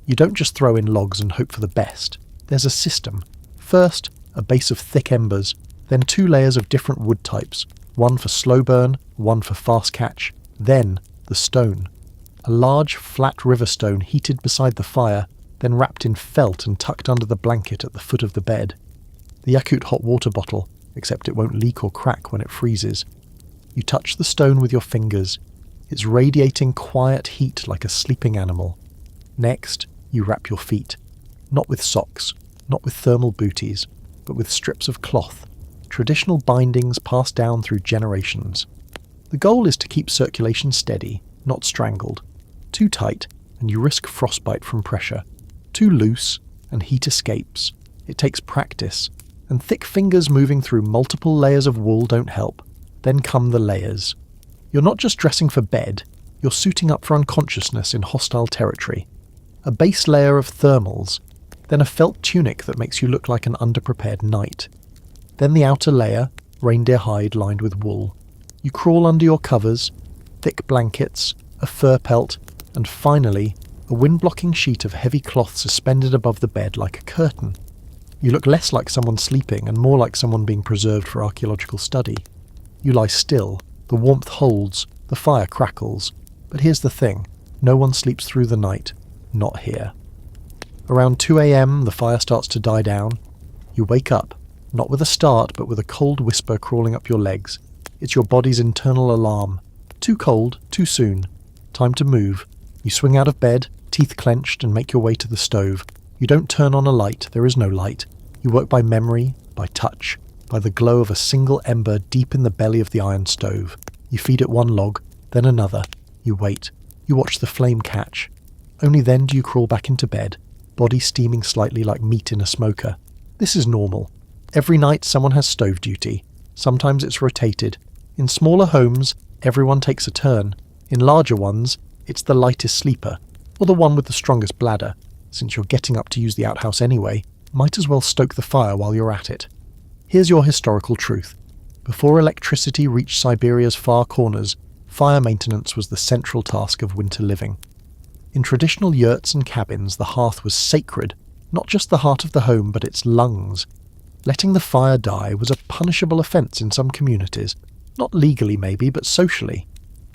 You don't just throw in logs and hope for the best. There's a system. First, a base of thick embers, then 2 layers of different wood types, one for slow burn, one for fast catch, then the stone. A large, flat river stone heated beside the fire, then wrapped in felt and tucked under the blanket at the foot of the bed. The Yakult hot water bottle, except it won't leak or crack when it freezes. You touch the stone with your fingers. It's radiating quiet heat like a sleeping animal. Next, you wrap your feet. Not with socks, not with thermal booties, but with strips of cloth, traditional bindings passed down through generations. The goal is to keep circulation steady, not strangled. Too tight, and you risk frostbite from pressure. Too loose, and heat escapes. It takes practice, and thick fingers moving through multiple layers of wool don't help. Then come the layers. You're not just dressing for bed, you're suiting up for unconsciousness in hostile territory. A base layer of thermals, then a felt tunic that makes you look like an underprepared knight. Then the outer layer, reindeer hide lined with wool. You crawl under your covers, thick blankets, a fur pelt, and finally, a wind-blocking sheet of heavy cloth suspended above the bed like a curtain. You look less like someone sleeping and more like someone being preserved for archaeological study. You lie still, the warmth holds, the fire crackles. But here's the thing, no one sleeps through the night. Not here. Around 2 a.m, the fire starts to die down. You wake up, not with a start, but with a cold whisper crawling up your legs. It's your body's internal alarm. Too cold, too soon. Time to move. You swing out of bed, teeth clenched, and make your way to the stove. You don't turn on a light, there is no light. You work by memory, by touch, by the glow of a single ember deep in the belly of the iron stove. You feed it one log, then another. You wait. You watch the flame catch. Only then do you crawl back into bed, body steaming slightly like meat in a smoker. This is normal. Every night someone has stove duty. Sometimes it's rotated. In smaller homes, everyone takes a turn. In larger ones, it's the lightest sleeper, or the one with the strongest bladder. Since you're getting up to use the outhouse anyway, might as well stoke the fire while you're at it. Here's your historical truth. Before electricity reached Siberia's far corners, fire maintenance was the central task of winter living. In traditional yurts and cabins, the hearth was sacred, not just the heart of the home, but its lungs. Letting the fire die was a punishable offence in some communities, not legally maybe, but socially.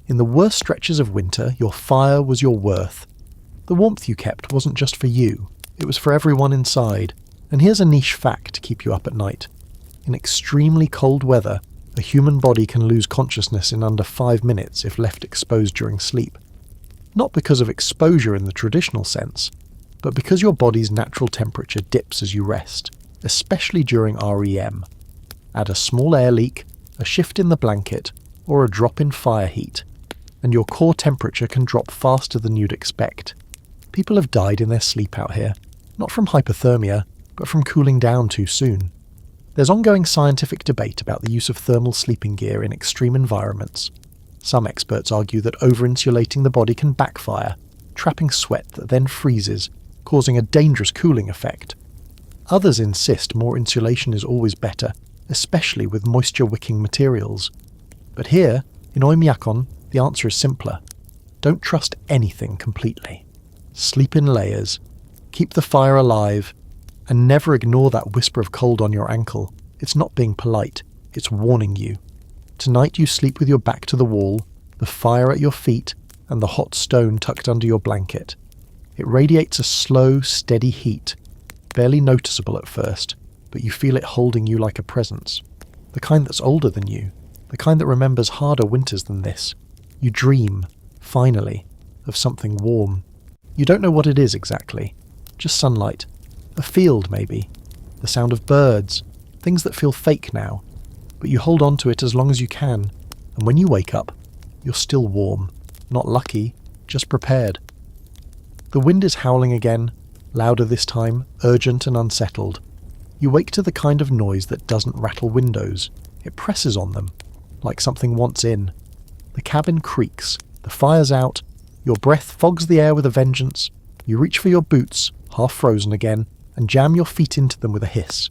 In the worst stretches of winter, your fire was your worth. The warmth you kept wasn't just for you, it was for everyone inside. And here's a niche fact to keep you up at night. In extremely cold weather, a human body can lose consciousness in under 5 minutes if left exposed during sleep. Not because of exposure in the traditional sense, but because your body's natural temperature dips as you rest, especially during REM. Add a small air leak, a shift in the blanket, or a drop in fire heat, and your core temperature can drop faster than you'd expect. People have died in their sleep out here, not from hypothermia, but from cooling down too soon. There's ongoing scientific debate about the use of thermal sleeping gear in extreme environments. Some experts argue that over-insulating the body can backfire, trapping sweat that then freezes, causing a dangerous cooling effect. Others insist more insulation is always better, especially with moisture-wicking materials. But here, in Oymyakon, the answer is simpler. Don't trust anything completely. Sleep in layers, keep the fire alive, and never ignore that whisper of cold on your ankle. It's not being polite, it's warning you. Tonight you sleep with your back to the wall, the fire at your feet, and the hot stone tucked under your blanket. It radiates a slow, steady heat, barely noticeable at first, but you feel it holding you like a presence. The kind that's older than you, the kind that remembers harder winters than this. You dream, finally, of something warm. You don't know what it is exactly, just sunlight, a field maybe, the sound of birds, things that feel fake now, but you hold on to it as long as you can, and when you wake up, you're still warm, not lucky, just prepared. The wind is howling again, louder this time, urgent and unsettled. You wake to the kind of noise that doesn't rattle windows, it presses on them, like something wants in. The cabin creaks, the fire's out, your breath fogs the air with a vengeance. You reach for your boots, half frozen again, and jam your feet into them with a hiss.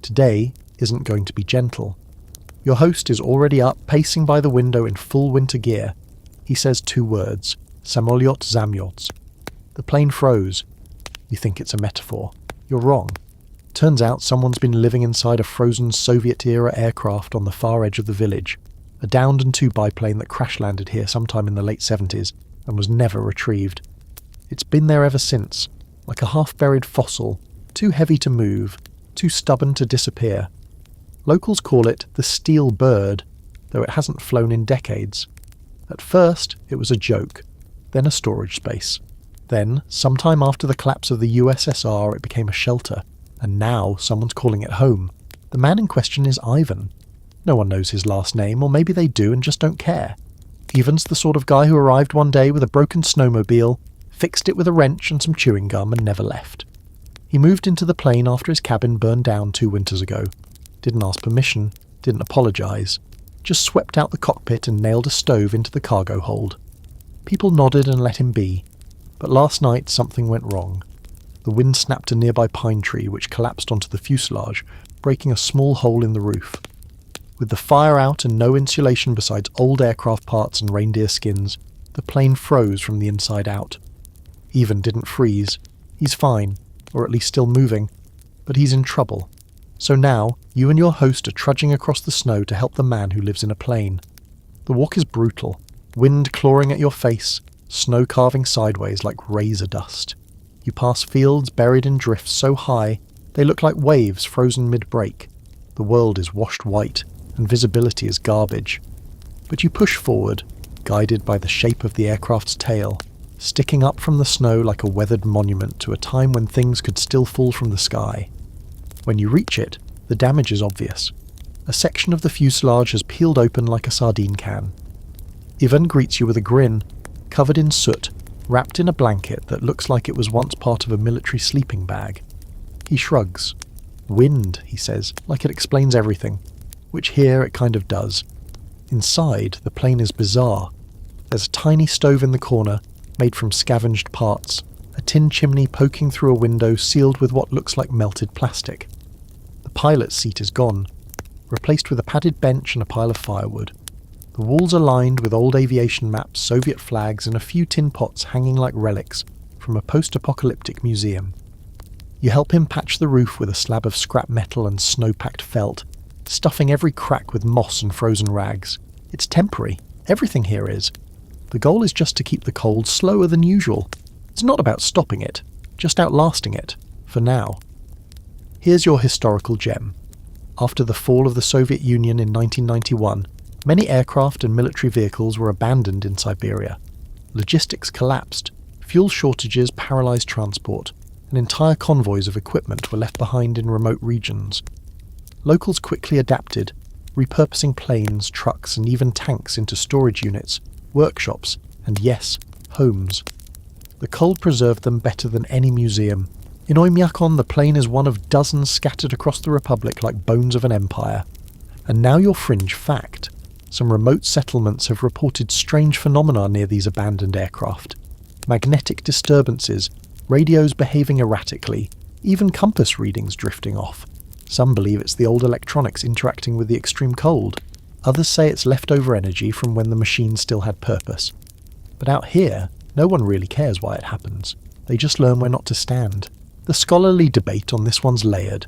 Today isn't going to be gentle. Your host is already up, pacing by the window in full winter gear. He says 2 words, samolyot zamyots. The plane froze. You think it's a metaphor. You're wrong. Turns out someone's been living inside a frozen Soviet-era aircraft on the far edge of the village, a downed and 2 biplane that crash-landed here sometime in the late 70s and was never retrieved. It's been there ever since, like a half-buried fossil, too heavy to move, too stubborn to disappear. Locals call it the steel bird, though it hasn't flown in decades. At first, it was a joke, then a storage space. Then, sometime after the collapse of the USSR, it became a shelter, and now someone's calling it home. The man in question is Ivan. No one knows his last name, or maybe they do and just don't care. Ivan's the sort of guy who arrived one day with a broken snowmobile, fixed it with a wrench and some chewing gum, and never left. He moved into the plane after his cabin burned down 2 winters ago. Didn't ask permission, didn't apologise, just swept out the cockpit and nailed a stove into the cargo hold. People nodded and let him be, but last night something went wrong. The wind snapped a nearby pine tree which collapsed onto the fuselage, breaking a small hole in the roof. With the fire out and no insulation besides old aircraft parts and reindeer skins, the plane froze from the inside out. Ivan didn't freeze. He's fine, or at least still moving, but he's in trouble. So now, you and your host are trudging across the snow to help the man who lives in a plane. The walk is brutal, wind clawing at your face, snow carving sideways like razor dust. You pass fields buried in drifts so high, they look like waves frozen mid-break. The world is washed white, and visibility is garbage. But you push forward, guided by the shape of the aircraft's tail, sticking up from the snow like a weathered monument to a time when things could still fall from the sky. When you reach it, the damage is obvious. A section of the fuselage has peeled open like a sardine can. Ivan greets you with a grin, covered in soot, wrapped in a blanket that looks like it was once part of a military sleeping bag. He shrugs. Wind, he says, like it explains everything, which here it kind of does. Inside, the plane is bizarre. There's a tiny stove in the corner, made from scavenged parts, a tin chimney poking through a window sealed with what looks like melted plastic. The pilot's seat is gone, replaced with a padded bench and a pile of firewood. The walls are lined with old aviation maps, Soviet flags, and a few tin pots hanging like relics from a post-apocalyptic museum. You help him patch the roof with a slab of scrap metal and snow-packed felt, stuffing every crack with moss and frozen rags. It's temporary. Everything here is. The goal is just to keep the cold slower than usual. It's not about stopping it, just outlasting it, for now. Here's your historical gem. After the fall of the Soviet Union in 1991, many aircraft and military vehicles were abandoned in Siberia. Logistics collapsed, fuel shortages paralysed transport, and entire convoys of equipment were left behind in remote regions. Locals quickly adapted, repurposing planes, trucks, and even tanks into storage units, workshops, and yes, homes. The cold preserved them better than any museum. In Oymyakon, the plane is one of dozens scattered across the republic like bones of an empire. And now your fringe fact. Some remote settlements have reported strange phenomena near these abandoned aircraft. Magnetic disturbances, radios behaving erratically, even compass readings drifting off. Some believe it's the old electronics interacting with the extreme cold. Others say it's leftover energy from when the machine still had purpose. But out here, no one really cares why it happens. They just learn where not to stand. The scholarly debate on this one's layered.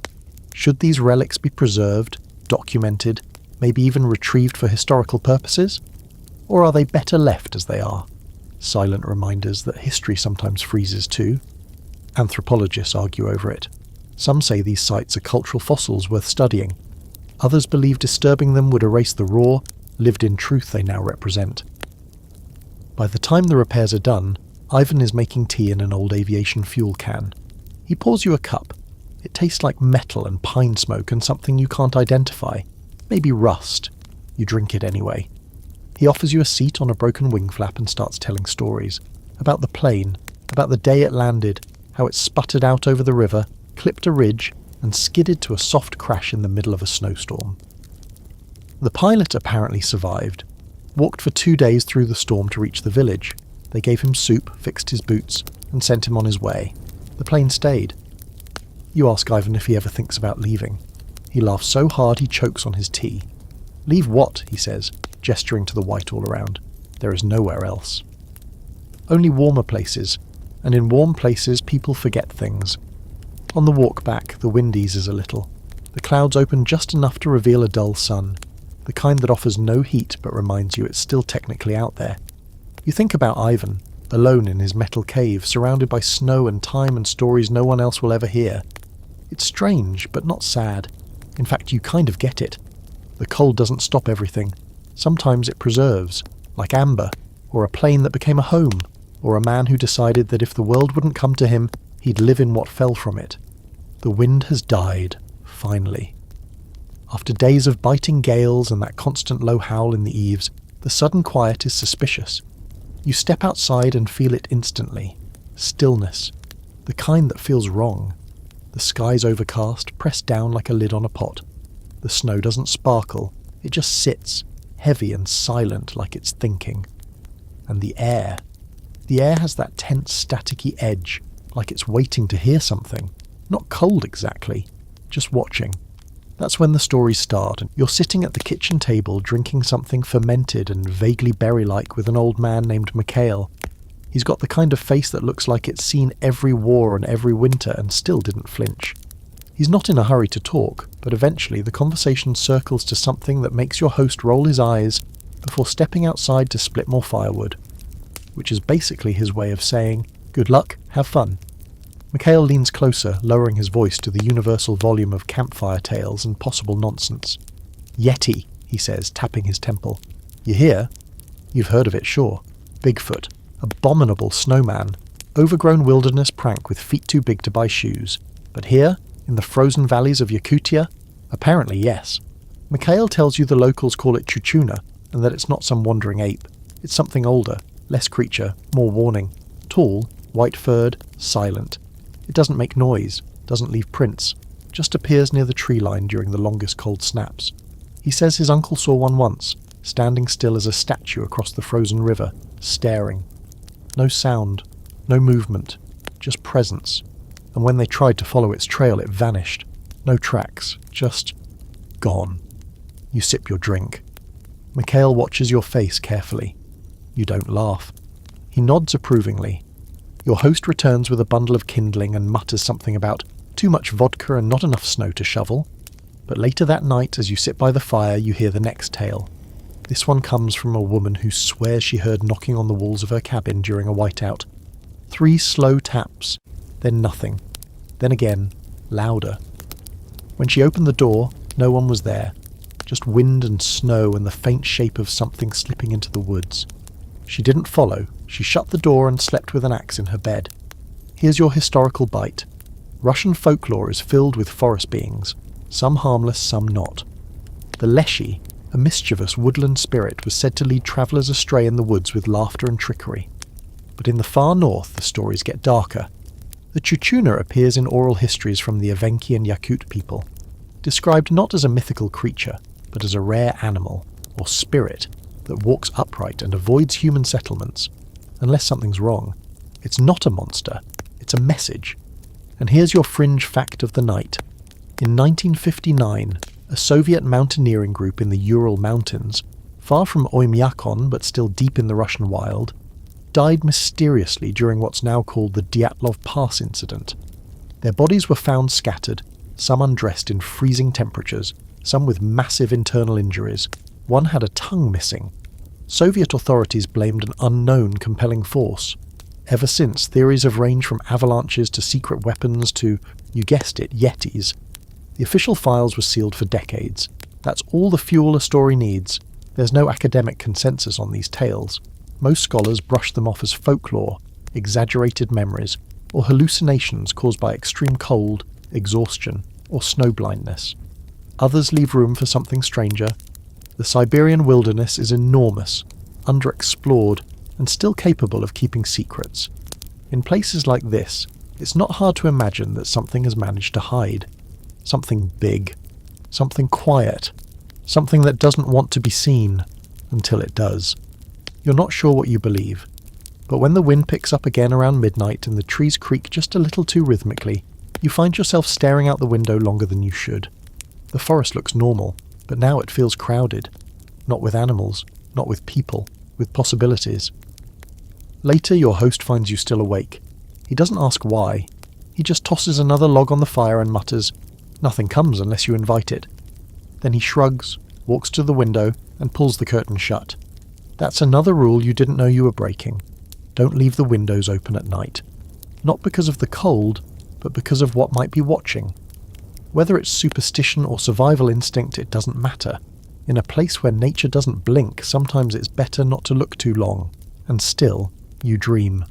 Should these relics be preserved, documented, maybe even retrieved for historical purposes? Or are they better left as they are? Silent reminders that history sometimes freezes too. Anthropologists argue over it. Some say these sites are cultural fossils worth studying. Others believe disturbing them would erase the raw, lived-in truth they now represent. By the time the repairs are done, Ivan is making tea in an old aviation fuel can. He pours you a cup. It tastes like metal and pine smoke and something you can't identify. Maybe rust. You drink it anyway. He offers you a seat on a broken wing flap and starts telling stories. About the plane, about the day it landed, how it sputtered out over the river, clipped a ridge, and skidded to a soft crash in the middle of a snowstorm. The pilot apparently survived. Walked for 2 days through the storm to reach the village. They gave him soup, fixed his boots, and sent him on his way. The plane stayed. You ask Ivan if he ever thinks about leaving. He laughs so hard he chokes on his tea. Leave what? He says, gesturing to the white all around. There is nowhere else. Only warmer places, and in warm places people forget things. On the walk back, the wind eases a little. The clouds open just enough to reveal a dull sun, the kind that offers no heat but reminds you it's still technically out there. You think about Ivan, alone in his metal cave, surrounded by snow and time and stories no one else will ever hear. It's strange, but not sad. In fact, you kind of get it. The cold doesn't stop everything. Sometimes it preserves, like amber, or a plane that became a home, or a man who decided that if the world wouldn't come to him, he'd live in what fell from it. The wind has died, finally. After days of biting gales and that constant low howl in the eaves, the sudden quiet is suspicious. You step outside and feel it instantly. Stillness. The kind that feels wrong. The sky's overcast, pressed down like a lid on a pot. The snow doesn't sparkle. It just sits, heavy and silent like it's thinking. And the air. The air has that tense, staticky edge, like it's waiting to hear something. Not cold exactly, just watching. That's when the stories start, and you're sitting at the kitchen table drinking something fermented and vaguely berry-like with an old man named Mikhail. He's got the kind of face that looks like it's seen every war and every winter and still didn't flinch. He's not in a hurry to talk, but eventually the conversation circles to something that makes your host roll his eyes before stepping outside to split more firewood, which is basically his way of saying, "Good luck, have fun." Mikhail leans closer, lowering his voice to the universal volume of campfire tales and possible nonsense. "Yeti," he says, tapping his temple. "You hear? You've heard of it, sure. Bigfoot. Abominable snowman. Overgrown wilderness prank with feet too big to buy shoes. But here, in the frozen valleys of Yakutia? Apparently yes. Mikhail tells you the locals call it chuchuna, and that it's not some wandering ape. It's something older, less creature, more warning. Tall, white-furred, silent. It doesn't make noise, doesn't leave prints, just appears near the tree line during the longest cold snaps. He says his uncle saw one once, standing still as a statue across the frozen river, staring. No sound, no movement, just presence. And when they tried to follow its trail, it vanished. No tracks, just gone. You sip your drink. Mikhail watches your face carefully. You don't laugh. He nods approvingly. Your host returns with a bundle of kindling and mutters something about too much vodka and not enough snow to shovel. But later that night, as you sit by the fire, you hear the next tale. This one comes from a woman who swears she heard knocking on the walls of her cabin during a whiteout. 3 slow taps, then nothing. Then again, louder. When she opened the door, no one was there. Just wind and snow and the faint shape of something slipping into the woods. She didn't follow. She shut the door and slept with an axe in her bed. Here's your historical bite. Russian folklore is filled with forest beings, some harmless, some not. The leshy, a mischievous woodland spirit, was said to lead travellers astray in the woods with laughter and trickery. But in the far north, the stories get darker. The chuchuna appears in oral histories from the Evenki and Yakut people, described not as a mythical creature, but as a rare animal, or spirit, that walks upright and avoids human settlements. Unless something's wrong. It's not a monster, it's a message. And here's your fringe fact of the night. In 1959, a Soviet mountaineering group in the Ural Mountains, far from Oymyakon but still deep in the Russian wild, died mysteriously during what's now called the Dyatlov Pass incident. Their bodies were found scattered, some undressed in freezing temperatures, some with massive internal injuries. One had a tongue missing. Soviet authorities blamed an unknown compelling force. Ever since, theories have ranged from avalanches to secret weapons to, you guessed it, yetis. The official files were sealed for decades. That's all the fuel a story needs. There's no academic consensus on these tales. Most scholars brush them off as folklore, exaggerated memories, or hallucinations caused by extreme cold, exhaustion, or snow blindness. Others leave room for something stranger. The Siberian wilderness is enormous, underexplored, and still capable of keeping secrets. In places like this, it's not hard to imagine that something has managed to hide. Something big. Something quiet. Something that doesn't want to be seen, until it does. You're not sure what you believe, but when the wind picks up again around midnight and the trees creak just a little too rhythmically, you find yourself staring out the window longer than you should. The forest looks normal, but now it feels crowded. Not with animals, not with people, with possibilities. Later, your host finds you still awake. He doesn't ask why. He just tosses another log on the fire and mutters, "Nothing comes unless you invite it." Then he shrugs, walks to the window, and pulls the curtain shut. That's another rule you didn't know you were breaking. Don't leave the windows open at night. Not because of the cold, but because of what might be watching. Whether it's superstition or survival instinct, it doesn't matter. In a place where nature doesn't blink, sometimes it's better not to look too long. And still, you dream.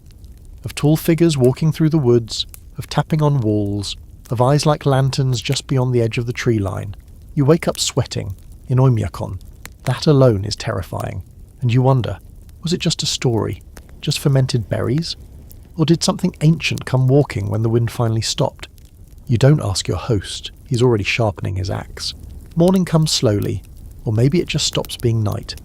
Of tall figures walking through the woods, of tapping on walls, of eyes like lanterns just beyond the edge of the tree line. You wake up sweating, in Oymyakon. That alone is terrifying. And you wonder, was it just a story? Just fermented berries? Or did something ancient come walking when the wind finally stopped? You don't ask your host, he's already sharpening his axe. Morning comes slowly, or maybe it just stops being night.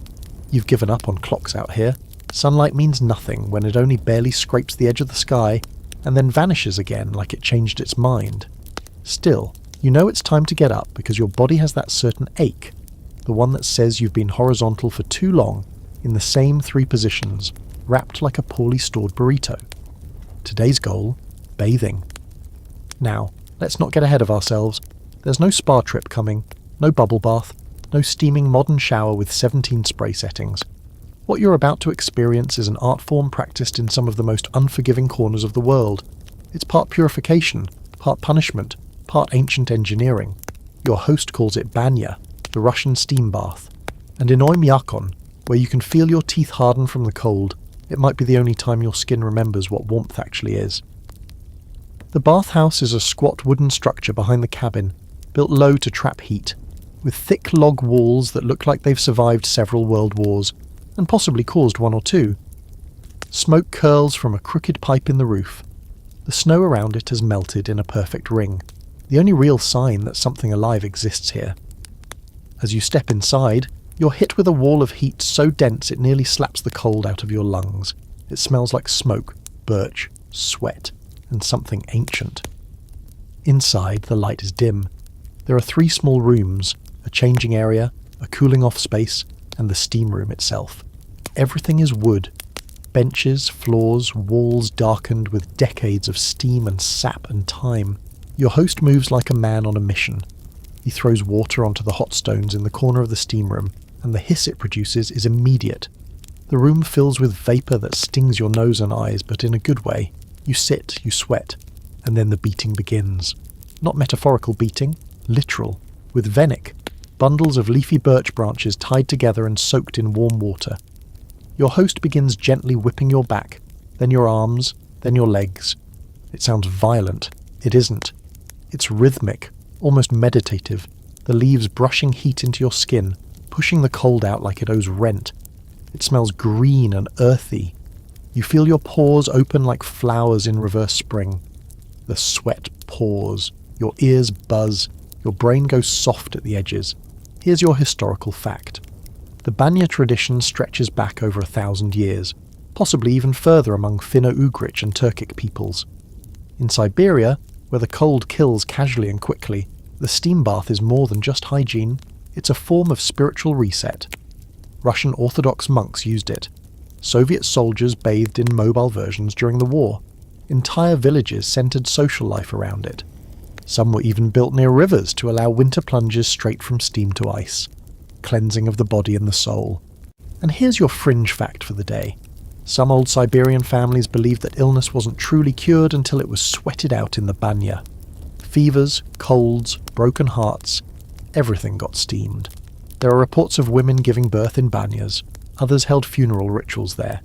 You've given up on clocks out here. Sunlight means nothing when it only barely scrapes the edge of the sky, and then vanishes again like it changed its mind. Still, You know it's time to get up because your body has that certain ache, the one that says you've been horizontal for too long in the same 3 positions, wrapped like a poorly stored burrito. Today's goal, bathing. Now, let's not get ahead of ourselves. There's no spa trip coming, no bubble bath, no steaming modern shower with 17 spray settings. What you're about to experience is an art form practiced in some of the most unforgiving corners of the world. It's part purification, part punishment, part ancient engineering. Your host calls it banya, the Russian steam bath. And in Oymyakon, where you can feel your teeth harden from the cold, it might be the only time your skin remembers what warmth actually is. The bathhouse is a squat wooden structure behind the cabin, built low to trap heat, with thick log walls that look like they've survived several world wars, and possibly caused 1 or 2. Smoke curls from a crooked pipe in the roof. The snow around it has melted in a perfect ring, the only real sign that something alive exists here. As you step inside, you're hit with a wall of heat so dense it nearly slaps the cold out of your lungs. It smells like smoke, birch, sweat, and something ancient. Inside, the light is dim. There are 3 small rooms, a changing area, a cooling off space, and the steam room itself. Everything is wood. Benches, floors, walls darkened with decades of steam and sap and time. Your host moves like a man on a mission. He throws water onto the hot stones in the corner of the steam room, and the hiss it produces is immediate. The room fills with vapour that stings your nose and eyes, but in a good way. You sit, you sweat, and then the beating begins. Not metaphorical beating, literal, with venic, bundles of leafy birch branches tied together and soaked in warm water. Your host begins gently whipping your back, then your arms, then your legs. It sounds violent. It isn't. It's rhythmic, almost meditative, the leaves brushing heat into your skin, pushing the cold out like it owes rent. It smells green and earthy. You feel your pores open like flowers in reverse spring. The sweat pours, your ears buzz, your brain goes soft at the edges. Here's your historical fact. The banya tradition stretches back over 1,000 years, possibly even further among Finno-Ugric and Turkic peoples. In Siberia, where the cold kills casually and quickly, the steam bath is more than just hygiene, it's a form of spiritual reset. Russian Orthodox monks used it. Soviet soldiers bathed in mobile versions during the war. Entire villages centered social life around it. Some were even built near rivers to allow winter plunges straight from steam to ice. Cleansing of the body and the soul. And here's your fringe fact for the day. Some old Siberian families believed that illness wasn't truly cured until it was sweated out in the banya. Fevers, colds, broken hearts, everything got steamed. There are reports of women giving birth in banyas. Others held funeral rituals there.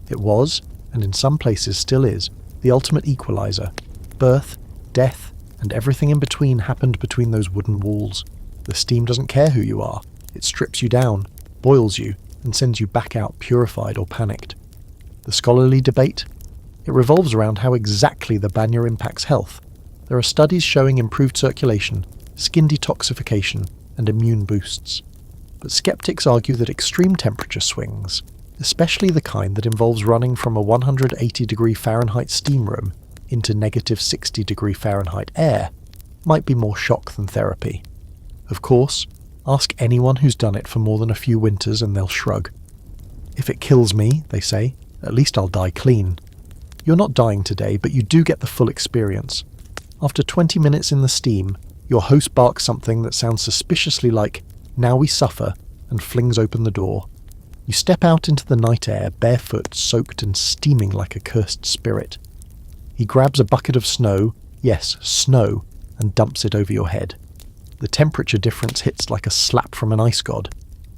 It was, and in some places still is, the ultimate equalizer. Birth, death, and everything in between happened between those wooden walls. The steam doesn't care who you are. It strips you down, boils you, and sends you back out purified or panicked. The scholarly debate? It revolves around how exactly the banya impacts health. There are studies showing improved circulation, skin detoxification, and immune boosts. But skeptics argue that extreme temperature swings, especially the kind that involves running from a 180 degree Fahrenheit steam room into negative 60 degree Fahrenheit air, might be more shock than therapy. Of course, ask anyone who's done it for more than a few winters and they'll shrug. If it kills me, they say, at least I'll die clean. You're not dying today, but you do get the full experience. After 20 minutes in the steam, your host barks something that sounds suspiciously like, "Now we suffer," and flings open the door. You step out into the night air, barefoot, soaked and steaming like a cursed spirit. He grabs a bucket of snow, yes, snow, and dumps it over your head. The temperature difference hits like a slap from an ice god.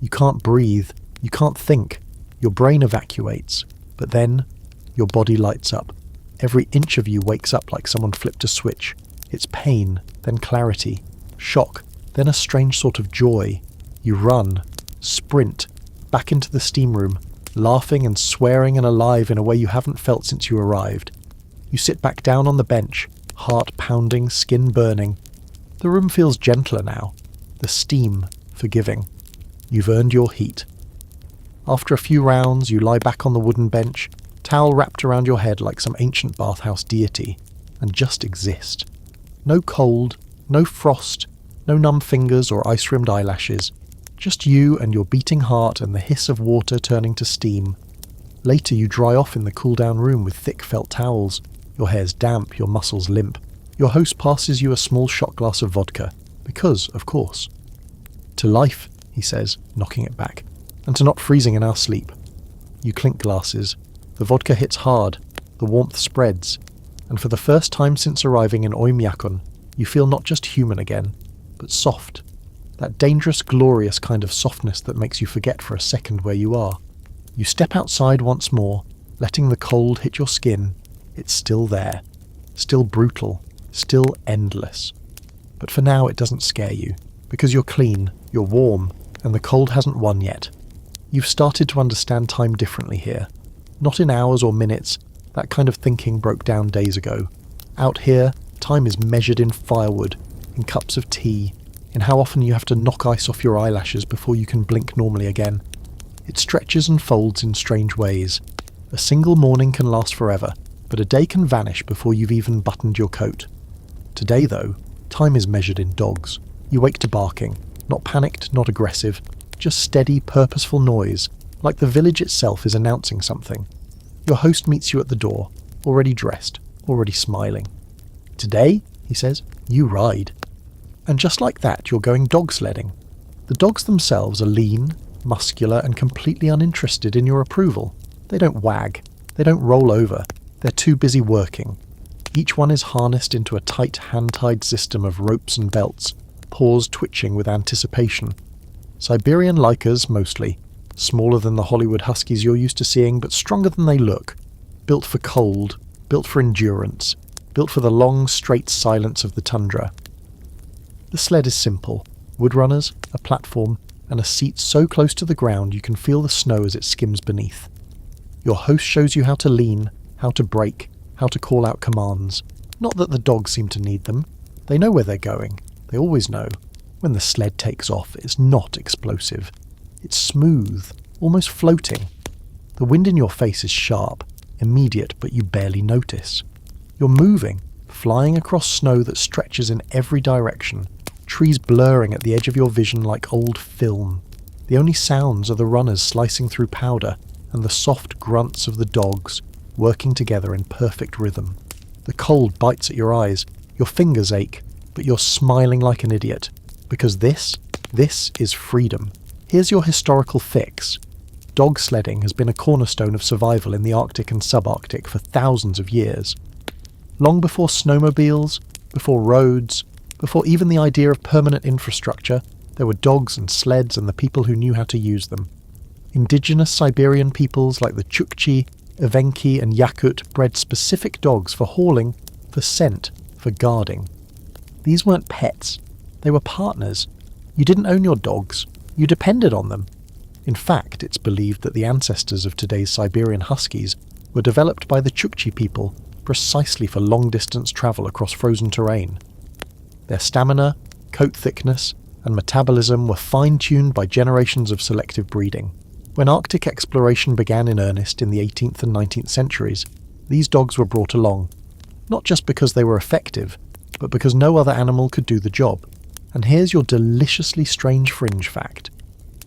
You can't breathe, you can't think, your brain evacuates, but then your body lights up. Every inch of you wakes up like someone flipped a switch. It's pain, then clarity, shock, then a strange sort of joy. You run, sprint, back into the steam room, laughing and swearing and alive in a way you haven't felt since you arrived. You sit back down on the bench, heart pounding, skin burning. The room feels gentler now, the steam forgiving. You've earned your heat. After a few rounds, you lie back on the wooden bench, towel wrapped around your head like some ancient bathhouse deity, and just exist. No cold, No frost, no numb fingers or ice-rimmed eyelashes. Just you and your beating heart and the hiss of water turning to steam. Later you dry off in the cool-down room with thick felt towels. Your hair's damp, your muscles limp. Your host passes you a small shot glass of vodka. Because, of course. To life, he says, knocking it back. And to not freezing in our sleep. You clink glasses. The vodka hits hard. The warmth spreads. And for the first time since arriving in Oymyakon, you feel not just human again, but soft. That dangerous, glorious kind of softness that makes you forget for a second where you are. You step outside once more, letting the cold hit your skin. It's still there. Still brutal. Still endless. But for now it doesn't scare you, because you're clean, you're warm, and the cold hasn't won yet. You've started to understand time differently here. Not in hours or minutes, that kind of thinking broke down days ago. Out here, time is measured in firewood, in cups of tea, in how often you have to knock ice off your eyelashes before you can blink normally again. It stretches and folds in strange ways. A single morning can last forever, but a day can vanish before you've even buttoned your coat. Today, though, time is measured in dogs. You wake to barking, not panicked, not aggressive, just steady, purposeful noise, like the village itself is announcing something. Your host meets you at the door, already dressed, already smiling. Today, he says, you ride. And just like that, you're going dog sledding. The dogs themselves are lean, muscular, and completely uninterested in your approval. They don't wag. They don't roll over. They're too busy working. Each one is harnessed into a tight hand-tied system of ropes and belts, paws twitching with anticipation. Siberian Lycas, mostly. Smaller than the Hollywood Huskies you're used to seeing, but stronger than they look. Built for cold, built for endurance, built for the long, straight silence of the tundra. The sled is simple. Woodrunners, a platform, and a seat so close to the ground you can feel the snow as it skims beneath. Your host shows you how to lean, how to brake, how to call out commands. Not that the dogs seem to need them. They know where they're going. They always know. When the sled takes off, it's not explosive. It's smooth, almost floating. The wind in your face is sharp, immediate, but you barely notice. You're moving, flying across snow that stretches in every direction, trees blurring at the edge of your vision like old film. The only sounds are the runners slicing through powder and the soft grunts of the dogs working together in perfect rhythm. The cold bites at your eyes, your fingers ache, but you're smiling like an idiot. Because this is freedom. Here's your historical fix. Dog sledding has been a cornerstone of survival in the Arctic and subarctic for thousands of years. Long before snowmobiles, before roads, before even the idea of permanent infrastructure, there were dogs and sleds and the people who knew how to use them. Indigenous Siberian peoples like the Chukchi, Evenki and Yakut bred specific dogs for hauling, for scent, for guarding. These weren't pets. They were partners. You didn't own your dogs. You depended on them. In fact, it's believed that the ancestors of today's Siberian Huskies were developed by the Chukchi people precisely for long-distance travel across frozen terrain. Their stamina, coat thickness, and metabolism were fine-tuned by generations of selective breeding. When Arctic exploration began in earnest in the 18th and 19th centuries, these dogs were brought along, not just because they were effective, but because no other animal could do the job. And here's your deliciously strange fringe fact.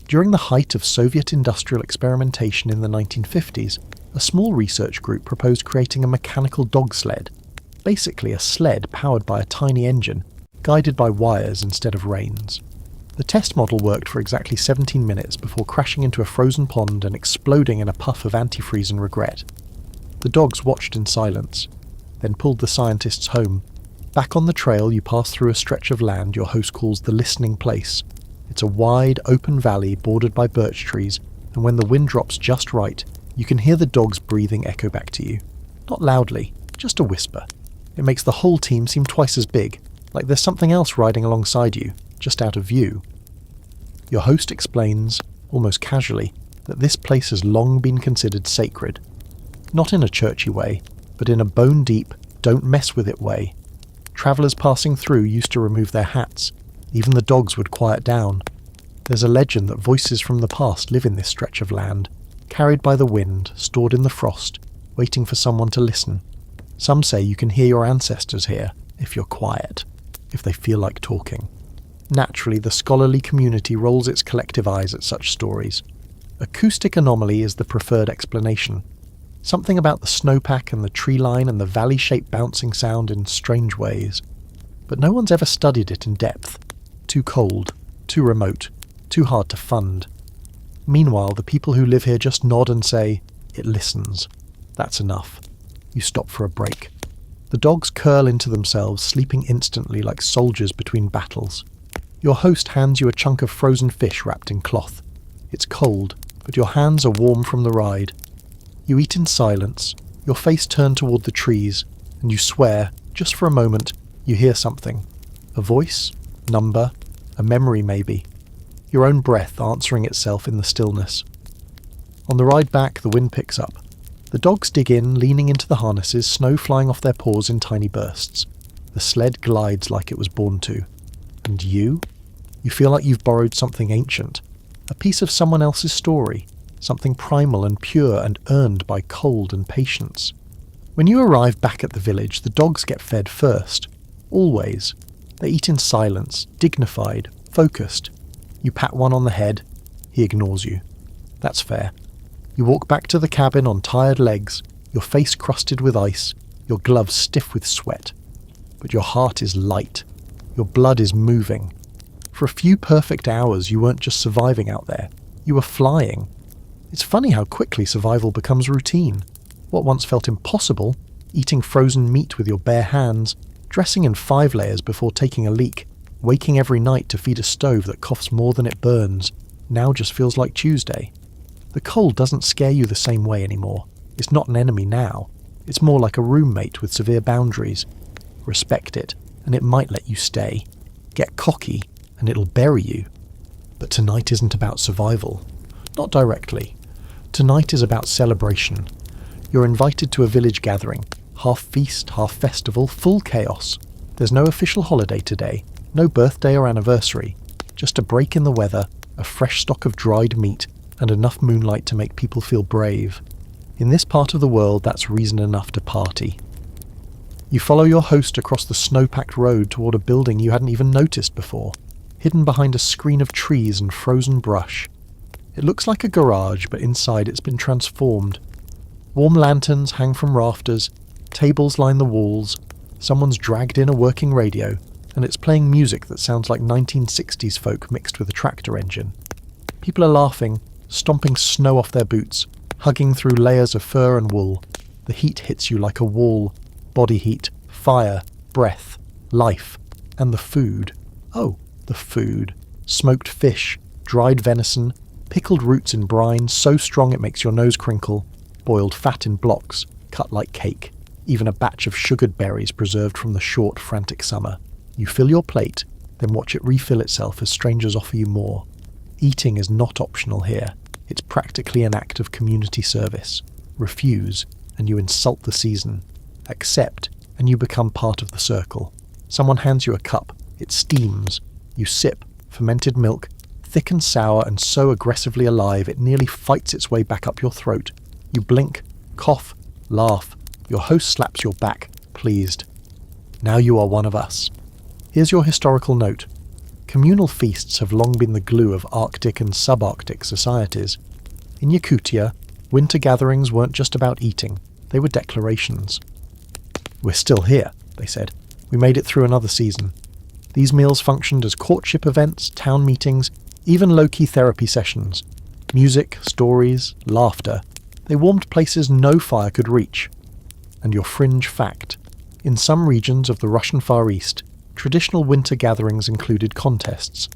During the height of Soviet industrial experimentation in the 1950s, a small research group proposed creating a mechanical dog sled, basically a sled powered by a tiny engine, guided by wires instead of reins. The test model worked for exactly 17 minutes before crashing into a frozen pond and exploding in a puff of antifreeze and regret. The dogs watched in silence, then pulled the scientists home. Back on the trail, you pass through a stretch of land your host calls the Listening Place. It's a wide, open valley bordered by birch trees, and when the wind drops just right, you can hear the dogs breathing echo back to you. Not loudly, just a whisper. It makes the whole team seem twice as big, like there's something else riding alongside you, just out of view. Your host explains, almost casually, that this place has long been considered sacred. Not in a churchy way, but in a bone-deep, don't mess with it way. Travellers passing through used to remove their hats. Even the dogs would quiet down. There's a legend that voices from the past live in this stretch of land, carried by the wind, stored in the frost, waiting for someone to listen. Some say you can hear your ancestors here, if you're quiet. if they feel like talking. Naturally, the scholarly community rolls its collective eyes at such stories. Acoustic anomaly is the preferred explanation. Something about the snowpack and the tree line and the valley-shaped bouncing sound in strange ways. But no one's ever studied it in depth. Too cold, too remote, too hard to fund. Meanwhile, the people who live here just nod and say, "It listens." That's enough. You stop for a break. The dogs curl into themselves, sleeping instantly like soldiers between battles. Your host hands you a chunk of frozen fish wrapped in cloth. It's cold, but your hands are warm from the ride. You eat in silence, your face turned toward the trees, and you swear, just for a moment, you hear something. A voice, number, a memory maybe. Your own breath answering itself in the stillness. On the ride back, the wind picks up. The dogs dig in, leaning into the harnesses, snow flying off their paws in tiny bursts. The sled glides like it was born to. And you? You feel like you've borrowed something ancient. A piece of someone else's story. Something primal and pure and earned by cold and patience. When you arrive back at the village, the dogs get fed first. Always. They eat in silence, dignified, focused. You pat one on the head. He ignores you. That's fair. You walk back to the cabin on tired legs, your face crusted with ice, your gloves stiff with sweat. But your heart is light. Your blood is moving. For a few perfect hours, you weren't just surviving out there. You were flying. It's funny how quickly survival becomes routine. What once felt impossible, eating frozen meat with your bare hands, dressing in 5 layers before taking a leak, waking every night to feed a stove that coughs more than it burns, now just feels like Tuesday. The cold doesn't scare you the same way anymore. It's not an enemy now. It's more like a roommate with severe boundaries. Respect it, and it might let you stay. Get cocky, and it'll bury you. But tonight isn't about survival. Not directly. Tonight is about celebration. You're invited to a village gathering. Half feast, half festival, full chaos. There's no official holiday today. No birthday or anniversary. Just a break in the weather, a fresh stock of dried meat, and enough moonlight to make people feel brave. In this part of the world, that's reason enough to party. You follow your host across the snow-packed road toward a building you hadn't even noticed before, hidden behind a screen of trees and frozen brush. It looks like a garage, but inside it's been transformed. Warm lanterns hang from rafters, tables line the walls, someone's dragged in a working radio, and it's playing music that sounds like 1960s folk mixed with a tractor engine. People are laughing, stomping snow off their boots, hugging through layers of fur and wool. The heat hits you like a wall. Body heat, fire, breath, life, and the food. Oh, the food. Smoked fish, dried venison, pickled roots in brine so strong it makes your nose crinkle, boiled fat in blocks, cut like cake, even a batch of sugared berries preserved from the short, frantic summer. You fill your plate, then watch it refill itself as strangers offer you more. Eating is not optional here. It's practically an act of community service. Refuse, and you insult the season. Accept, and you become part of the circle. Someone hands you a cup. It steams. You sip. Fermented milk, thick and sour and so aggressively alive it nearly fights its way back up your throat. You blink, cough, laugh. Your host slaps your back, pleased. Now you are one of us. Here's your historical note. Communal feasts have long been the glue of Arctic and subarctic societies. In Yakutia, winter gatherings weren't just about eating, they were declarations. "We're still here," they said. "We made it through another season." These meals functioned as courtship events, town meetings, even low-key therapy sessions. Music, stories, laughter. They warmed places no fire could reach. And your fringe fact. In some regions of the Russian Far East, traditional winter gatherings included contests.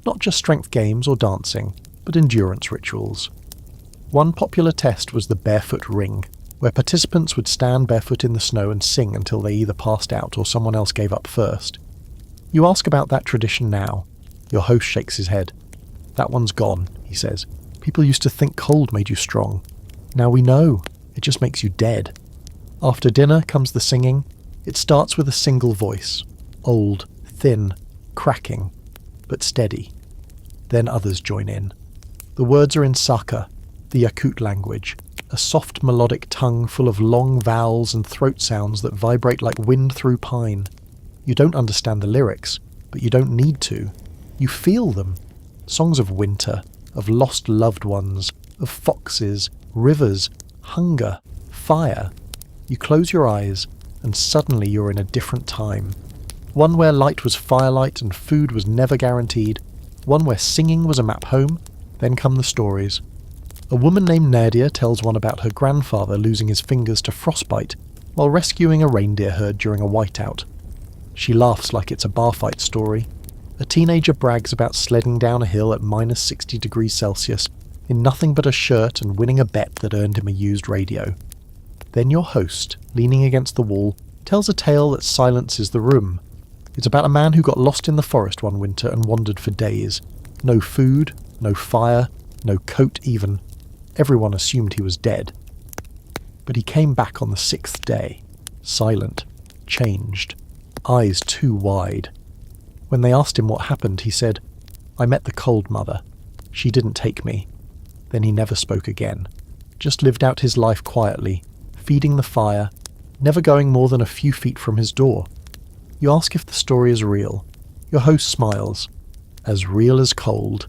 Not just strength games or dancing, but endurance rituals. One popular test was the barefoot ring, where participants would stand barefoot in the snow and sing until they either passed out or someone else gave up first. You ask about that tradition now. Your host shakes his head. "That one's gone," he says. "People used to think cold made you strong. Now we know. It just makes you dead." After dinner comes the singing. It starts with a single voice. Old, thin, cracking, but steady. Then others join in. The words are in Saka, the Yakut language, a soft melodic tongue full of long vowels and throat sounds that vibrate like wind through pine. You don't understand the lyrics, but you don't need to. You feel them. Songs of winter, of lost loved ones, of foxes, rivers, hunger, fire. You close your eyes, and suddenly you're in a different time. One where light was firelight and food was never guaranteed. One where singing was a map home. Then come the stories. A woman named Nadia tells one about her grandfather losing his fingers to frostbite while rescuing a reindeer herd during a whiteout. She laughs like it's a bar fight story. A teenager brags about sledding down a hill at minus 60 degrees Celsius in nothing but a shirt and winning a bet that earned him a used radio. Then your host, leaning against the wall, tells a tale that silences the room. It's about a man who got lost in the forest one winter and wandered for days. No food, no fire, no coat even. Everyone assumed he was dead. But he came back on the 6th day, silent, changed, eyes too wide. When they asked him what happened, he said, "I met the cold mother. She didn't take me." Then he never spoke again, just lived out his life quietly, feeding the fire, never going more than a few feet from his door. You ask if the story is real. Your host smiles. As real as cold.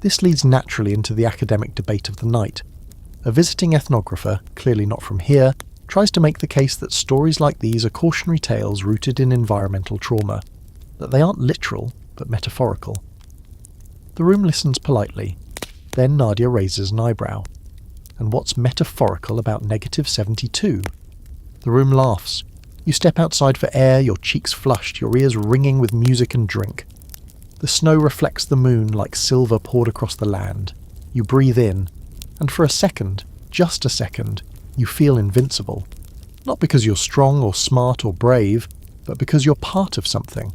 This leads naturally into the academic debate of the night. A visiting ethnographer, clearly not from here, tries to make the case that stories like these are cautionary tales rooted in environmental trauma, that they aren't literal, but metaphorical. The room listens politely. Then Nadia raises an eyebrow. And what's metaphorical about negative 72? The room laughs. You step outside for air, your cheeks flushed, your ears ringing with music and drink. The snow reflects the moon like silver poured across the land. You breathe in, and for a second, just a second, you feel invincible. Not because you're strong or smart or brave, but because you're part of something.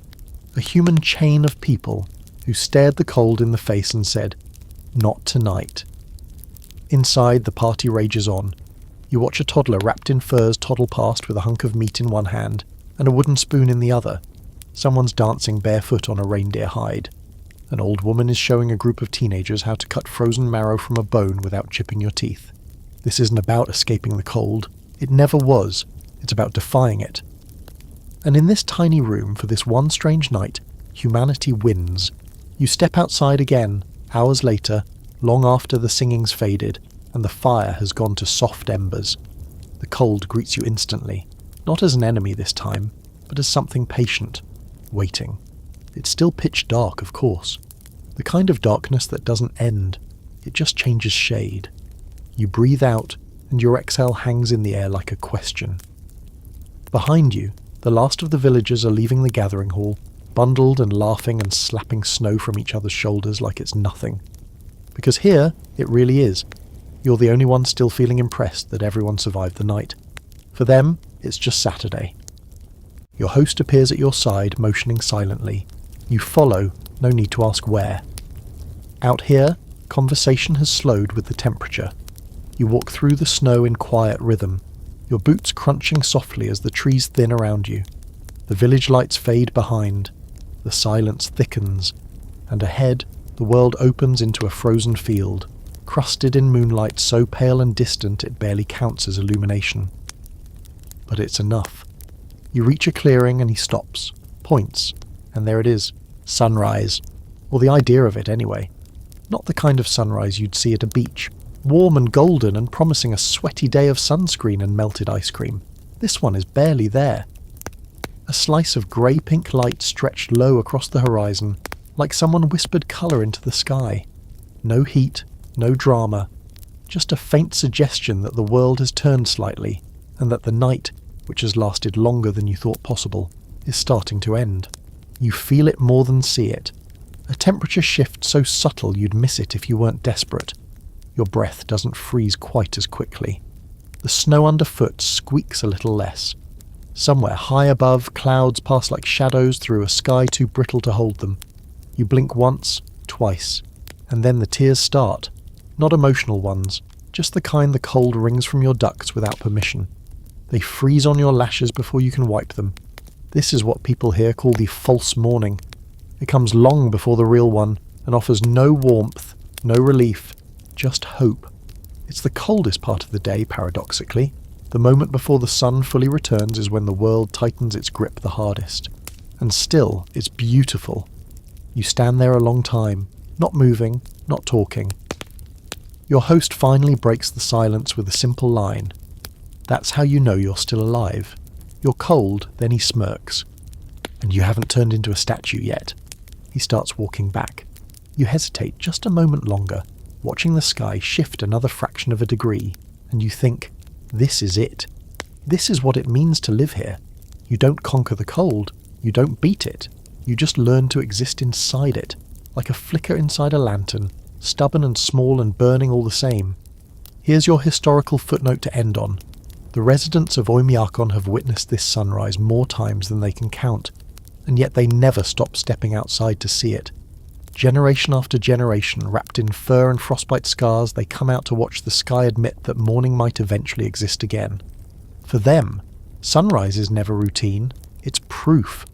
A human chain of people who stared the cold in the face and said, "Not tonight." Inside, the party rages on. You watch a toddler wrapped in furs toddle past with a hunk of meat in one hand and a wooden spoon in the other. Someone's dancing barefoot on a reindeer hide. An old woman is showing a group of teenagers how to cut frozen marrow from a bone without chipping your teeth. This isn't about escaping the cold. It never was. It's about defying it. And in this tiny room, for this one strange night, humanity wins. You step outside again, hours later, long after the singing's faded, and the fire has gone to soft embers. The cold greets you instantly, not as an enemy this time, but as something patient, waiting. It's still pitch dark, of course. The kind of darkness that doesn't end. It just changes shade. You breathe out, and your exhale hangs in the air like a question. Behind you, the last of the villagers are leaving the gathering hall, bundled and laughing and slapping snow from each other's shoulders like it's nothing. Because here, it really is. You're the only one still feeling impressed that everyone survived the night. For them, it's just Saturday. Your host appears at your side, motioning silently. You follow, no need to ask where. Out here, conversation has slowed with the temperature. You walk through the snow in quiet rhythm, your boots crunching softly as the trees thin around you. The village lights fade behind. The silence thickens, and ahead, the world opens into a frozen field, crusted in moonlight so pale and distant it barely counts as illumination. But it's enough. You reach a clearing and he stops, points, and there it is, sunrise. Or the idea of it anyway. Not the kind of sunrise you'd see at a beach, warm and golden and promising a sweaty day of sunscreen and melted ice cream. This one is barely there. A slice of grey-pink light stretched low across the horizon, like someone whispered colour into the sky. No heat, no drama, just a faint suggestion that the world has turned slightly, and that the night, which has lasted longer than you thought possible, is starting to end. You feel it more than see it. A temperature shift so subtle you'd miss it if you weren't desperate. Your breath doesn't freeze quite as quickly. The snow underfoot squeaks a little less. Somewhere high above, clouds pass like shadows through a sky too brittle to hold them. You blink once, twice, and then the tears start. Not emotional ones, just the kind the cold wrings from your ducts without permission. They freeze on your lashes before you can wipe them. This is what people here call the false morning. It comes long before the real one, and offers no warmth, no relief, just hope. It's the coldest part of the day, paradoxically. The moment before the sun fully returns is when the world tightens its grip the hardest. And still, it's beautiful. You stand there a long time, not moving, not talking. Your host finally breaks the silence with a simple line. That's how you know you're still alive. You're cold, then he smirks. And you haven't turned into a statue yet. He starts walking back. You hesitate just a moment longer, watching the sky shift another fraction of a degree, and you think, this is it. This is what it means to live here. You don't conquer the cold, you don't beat it, you just learn to exist inside it, like a flicker inside a lantern, stubborn and small and burning all the same. Here's your historical footnote to end on. The residents of Oymyakon have witnessed this sunrise more times than they can count, and yet they never stop stepping outside to see it. Generation after generation, wrapped in fur and frostbite scars, they come out to watch the sky admit that morning might eventually exist again. For them, sunrise is never routine, it's proof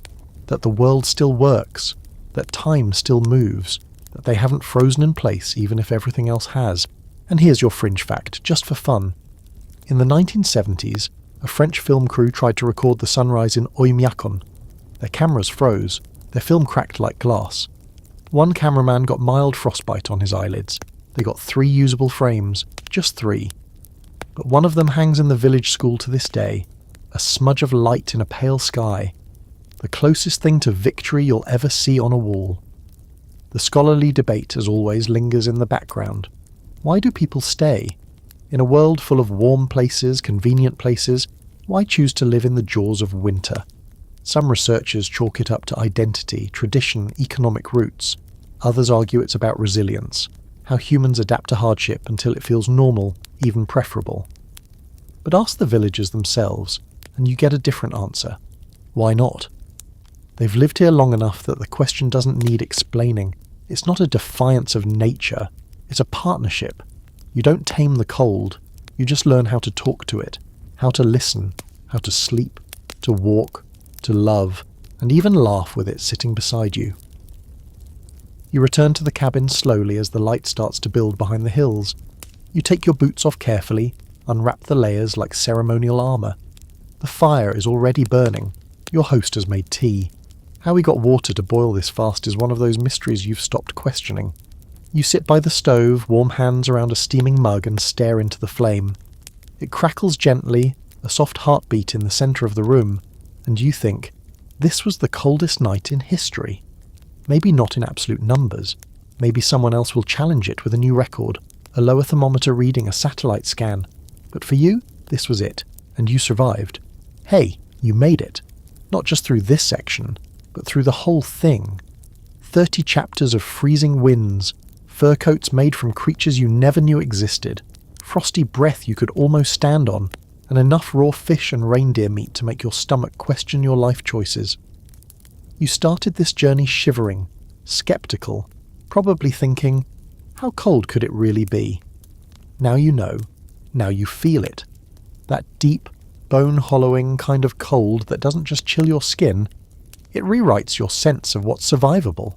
that the world still works, that time still moves, that they haven't frozen in place even if everything else has. And here's your fringe fact, just for fun. In the 1970s, a French film crew tried to record the sunrise in Oymyakon. Their cameras froze, their film cracked like glass. One cameraman got mild frostbite on his eyelids. They got 3 usable frames, just 3. But one of them hangs in the village school to this day, a smudge of light in a pale sky, the closest thing to victory you'll ever see on a wall. The scholarly debate, as always, lingers in the background. Why do people stay? In a world full of warm places, convenient places, why choose to live in the jaws of winter? Some researchers chalk it up to identity, tradition, economic roots. Others argue it's about resilience, how humans adapt to hardship until it feels normal, even preferable. But ask the villagers themselves, and you get a different answer. Why not? They've lived here long enough that the question doesn't need explaining. It's not a defiance of nature, it's a partnership. You don't tame the cold, you just learn how to talk to it, how to listen, how to sleep, to walk, to love, and even laugh with it sitting beside you. You return to the cabin slowly as the light starts to build behind the hills. You take your boots off carefully, unwrap the layers like ceremonial armour. The fire is already burning. Your host has made tea. How he got water to boil this fast is one of those mysteries you've stopped questioning. You sit by the stove, warm hands around a steaming mug, and stare into the flame. It crackles gently, a soft heartbeat in the centre of the room, and you think, this was the coldest night in history. Maybe not in absolute numbers. Maybe someone else will challenge it with a new record, a lower thermometer reading a satellite scan. But for you, this was it, and you survived. Hey, you made it. Not just through this section, but through the whole thing. 30 chapters of freezing winds, fur coats made from creatures you never knew existed, frosty breath you could almost stand on, and enough raw fish and reindeer meat to make your stomach question your life choices. You started this journey shivering, skeptical, probably thinking, how cold could it really be? Now you know, now you feel it. That deep, bone-hollowing kind of cold that doesn't just chill your skin, it rewrites your sense of what's survivable.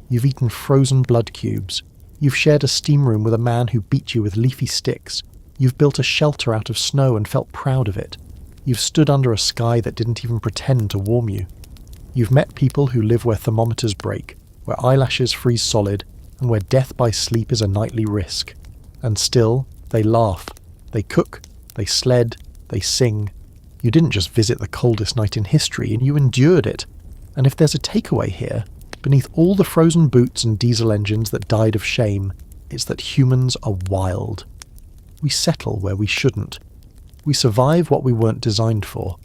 You've eaten frozen blood cubes. You've shared a steam room with a man who beat you with leafy sticks. You've built a shelter out of snow and felt proud of it. You've stood under a sky that didn't even pretend to warm you. You've met people who live where thermometers break, where eyelashes freeze solid, and where death by sleep is a nightly risk. And still, they laugh, they cook, they sled, they sing. You didn't just visit the coldest night in history, and you endured it. And if there's a takeaway here, beneath all the frozen boots and diesel engines that died of shame, it's that humans are wild. We settle where we shouldn't. We survive what we weren't designed for.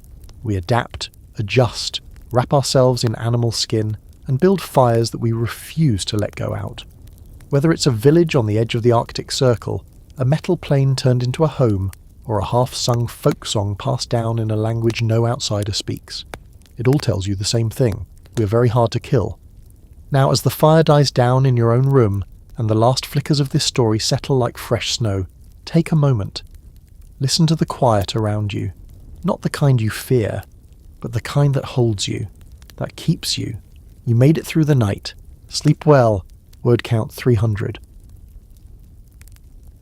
We adapt, adjust, wrap ourselves in animal skin, and build fires that we refuse to let go out. Whether it's a village on the edge of the Arctic Circle, a metal plane turned into a home, or a half-sung folk song passed down in a language no outsider speaks, it all tells you the same thing. We're very hard to kill. Now, as the fire dies down in your own room, and the last flickers of this story settle like fresh snow, take a moment. Listen to the quiet around you. Not the kind you fear, but the kind that holds you, that keeps you. You made it through the night. Sleep well. Word count 300.